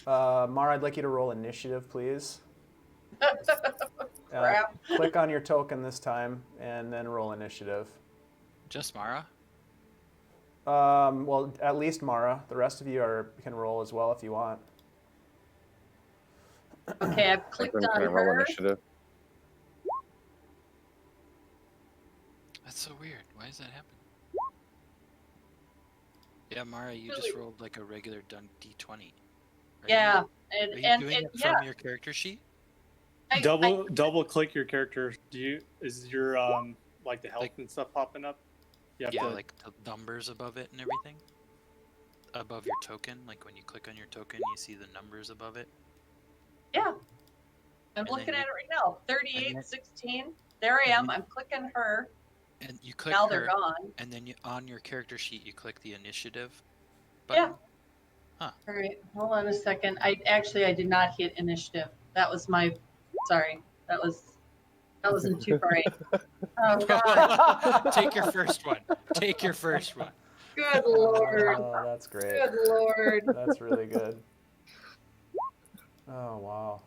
Mara, I'd like you to roll initiative, please. Crap. Click on your token this time, and then roll initiative. Just Mara? Well, at least Mara. The rest of you can roll as well if you want. Okay, I've clicked Can on I roll her. initiative? That's so weird. Why does that happen? Yeah, Mara, you just rolled like a regular D20. Yeah, Are you and doing it yeah, from your character sheet? Double click your character. Is your like the health Like- and stuff popping up? You have Yeah, to, like the numbers above it and everything. Above your token, like when you click on your token, you see the numbers above it. yeah. I'm And looking then at you- it right now. and 38, then- 16. There I and am. then- I'm clicking her. And you click Now her, they're gone. and then on your character sheet, you click the initiative button. Yeah. All right, hold on a second. I did not hit initiative. That was my, sorry. That wasn't too bright. Oh God. Take your first one. Take your first one. Good Lord. Oh, that's great. Good Lord. That's really good. Oh, wow.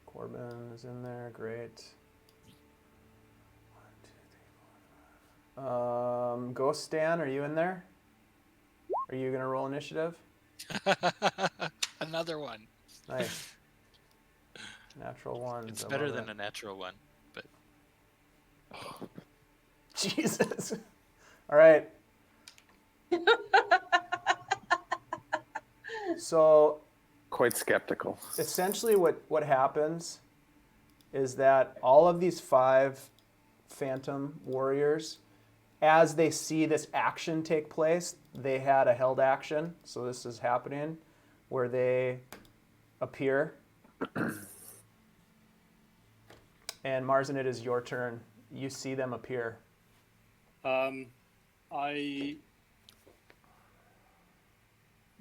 Corben is in there. Great. 1, 2, 3, 4, 5. Ghost Stan, are you in there? Are you going to roll initiative? Another one. Nice. Natural one. It's better than a natural one, but Jesus. All right. So Quite skeptical. essentially what happens is that all of these 5 phantom warriors, as they see this action take place, they had a held action. So this is happening where they appear. And Marzen, it is your turn. You see them appear.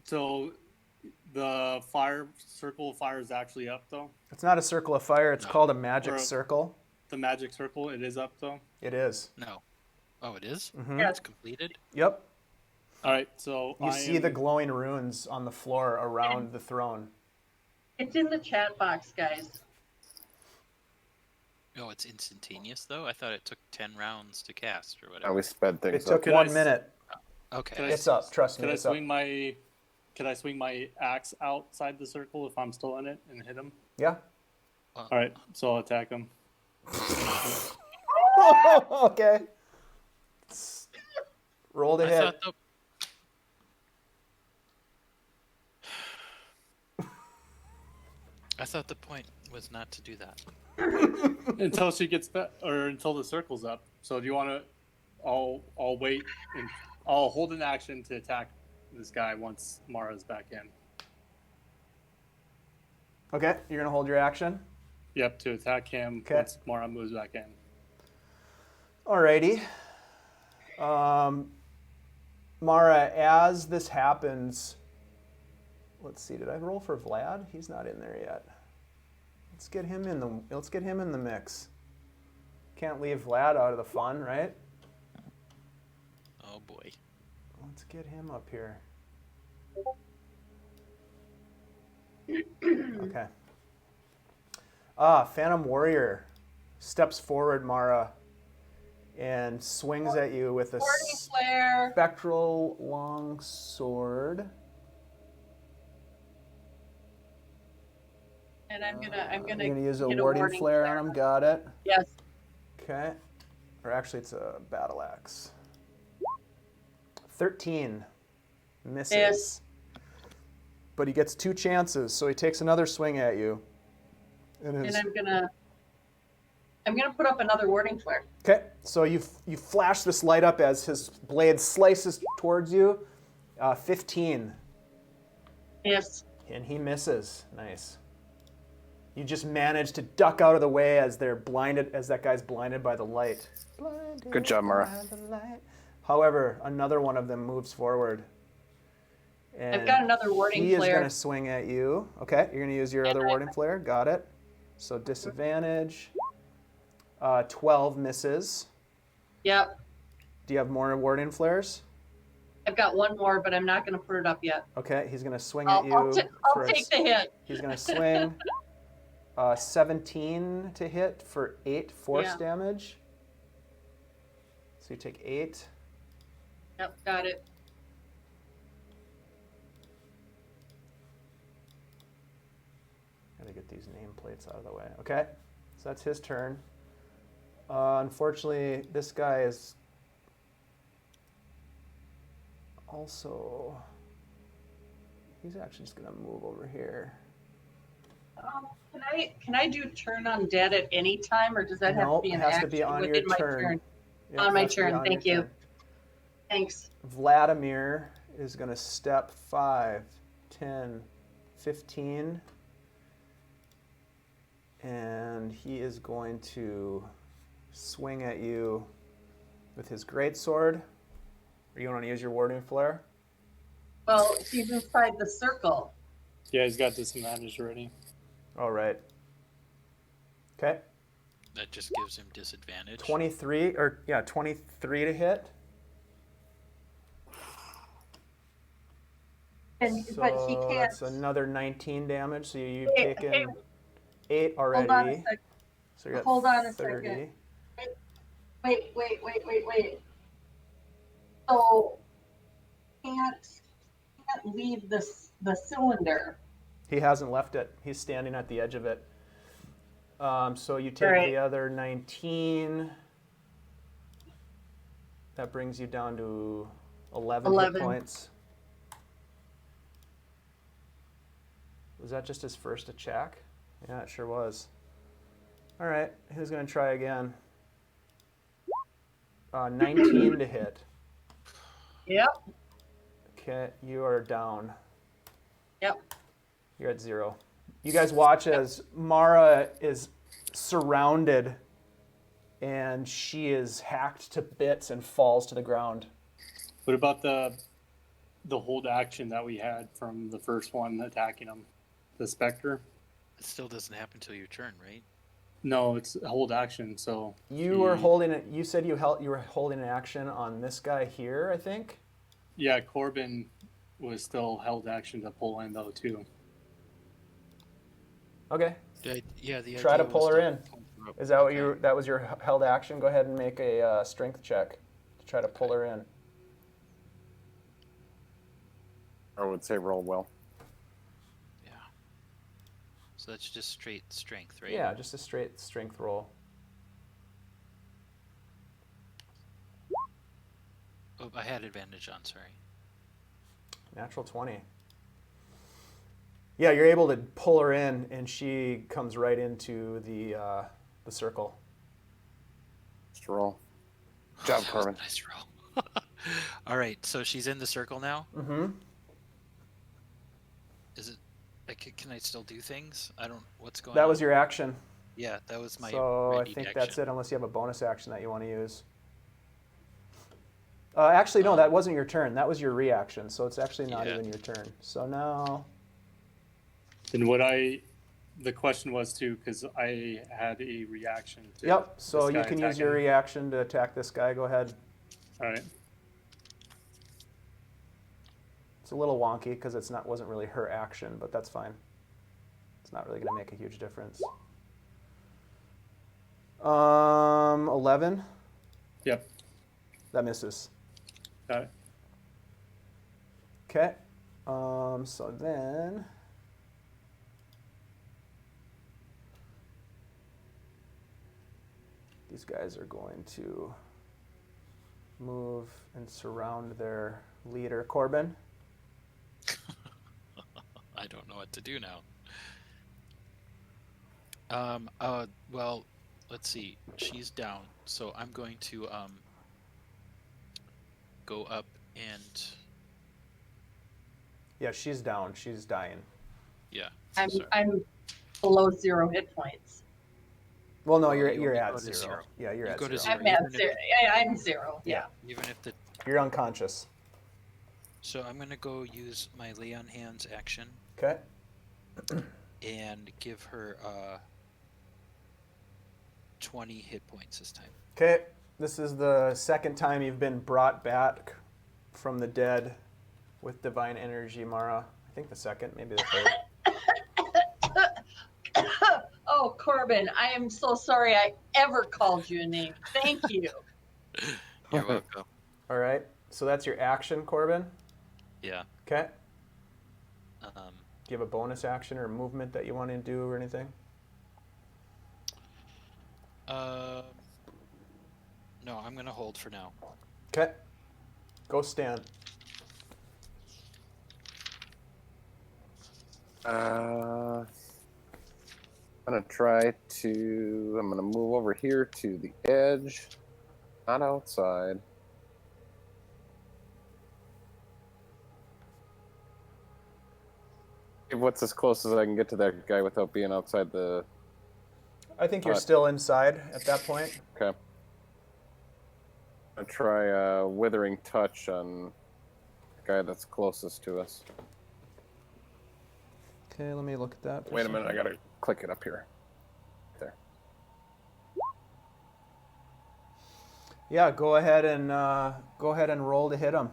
So the circle of fire is actually up though. It's not a circle of fire. It's No. called a magic Or- circle. The magic circle, it is up though. It is. no. Oh, it is? Mhm. Yeah. It's completed? Yep. All right, so You see the glowing runes on the floor around the throne. It's in the chat box, guys. Oh, it's instantaneous though? I thought it took 10 rounds to cast or I whatever. always sped It things took up. Could I 1 s- minute. Okay. Can I It's up. Trust me. Can I It's up. swing my axe outside the circle if I'm still in it and hit him? Yeah. All right, so I'll attack him. Okay. Roll to I hit. thought I thought the point was not to do that. Until she gets back, or until the circle's up. So do you want to? I'll wait and I'll hold an action to attack this guy once Mara's back in. Okay, you're gonna hold your action. Yep, to attack him Okay. once Mara moves back in. Alrighty. Mara, as this happens, let's see. Did I roll for Vlad? He's not in there yet. Let's get him in the mix. Can't leave Vlad out of the fun, right? Oh boy. Let's get him up here. Okay. Phantom Warrior steps forward, Mara, and swings at you with a Warning flare. spectral long sword. And I'm gonna You're gonna use a get warding flare on him. Got it. Yes. Okay. Or actually, it's a battle axe. 13 misses. Yes. But he gets 2 chances, so he takes another swing at you. And I'm gonna put up another warding flare. Okay, so you flash this light up as his blade slices towards you. 15, Yes. and he misses. Nice. You just manage to duck out of the way as they're blinded, as that guy's blinded by the light. Blinded Good job, Mara. by the light. However, another one of them moves forward. And I've got another warding he is flare. going to swing at you. Okay, you're going to use your other And warding flare. Got it. So disadvantage. 12 misses. Yep. Do you have more warding flares? I've got one more, but I'm not gonna put it up yet. Okay, he's going to swing I'll, at you. I'll, ta- for I'll a take the hit. He's going to swing 17 to hit for 8 force Yeah. damage. So you take 8. Yep, got it. Gotta get these nameplates out of the way. Okay, so that's his turn. Unfortunately, this guy is also... He's actually just going to move over here. Can I do turn undead at any time, or does that have to Nope, be it an has to action be on your within my turn. turn? Yep, On it my has to be turn, on thank your you. turn. Thanks. Vladimir is going to step 5, 10, 15. And he is going to swing at you with his greatsword. Or you want to use your warding flare? Well, he's inside the circle. Yeah, he's got disadvantage already. All right. Okay. That just gives him disadvantage. 23 to hit. But he So can't. that's another 19 damage. So you've Hey, taken 8 already. Hold on a second. So you're at Hold on a 30. second. Wait. So can't leave the cylinder. He hasn't left it. He's standing at the edge of it. So you take Right. the other 19. That brings you down to 11 hit 11. points. Was that just his first attack? Yeah, it sure was. All right, who's going to try again? 19 to hit. Yep. Okay, you are down. Yep. You're at 0. You guys watch as Mara is surrounded and she is hacked to bits and falls to the ground. What about the hold action that we had from the first one attacking him? The Spectre? It still doesn't happen until your turn, right? No, it's a hold action, so... You were holding it. You said you were holding an action on this guy here, I think? Yeah, Corben was still held action to pull in, though, too. Okay. Yeah, the Try to idea pull was her in. pull her up. Is that what Okay. that was your held action? Go ahead and make a strength check to try to pull her in. I would say roll well. Yeah. So that's just straight strength, right? Yeah, just a straight strength roll. Oh, I had advantage on, sorry. Natural 20. Yeah, you're able to pull her in, and she comes right into the circle. Just roll. Good job, That was a Corben. nice roll. All right, so she's in the circle now. Mm-hmm. Is it? Like, can I still do things? I don't. What's going on? That was your action. Yeah, that was my. So I ready think action. that's it, unless you have a bonus action that you want to use. Actually, no, that wasn't your turn. That was your reaction, so it's actually not Yeah. even your turn. So now... And the question was, too, because I had a reaction to Yep, so this you guy can use your attacking. reaction to attack this guy. Go ahead. All right. It's a little wonky because wasn't really her action, but that's fine. It's not really going to make a huge difference. 11. Yep. That misses. Got it. Okay. So then... These guys are going to move and surround their leader, Corben. I don't know what to do now. Well, let's see. She's down, so I'm going to go up and Yeah, she's down. She's dying. yeah. I'm below 0 hit points. Well, no, Oh, you're you only at go to 0. zero. Yeah, you're You at go to 0. zero. I'm at even if- 0. I'm 0. Yeah. Even if the You're unconscious. so I'm gonna go use my lay on hands action Okay. and give her 20 hit points this time. Okay. This is the second time you've been brought back from the dead with divine energy, Mara. I think the second, maybe the third. Oh, Corben, I am so sorry I ever called you a name. Thank you. You're welcome. All right. So that's your action, Corben. Yeah. Okay. Do you have a bonus action or movement that you want to do or anything? No, I'm gonna hold for now. Okay. Go Stan. I'm gonna move over here to the edge, not outside. What's as close as I can get to that guy without being outside the... I think you're still inside at that point. Okay. I'm gonna try Withering Touch on the guy that's closest to us. Okay, let me look at that. Wait a minute, I gotta click it up here. There. Yeah, go ahead and roll to hit him.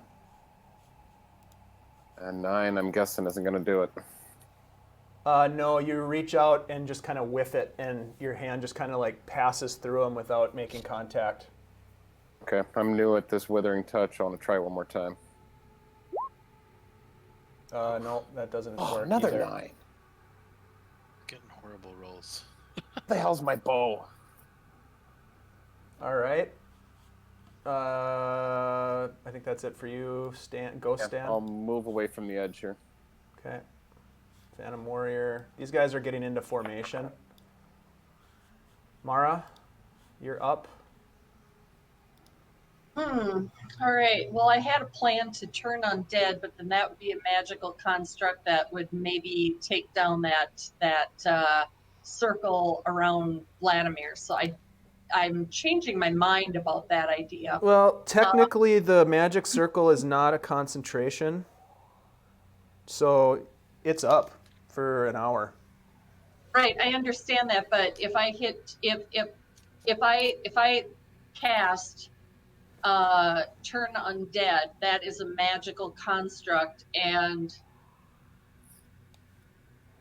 And 9, I'm guessing, isn't gonna do it. No, you reach out and just kind of whiff it, and your hand just kind of like passes through him without making contact. Okay, I'm new at this Withering Touch. I want to try one more time. No, that doesn't work. Another either. 9. Getting horrible rolls. What the hell's my bow? All right. I think that's it for you, Stan. Go, Yeah, Stan. I'll move away from the edge here. Okay. Phantom Warrior. These guys are getting into formation. Mara, you're up. All right. Well, I had a plan to turn undead, but then that would be a magical construct that would maybe take down that circle around Vladimir. So I'm changing my mind about that idea. Well, technically, the magic circle is not a concentration, so it's up for an hour. Right, I understand that, but if I cast turn undead, that is a magical construct, and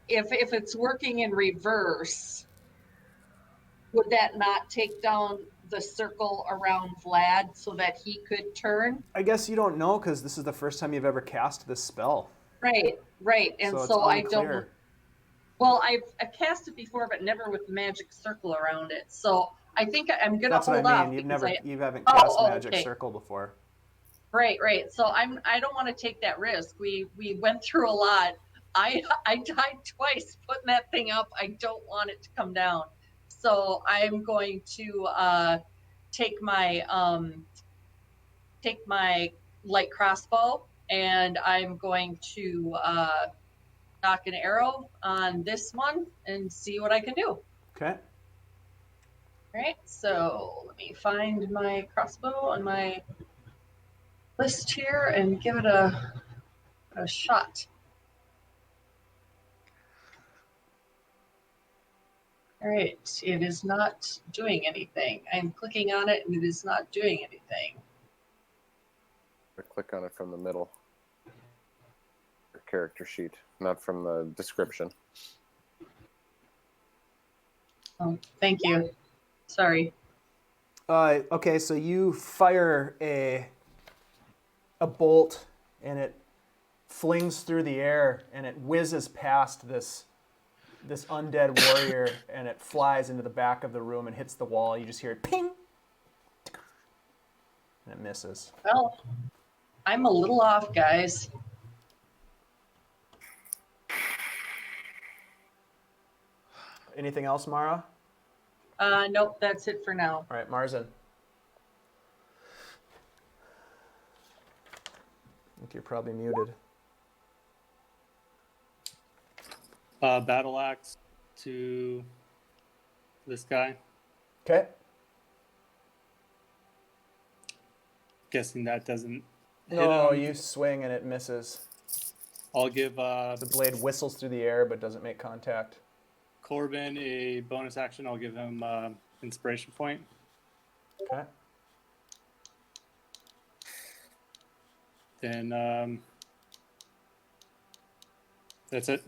if it's working in reverse, would that not take down the circle around Vlad so that he could turn? I guess you don't know because this is the first time you've ever cast this spell. Right, and so so I it's don't. unclear. Well, I've cast it before, but never with the magic circle around it. So I think I'm gonna That's hold what I off. mean. because You haven't cast magic okay. circle before. Right. So I don't want to take that risk. We went through a lot. I died twice putting that thing up. I don't want it to come down. So I'm going to take my light crossbow, and I'm going to knock an arrow on this one and see what I can do. Okay. All right. So let me find my crossbow on my list here and give it a shot. All right, it is not doing anything. I'm clicking on it and it is not doing anything. Click on it from the middle. Your character sheet, not from the description. Oh, thank you. Sorry. Okay, so you fire a bolt, and it flings through the air, and it whizzes past this undead warrior, and it flies into the back of the room and hits the wall. You just hear it ping, and it misses. Well, I'm a little off, guys. Anything else, Mara? Nope, that's it for now. All right, Marzen. I think you're probably muted. Battle axe to this guy. Okay. Guessing that doesn't hit No, him. you swing and it misses. I'll give The blade whistles through the air but doesn't make contact. Corben a bonus action. I'll give him inspiration point. Okay. Then that's it.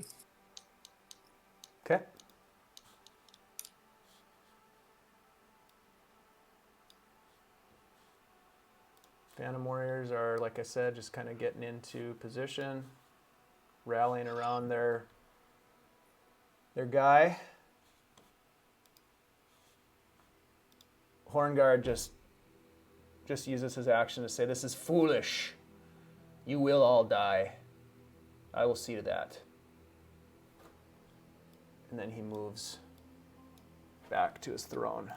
Okay. Phantom Warriors are, like I said, just kind of getting into position, rallying around their guy. Hornguard just just uses his action to say, "This is foolish. You will all die. I will see to that." And then he moves back to his throne.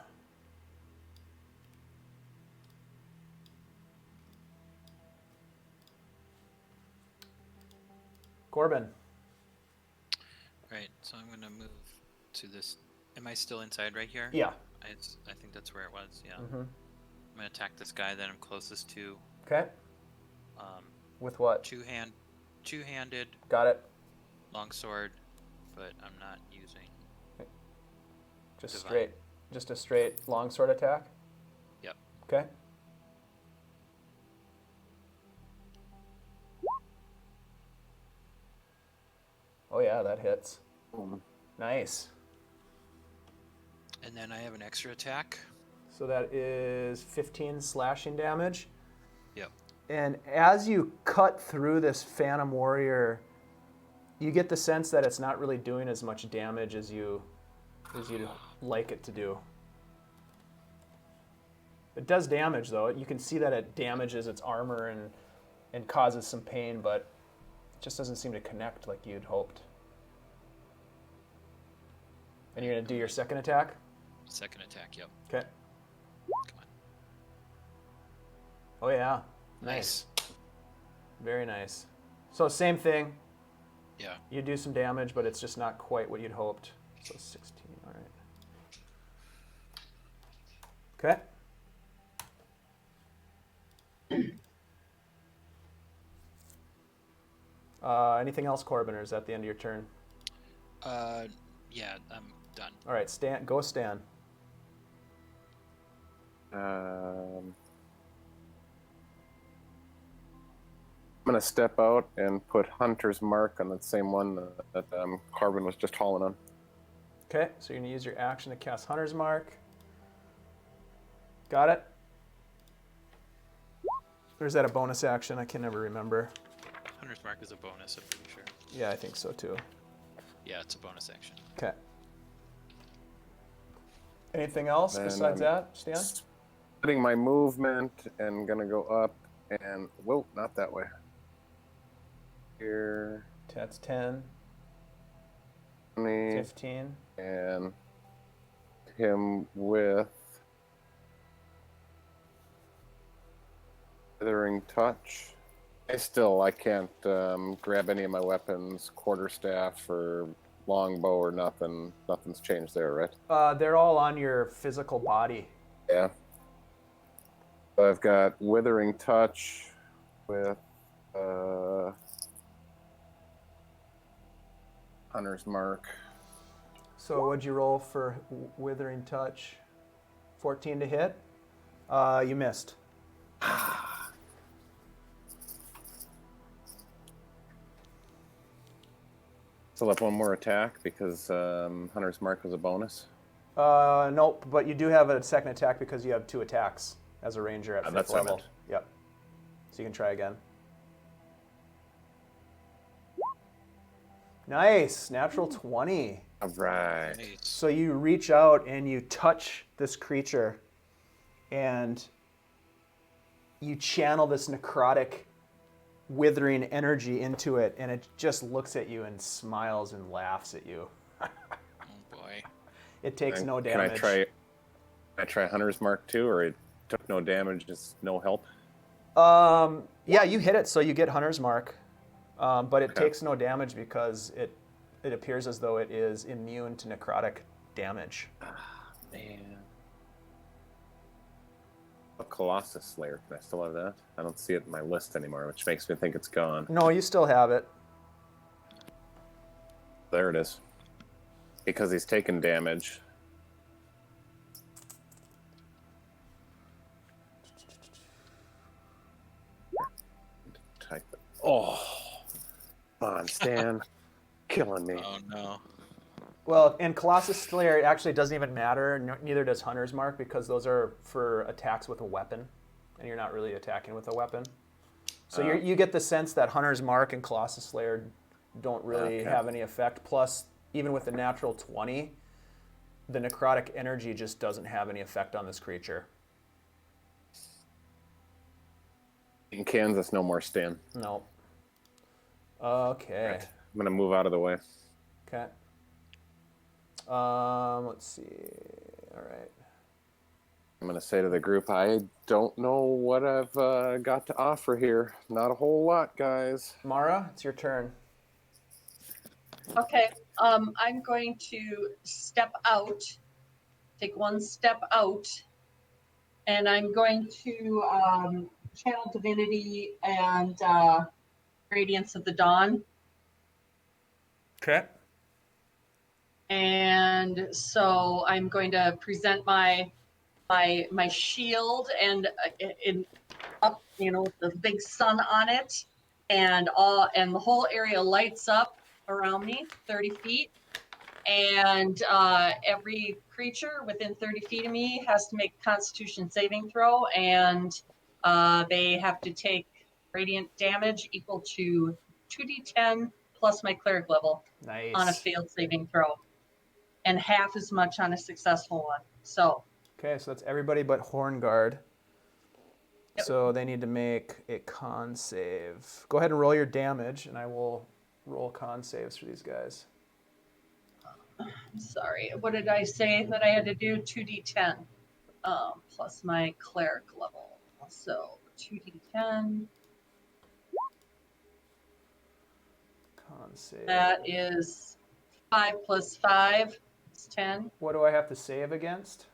Corben. Right, so I'm gonna move to this. Am I still inside right here? Yeah. I think that's where it was. Yeah. Mm-hmm. I'm gonna attack this guy that I'm closest to. Okay. With what? Two-handed Got it. longsword, but I'm not using. Just Divine. just a straight longsword attack? Yep. Okay. Oh yeah, that hits. Nice. And then I have an extra attack. So that is 15 slashing damage. Yep. And as you cut through this Phantom Warrior, you get the sense that it's not really doing as much damage as you'd like it to do. It does damage, though. You can see that it damages its armor and causes some pain, but it just doesn't seem to connect like you'd hoped. And you're going to do your second attack? Second attack, yep. Okay. Come on. Oh, yeah. Nice. Very nice. So same thing. Yeah. You do some damage, but it's just not quite what you'd hoped. So 16, all right. Okay. Anything else, Corben, or is that the end of your turn? Yeah, I'm done. All right, Stan. Go, Stan. I'm gonna step out and put Hunter's Mark on that same one that Corben was just hauling on. Okay, so you're gonna use your action to cast Hunter's Mark. Got it? Or is that a bonus action? I can never remember. Hunter's Mark is a bonus, I'm pretty sure. Yeah, I think so too. Yeah, it's a bonus action. Okay. Anything else Then besides that, Stan? Splitting my movement and gonna go up and whoa, not that way. Here, That's 10, 20, 15. and him with Withering Touch. I can't grab any of my weapons, quarterstaff or longbow or nothing. Nothing's changed there, right? They're all on your physical body. Yeah. So I've got Withering Touch with Hunter's Mark. So what'd you roll for Withering Touch? 14 to hit? You missed. Still have one more attack because Hunter's Mark was a bonus. Nope, but you do have a second attack because you have 2 attacks as a ranger at 5th that's what I level. meant. Yep. So you can try again. Nice, natural 20. All right. Nice. So you reach out and you touch this creature and you channel this necrotic withering energy into it, and it just looks at you and smiles and laughs at you. Oh boy. It takes no Can damage. Can I try Hunter's Mark too, or it took no damage, just no help? Yeah, you hit it, so you get Hunter's Mark, but it Okay. takes no damage because it appears as though it is immune to necrotic damage. Man. A Colossus Slayer. Can I still have that? I don't see it in my list anymore, which makes me think it's gone. No, you still have it. There it is. Because he's taken damage. Type it. Oh. Come on, Stan. Killing me. Oh no. Well, in Colossus Slayer, it actually doesn't even matter. Neither does Hunter's Mark because those are for attacks with a weapon, and you're not really attacking with a weapon. So you get the sense that Hunter's Mark and Colossus Slayer don't really have any effect. Plus, even with the natural 20, the necrotic energy just doesn't have any effect on this creature. In Kansas, no more Stan. No. Okay. Right. I'm gonna move out of the way. Okay. Let's see. All right. I'm gonna say to the group, I don't know what I've got to offer here. Not a whole lot, guys. Mara, it's your turn. Okay. I'm going to step out, take one step out, and I'm going to channel divinity and radiance of the dawn. Okay. And so I'm going to present my shield and in up, the big sun on it, and the whole area lights up around me, 30 feet. And every creature within 30 feet of me has to make a Constitution saving throw, and they have to take radiant damage equal to 2d10 plus my cleric level Nice. on a failed saving throw, and half as much on a successful one. So. Okay, so that's everybody but Hornguard. Yep. So they need to make a con save. Go ahead and roll your damage, and I will roll con saves for these guys. Sorry, what did I say that I had to do? 2d10 plus my cleric level. So 2d10. Con save. That is 5 plus 5 is 10. What do I have to save against?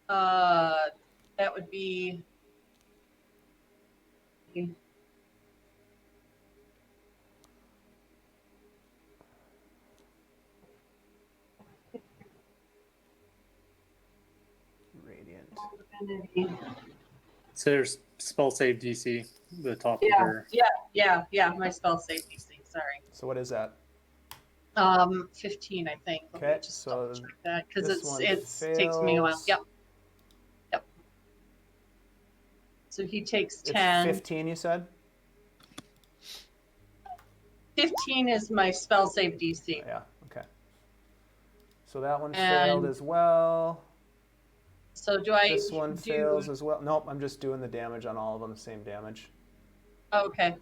That would be. Radiant. So there's spell save DC, the top of Yeah, her. yeah. My spell save DC. Sorry. So what is that? 15, I think. Let Okay, me just so double check that because this one it takes me a while. fails. Yep. So he takes It's 10. 15, you said? 15 is my spell save DC. Yeah, okay. So that one And- failed as well. So do I This one do? fails as well. Nope, I'm just doing the damage on all of them, same damage. Okay.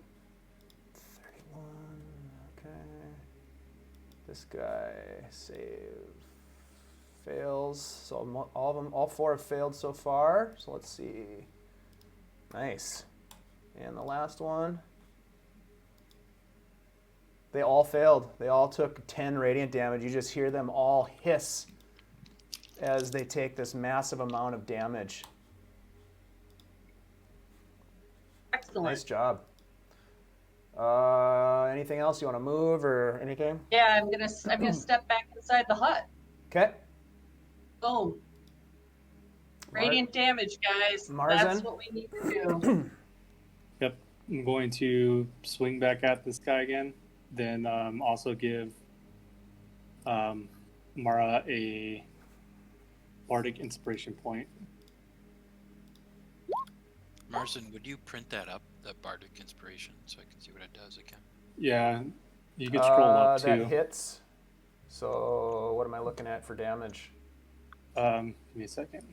31, okay. This guy save fails. So all of them, all four have failed so far. So let's see. Nice. And the last one. They all failed. They all took 10 radiant damage. You just hear them all hiss as they take this massive amount of damage. Excellent. Nice job. Anything else you want to move or anything? Yeah, I'm gonna step back inside the hut. Okay. Boom. Radiant damage, guys. Marzen? That's what we need to do. Yep. I'm going to swing back at this guy again. Then also give Mara a bardic inspiration point. Marzen, would you print that up, that bardic inspiration, so I can see what it does again? Yeah, you can scroll up That too. hits. So what am I looking at for damage? Give me a second.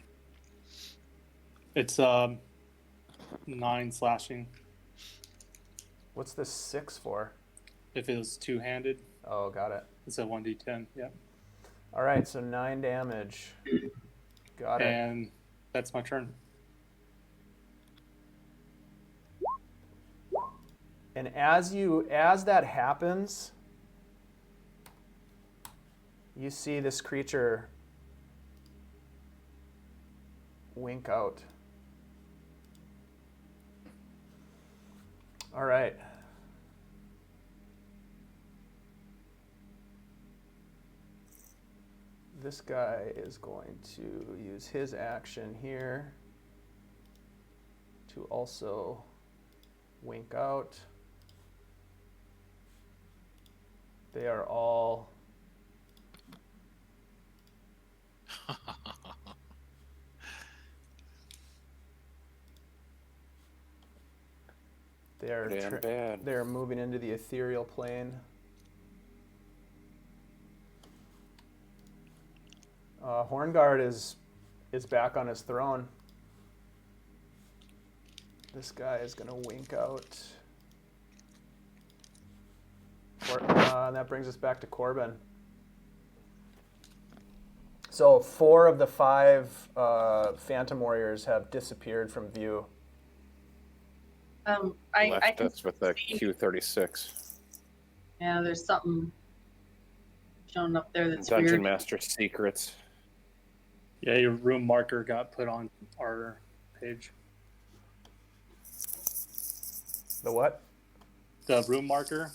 It's 9 slashing. What's this 6 for? If it was two-handed, Oh, got it. it's a 1d10. Yeah, All right, so 9 damage. Got it. and that's my turn. And as that happens, you see this creature wink out. All right. This guy is going to use his action here to also wink out. They are all Damn bad. they're moving into the ethereal plane. Hornguard is back on his throne. This guy is going to wink out. And that brings us back to Corben. So 4 of the 5 Phantom Warriors have disappeared from view. I Left can us with the see- Q36. Yeah, there's something showing up there that's Dungeon weird. Master secrets. Yeah, your room marker got put on our page. The what? The room marker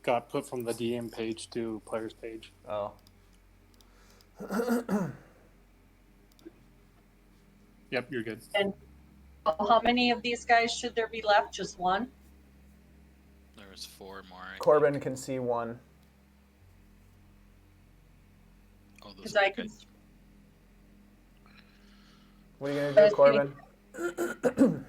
got put from the DM page to player's page. Oh. Yep, you're good. And how many of these guys should there be left? Just one? There was 4 more. I Corben think. can see one. Oh, those Because are I good. can. What are you going to do, Corben?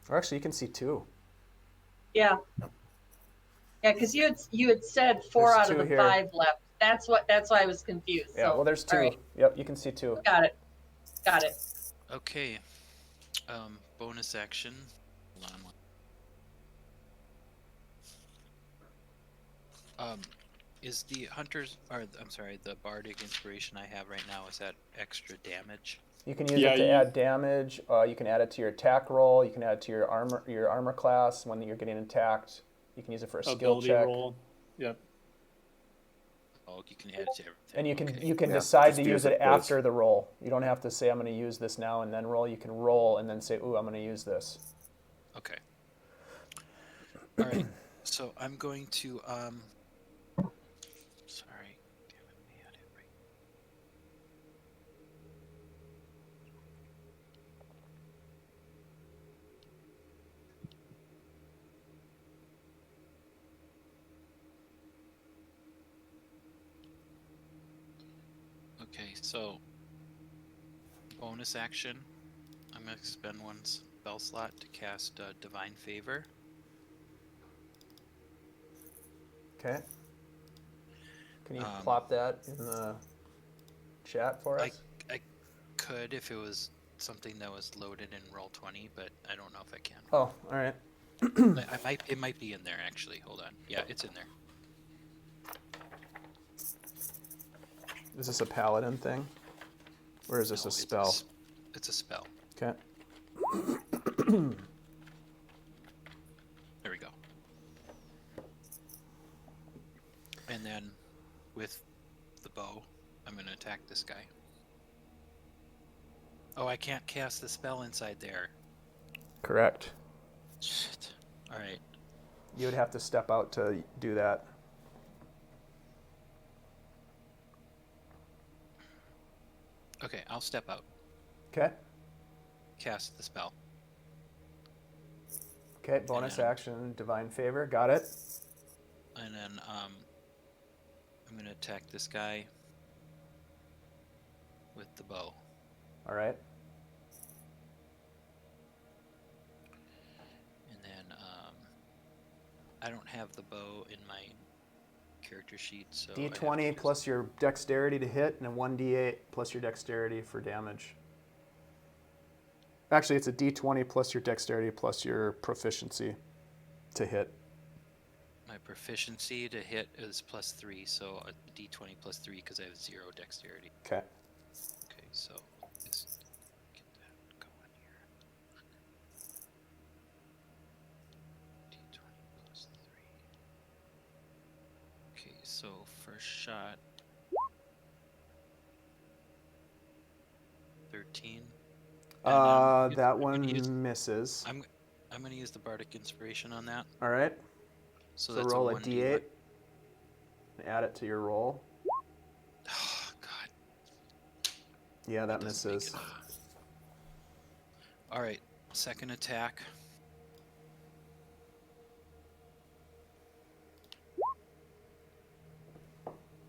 Or actually, you can see 2. Yeah. Yeah, because you had said 4 There's out of 2 the here. 5 left. That's why I was confused. Yeah, so, well, there's 2. all right. Yep, you can see 2. Got it. Okay. Bonus action. Hold on. Is the hunters, or I'm sorry, the bardic inspiration I have right now, is that extra damage? You can use it to add damage. You can add it to your attack roll. You can add it to your armor class when you're getting attacked. You can use it for a skill Ability check. roll. Yep. Oh, you can add it to everything. And you can okay. you can Yeah, decide just to use use it it as- after the roll. You don't have to say I'm going to use this now and then roll. You can roll and then say, "Ooh, I'm going to use this." Okay. All right. So I'm going to Sorry. Damn it, we had it right. Okay, so bonus action. I'm gonna spend 1 spell slot to cast Divine Favor. Okay. Can you plop that in the chat for us? I could if it was something that was loaded in Roll20, but I don't know if I can. Oh, all right. It might be in there actually. Hold on. Yeah, it's in there. Is this a paladin thing? Or is this No, a spell? It's a spell. Okay. There we go. And then with the bow, I'm going to attack this guy. Oh, I can't cast the spell inside there. Correct. Shit. All right. You would have to step out to do that. Okay, I'll step out. Okay. Cast the spell. Okay, bonus then- action, divine favor. Got it. And then I'm going to attack this guy with the bow. All right. And then I don't have the bow in my character sheet, so I have to D20 use- plus your dexterity to hit, and then 1d8 plus your dexterity for damage. Actually, it's a D20 plus your dexterity plus your proficiency to hit. My proficiency to hit is +3, so a d20 +3 because I have 0 dexterity. Okay. Okay, so just get that going here. D20 +3. Okay, so first shot 13. And I'm That gonna one use- misses. I'm gonna use the bardic inspiration on that. All right. So, So that's roll a a 1d1. d8 and add it to your roll. Oh god. Yeah, that doesn't make misses. it. All right, second attack.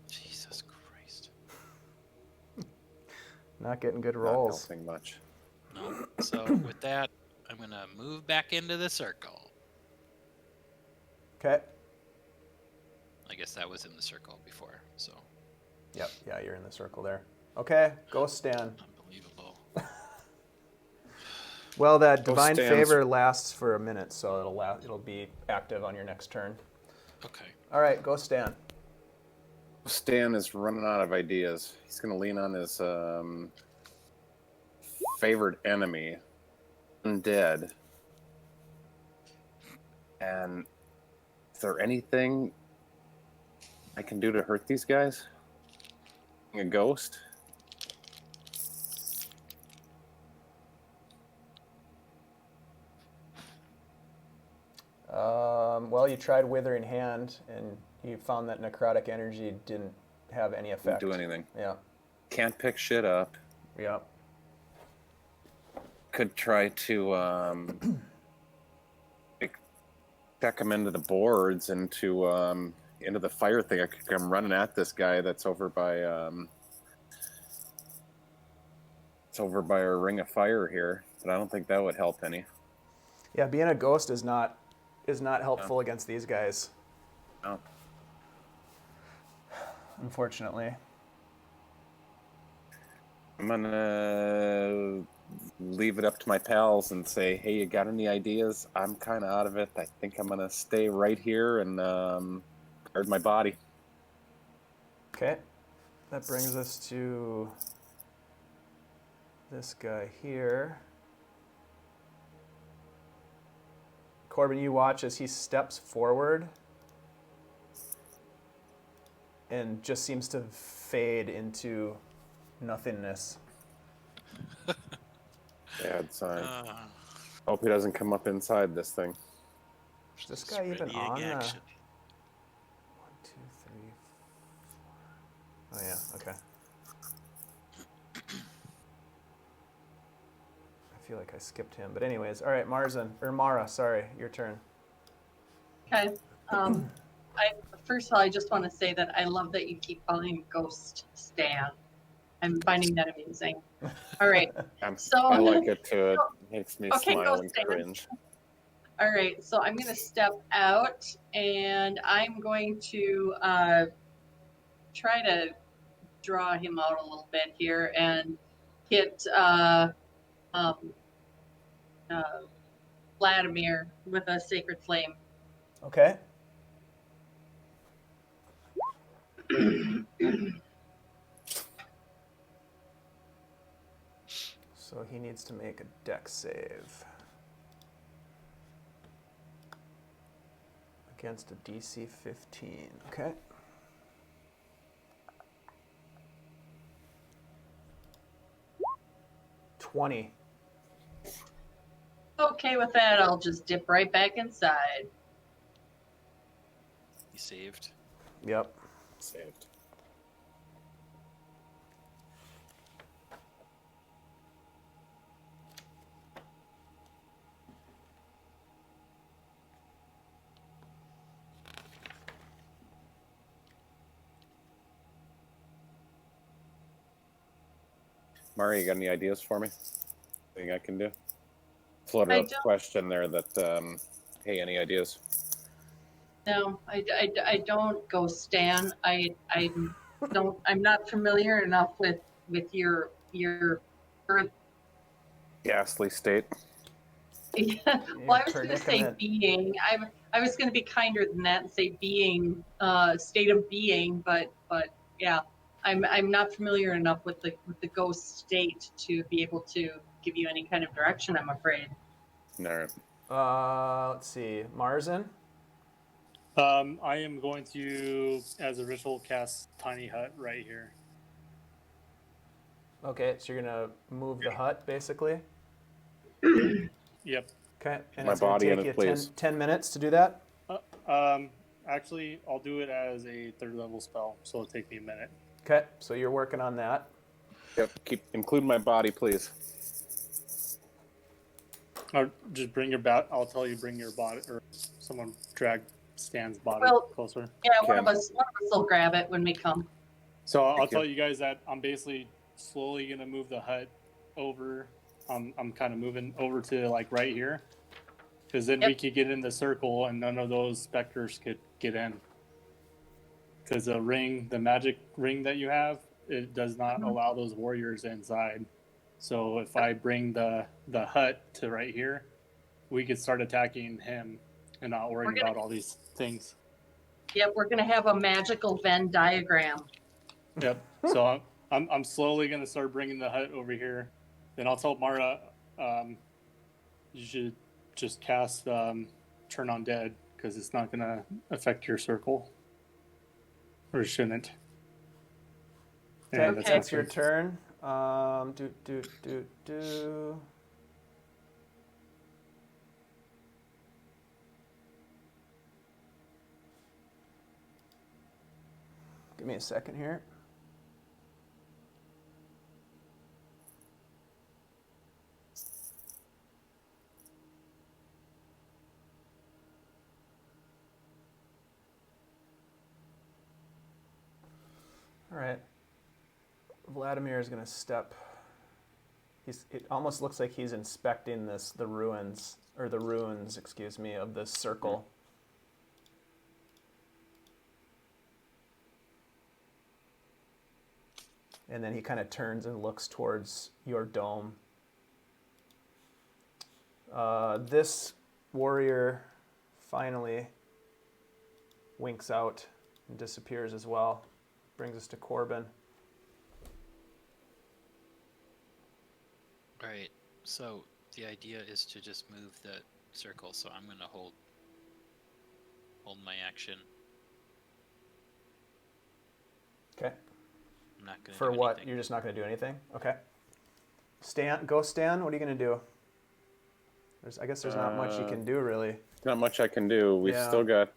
Jesus Christ. Not getting good Not rolls. helping much. No. So with that, I'm gonna move back into the circle. Okay. I guess that was in the circle before, so Yep. Yeah, you're in the circle there. Okay, Ghost Stan. Unbelievable. Well, that Ghost divine Stan's- favor lasts for a minute, so it'll be active on your next turn. Okay. All right, Ghost Stan. Stan is running out of ideas. He's going to lean on his favorite enemy, undead. And is there anything I can do to hurt these guys? A ghost? Well, you tried Withering Hand, and you found that necrotic energy didn't have any effect. Didn't do anything. Yeah. Can't pick shit up. Yeah. Could try to check him into the boards and to into the fire thing. I could come running at this guy that's over by it's over by our ring of fire here, but I don't think that would help any. Yeah, being a ghost is not helpful against these guys, No. unfortunately. I'm gonna leave it up to my pals and say, hey, you got any ideas? I'm kind of out of it. I think I'm gonna stay right here and guard my body. Okay, that brings us to this guy here. Corben, you watch as he steps forward and just seems to fade into nothingness. Bad sign. Hope he doesn't come up inside this thing. Is this guy even Readying on the... 1, 2, action. 3, 4... Oh yeah, okay. I feel like I skipped him, but anyways, all right, Marzen, or Mara, sorry, your turn. Okay. First of all, I just want to say that I love that you keep calling him Ghost Stan. I'm finding that amusing. All right. I like it too. It makes me Okay, smile go and Stan. cringe. All right, so I'm going to step out, and I'm going to try to draw him out a little bit here and hit Vladimir with a Sacred Flame. Okay. So he needs to make a dex save. Against a DC 15. Okay. $20. Okay, with that, I'll just dip right back inside. He saved. Yep. Saved. Mari, you got any ideas for me? Anything I can do? Floated I out the don't. question there that, hey, any ideas? No, I don't go Stan. I'm not familiar enough with your earth. Ghastly state. Well, I was going to say predicament. being. I was going to be kinder than that and say being, state of being, but yeah, I'm not familiar enough with the ghost state to be able to give you any kind of direction, I'm afraid. No. Let's see. Marzen? I am going to, as a ritual, cast Tiny Hut right here. Okay, so you're going to move the hut, basically? Yep. Okay, and My it's going body to in take it, you please. 10 minutes to do that? Actually, I'll do it as a 3rd level spell, so it'll take me a minute. Okay, so you're working on that. Yep. Include my body, please. Or just bring your I'll tell you, bring your body, or someone drag Stan's body Well, closer. Yeah, one Okay. of us will grab it when we come. So I'll Thank you. tell you guys that I'm basically slowly gonna move the hut over. I'm kind of moving over to like right here, because then we Yep. could get in the circle and none of those specters could get in. because the magic ring that you have, it does not allow those warriors inside. So if I bring the hut to right here, we could start attacking him and not worrying about all these things. Yep, we're gonna have a magical Venn diagram. Yep. So I'm slowly gonna start bringing the hut over here. Then I'll tell Mara, you should just cast Turn on Dead because it's not gonna affect your circle, or it shouldn't. Okay, And that's your turn. Do. Give me a second here. All right. Vladimir is going to step. It almost looks like he's inspecting the ruins, excuse me, of this circle. And then he kind of turns and looks towards your dome. This warrior finally winks out and disappears as well. Brings us to Corben. All right. So the idea is to just move the circle. So I'm gonna hold my action. Okay. I'm not gonna. For do what? anything. You're just not going to do anything? Okay. Stan. What are you going to do? I guess there's not much you can do, really. Not much I can do. We've Yeah. still got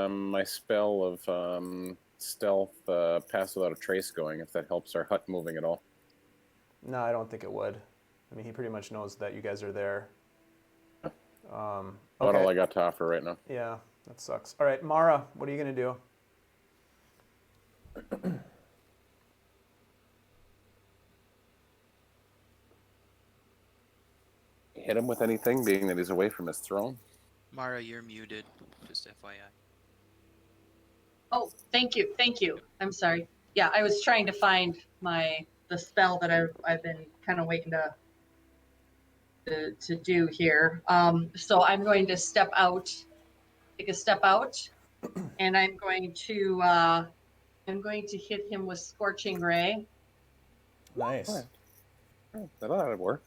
my spell of stealth, pass without a trace going, if that helps our hut moving at all. No, I don't think it would. I mean, he pretty much knows that you guys are there. About Okay. all I got to offer right now. Yeah, that sucks. All right, Mara, what are you going to do? Hit him with anything, being that he's away from his throne. Mara, you're muted. Just FYI. Oh, thank you. I'm sorry. Yeah, I was trying to find the spell that I've been kind of waiting to do here. So I'm going to take a step out, and I'm going to hit him with Scorching Ray. Nice. That ought to work.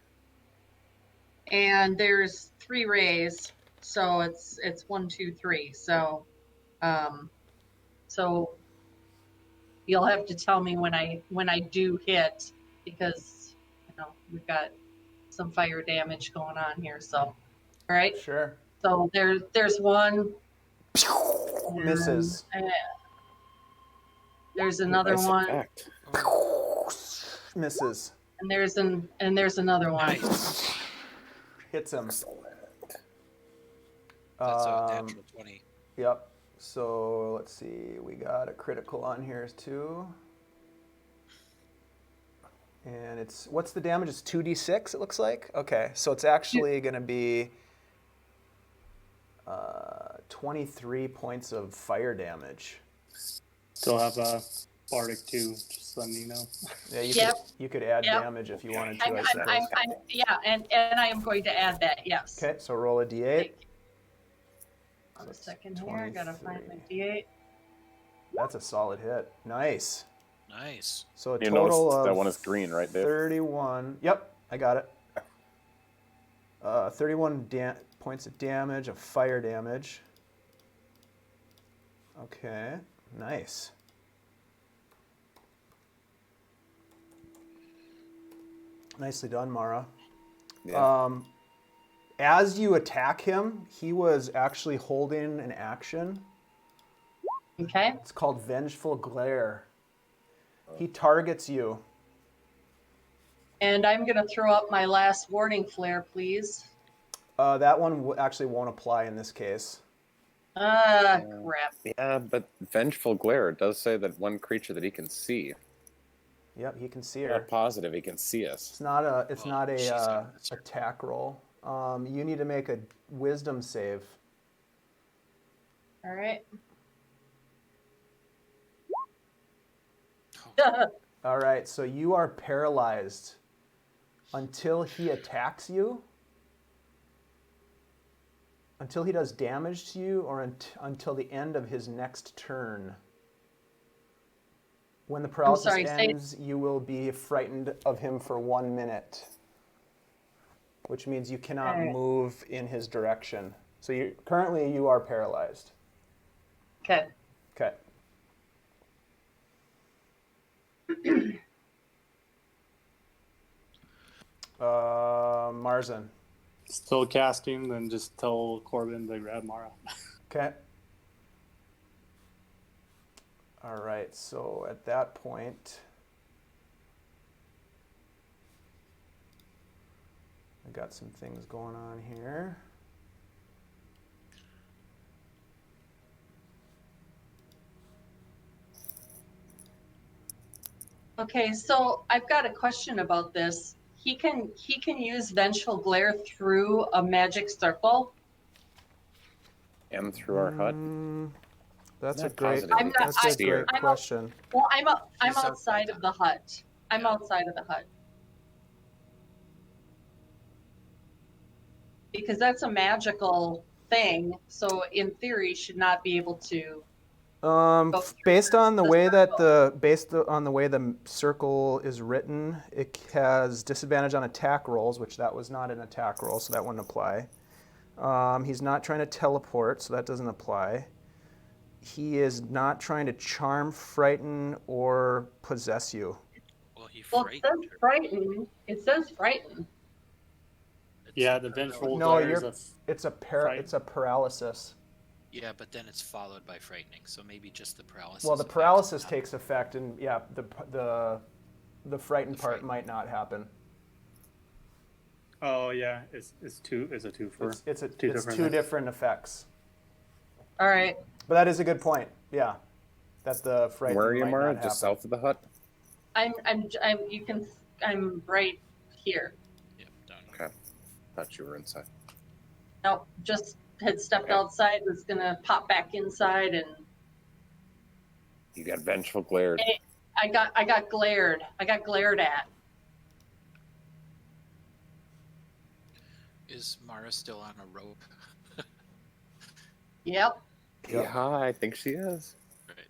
And there's 3 rays, so it's 1, 2, 3. So you'll have to tell me when I do hit, because we've got some fire damage going on here. So, all right. Sure. So there's one. Misses. There's another Nice one, effect. Misses. and there's another one. Nice. Hits him. That's a natural 20. Yep. So let's see. We got a critical on here too. And what's the damage? It's 2d6, it looks like. Okay, so it's actually going to be 23 points of fire damage. Still have a Bardic too, just letting you know. Yeah, you could add Yep. damage if you wanted to. I I'm, suppose. and I am going to add that. Yes. Okay, so roll a d8. One second here. I gotta find my D8. That's a solid hit. Nice. Nice. So a You total notice of that one is green, right, Dave? 31. Yep, I got it. 31 points of damage, of fire damage. Okay, nice. Nicely done, Mara. Yeah. As you attack him, he was actually holding an action. Okay. It's called Vengeful Glare. He targets you. And I'm gonna throw up my last warning flare, please. That one actually won't apply in this case. Crap. Yeah, but Vengeful Glare does say that one creature that he can see. Yep, he can see Not her. positive he can see us. It's not a She's got this. attack roll. You need to make a wisdom save. All right. All right, so you are paralyzed until he attacks you, until he does damage to you, or until the end of his next turn. When the paralysis ends, you will be frightened of him for 1 minute, which means you cannot move in his direction. So currently you are paralyzed. Okay. Okay. Marzen. Still casting, then just tell Corben to grab Mara. Okay. All right, so at that point, I got some things going on here. Okay, so I've got a question about this. He can use vengeful glare through a magic circle. And through our hut. That's a Not great. positive we can That's a see great her. question. Well, I'm She's outside of the hut. I'm outside of the hut. Because that's a magical thing, so in theory should not be able to. Based on the way that the circle is written, it has disadvantage on attack rolls, which that was not an attack roll, so that wouldn't apply. He's not trying to teleport, so that doesn't apply. He is not trying to charm, frighten, or possess you. Well, he Well, frightened it says her. frighten. It says frighten. Yeah, the vengeful No, glare is it's a paralysis. Yeah, but then it's followed by frightening, so maybe just the paralysis. Well, the effect paralysis is takes effect, and yeah, the frightened part might not happen. Oh yeah, it's a two for It's two two different effects. All right. But that is a good point. Yeah, that the frightened Where are you, might Mara? not Just happen. south of the hut? I'm right here. Yep, down here. Okay. Thought you were inside. Nope, just had stepped Okay. outside, was gonna pop back inside, and You got vengeful glare. I got glared. I got glared at. Is Mara still on a rope? Yep. Yep. Yeah, I think she is. Right.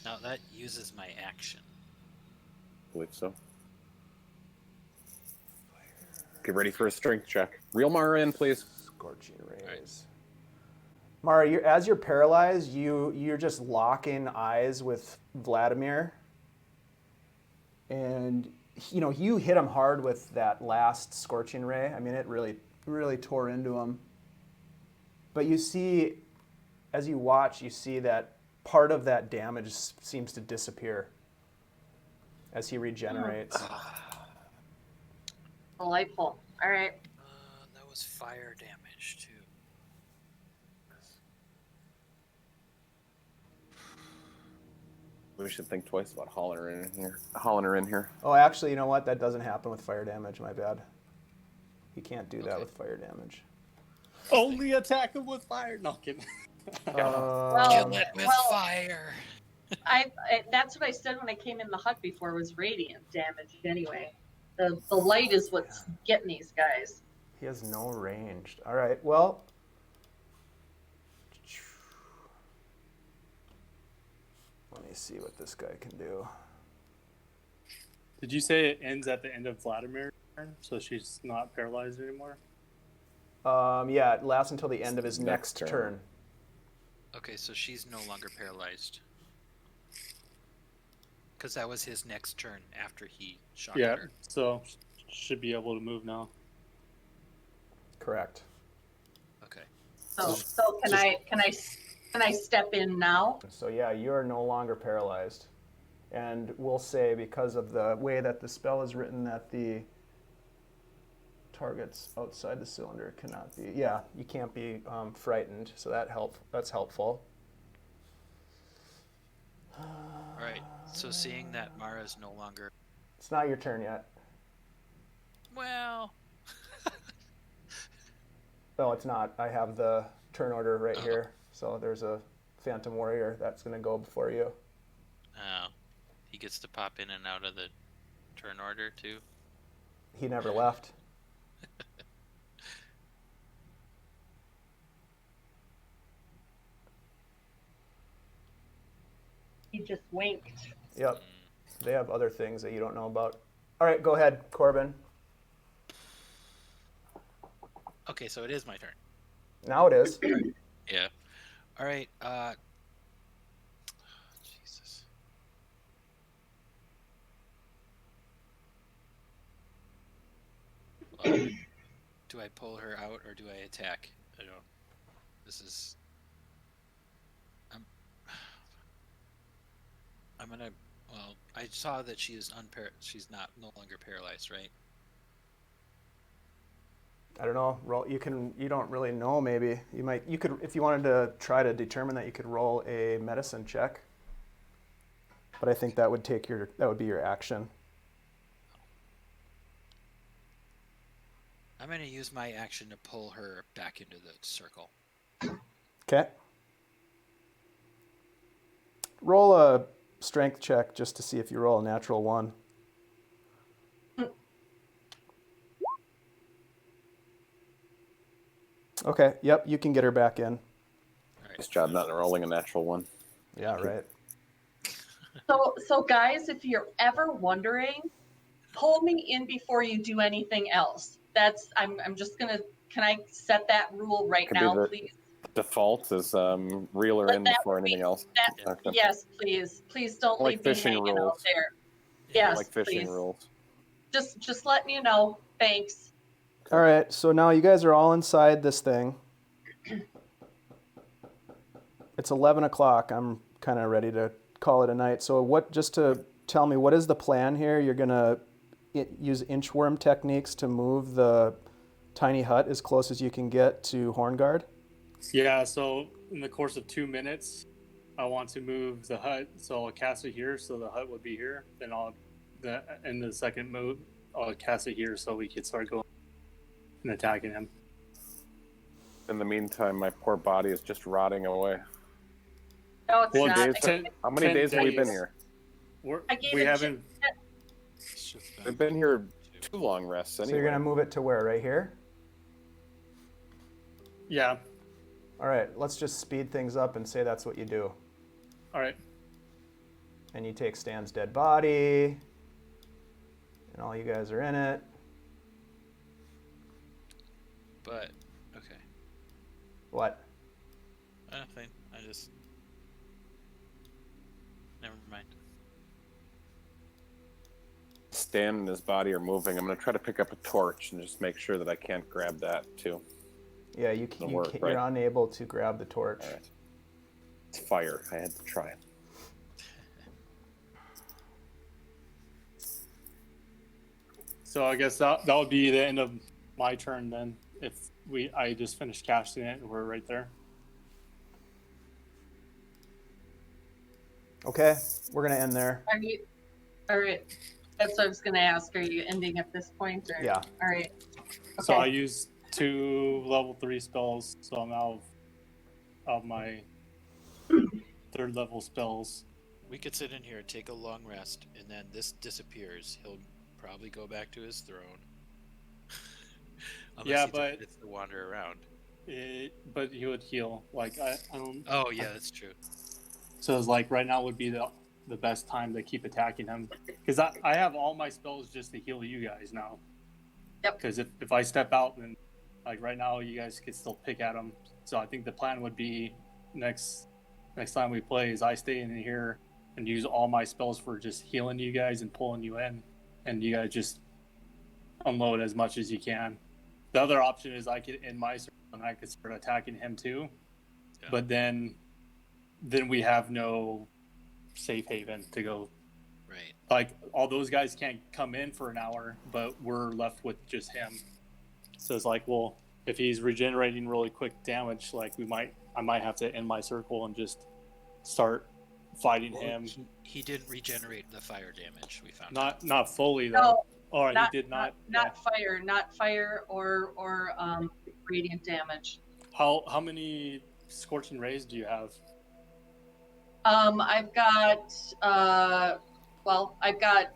Now that uses my action. I believe so. Get ready for a strength check. Reel Mara in, please. Scorching rays. Mara, as you're paralyzed, you're just locking eyes with Vladimir, and you hit him hard with that last scorching ray. I mean, it really tore into him. But you see, as you watch, you see that part of that damage seems to disappear as he regenerates. Delightful. All right. That was fire damage too. We should think twice about hauling her in here. Oh, actually, you know what? That doesn't happen with fire damage. My bad. You can't do that Okay. with fire damage. Only attack him with fire. No, kidding. Kill it with fire. That's what I said when I came in the hut before, was radiant damage anyway. The light is what's getting these guys. He has no ranged. All right, well. Let me see what this guy can do. Did you say it ends at the end of Vladimir's turn, so she's not paralyzed anymore? Yeah, it lasts until the end of his Next next turn. turn. Okay, so she's no longer paralyzed. Because that was his next turn after he shot Yeah, her. so should be able to move now. Correct. Okay. So can I step in now? So yeah, you are no longer paralyzed. And we'll say, because of the way that the spell is written, that the targets outside the cylinder cannot be. Yeah, you can't be frightened. So that's helpful. Alright, so seeing that Mara's no longer... It's not your turn yet. Well... No, it's not. I have the turn order right Oh. here. So there's a Phantom Warrior that's going to go before you. Oh, he gets to pop in and out of the turn order too. He never left. He just winked. Yep. They have other things that you don't know about. All right, go ahead, Corben. Okay, so it is my turn. Now it is. Yeah. All right. Jesus. Do I pull her out or do I attack? I don't. This is. I'm gonna. Well, I saw that she is She's no longer paralyzed, right? I don't know. Roll. You can. You don't really know. Maybe you might. You could, if you wanted to try to determine that, you could roll a medicine check. But I think that would take your. That would be your action. I'm gonna use my action to pull her back into the circle. Okay. Roll a strength check just to see if you roll a natural 1. Okay. Yep. You can get her back in. All right. Nice job not rolling a natural 1. Yeah. Right. So guys, if you're ever wondering, pull me in before you do anything else. That's I'm just gonna. Can I set that rule right Could be now, the- please? Default is reel her But in that before would be- anything else. That, Okay. Yes, please. Please don't Like leave me fishing hanging out rules. there. Yeah, Yes, Like fishing please. rules. Just letting you know. Thanks. All right. So now you guys are all inside this thing. It's 11 o'clock. I'm kind of ready to call it a night. So what? Just to tell me, what is the plan here? You're gonna use inchworm techniques to move the tiny hut as close as you can get to Hornguard. Yeah, so in the course of 2 minutes, I want to move the hut. So I'll cast it here, so the hut would be here. Then in the second move, I'll cast it here, so we can start going and attacking him. In the meantime, my poor body is just rotting away. No, it's Well, not. days- I- How many 10 days have we been days. here? I gave We it haven't. It's just We've been here 2 long rests anyway. So you're gonna move it to where? Right here. Yeah. All right. Let's just speed things up and say that's what you do. All right. And you take Stan's dead body, and all you guys are in it. But okay, What? nothing. I just never mind. Stan and his body are moving. I'm going to try to pick up a torch and just make sure that I can't grab that too. Yeah, you Doesn't work, can't, right? you're unable to grab the torch. All right. It's fire. I had to try it. So I guess that would be the end of my turn then. If I just finished casting it, we're right there. Okay, we're gonna end there. Are you? All right. That's what I was going to ask. Are you ending at this point? Or? Yeah. All right. So Okay. I used 2 level 3 spells, so I'm out of my 3rd level spells. We could sit in here, take a long rest, and then this disappears. He'll probably go back to his throne. Unless Yeah, he but- decides to wander around. But he would heal. Like I don't. Oh yeah, that's true. So it's like right now would be the best time to keep attacking him, because I have all my spells just to heal you guys now. Yep. Because if I step out, then like right now you guys could still pick at him. So I think the plan would be next time we play is I stay in here and use all my spells for just healing you guys and pulling you in, and you guys just unload as much as you can. The other option is I could end my circle and I could start attacking him too, Yeah. but then we have no safe haven to go. Right. Like all those guys can't come in for an hour, but we're left with just him. So it's like, well, if he's regenerating really quick damage, like I might have to end my circle and just start fighting Well, him. he didn't regenerate the fire damage. We found out. Not fully though. No, Or not, he did not. not fire or radiant damage. How many scorching rays do you have? I've got I've got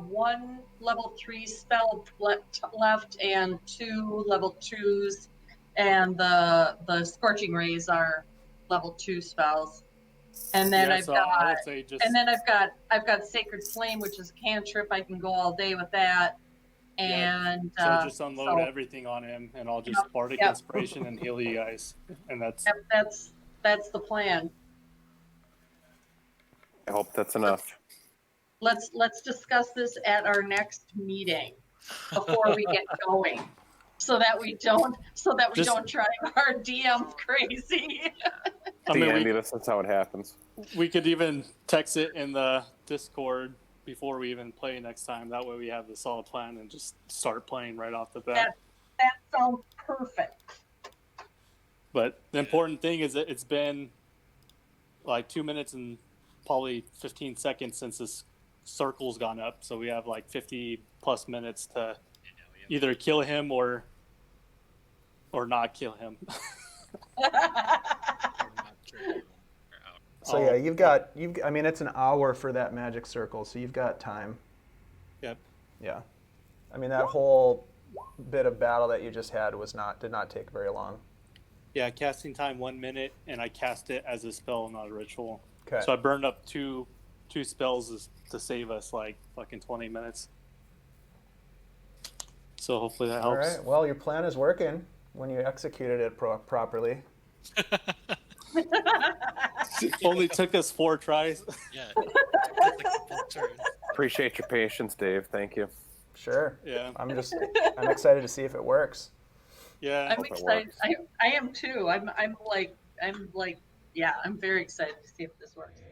one level 3 spell left and 2 level 2s, and the scorching rays are level 2 spells. And then I would say just. and then I've got Sacred Flame, which is a cantrip. I can go all day with that. And so just unload everything on him, and I'll just Bardic Inspiration and heal you guys, and that's. That's the plan. I hope that's enough. Let's discuss this at our next meeting before we get going, so that we don't drive our DM crazy. Andy, this is how it happens. We could even text it in the Discord before we even play next time. That way we have the solid plan and just start playing right off the bat. That sounds perfect. But the important thing is that it's been like 2 minutes and probably 15 seconds since this circle's gone up. So we have like 50 plus minutes to either kill him or not kill him. So yeah, I mean, it's an hour for that magic circle, so you've got time. Yep. Yeah. I mean, that whole bit of battle that you just had did not take very long. Yeah, casting time 1 minute, and I cast it as a spell, not a ritual. Okay. So I burned up two spells to save us like fucking 20 minutes. So hopefully that helps. All right. Well, your plan is working when you executed it properly. Only took us 4 tries. Yeah. Appreciate your patience, Dave. Thank you. Sure. Yeah. I'm excited to see if it works. Yeah. I'm excited. I am too. I'm very excited to see if this works.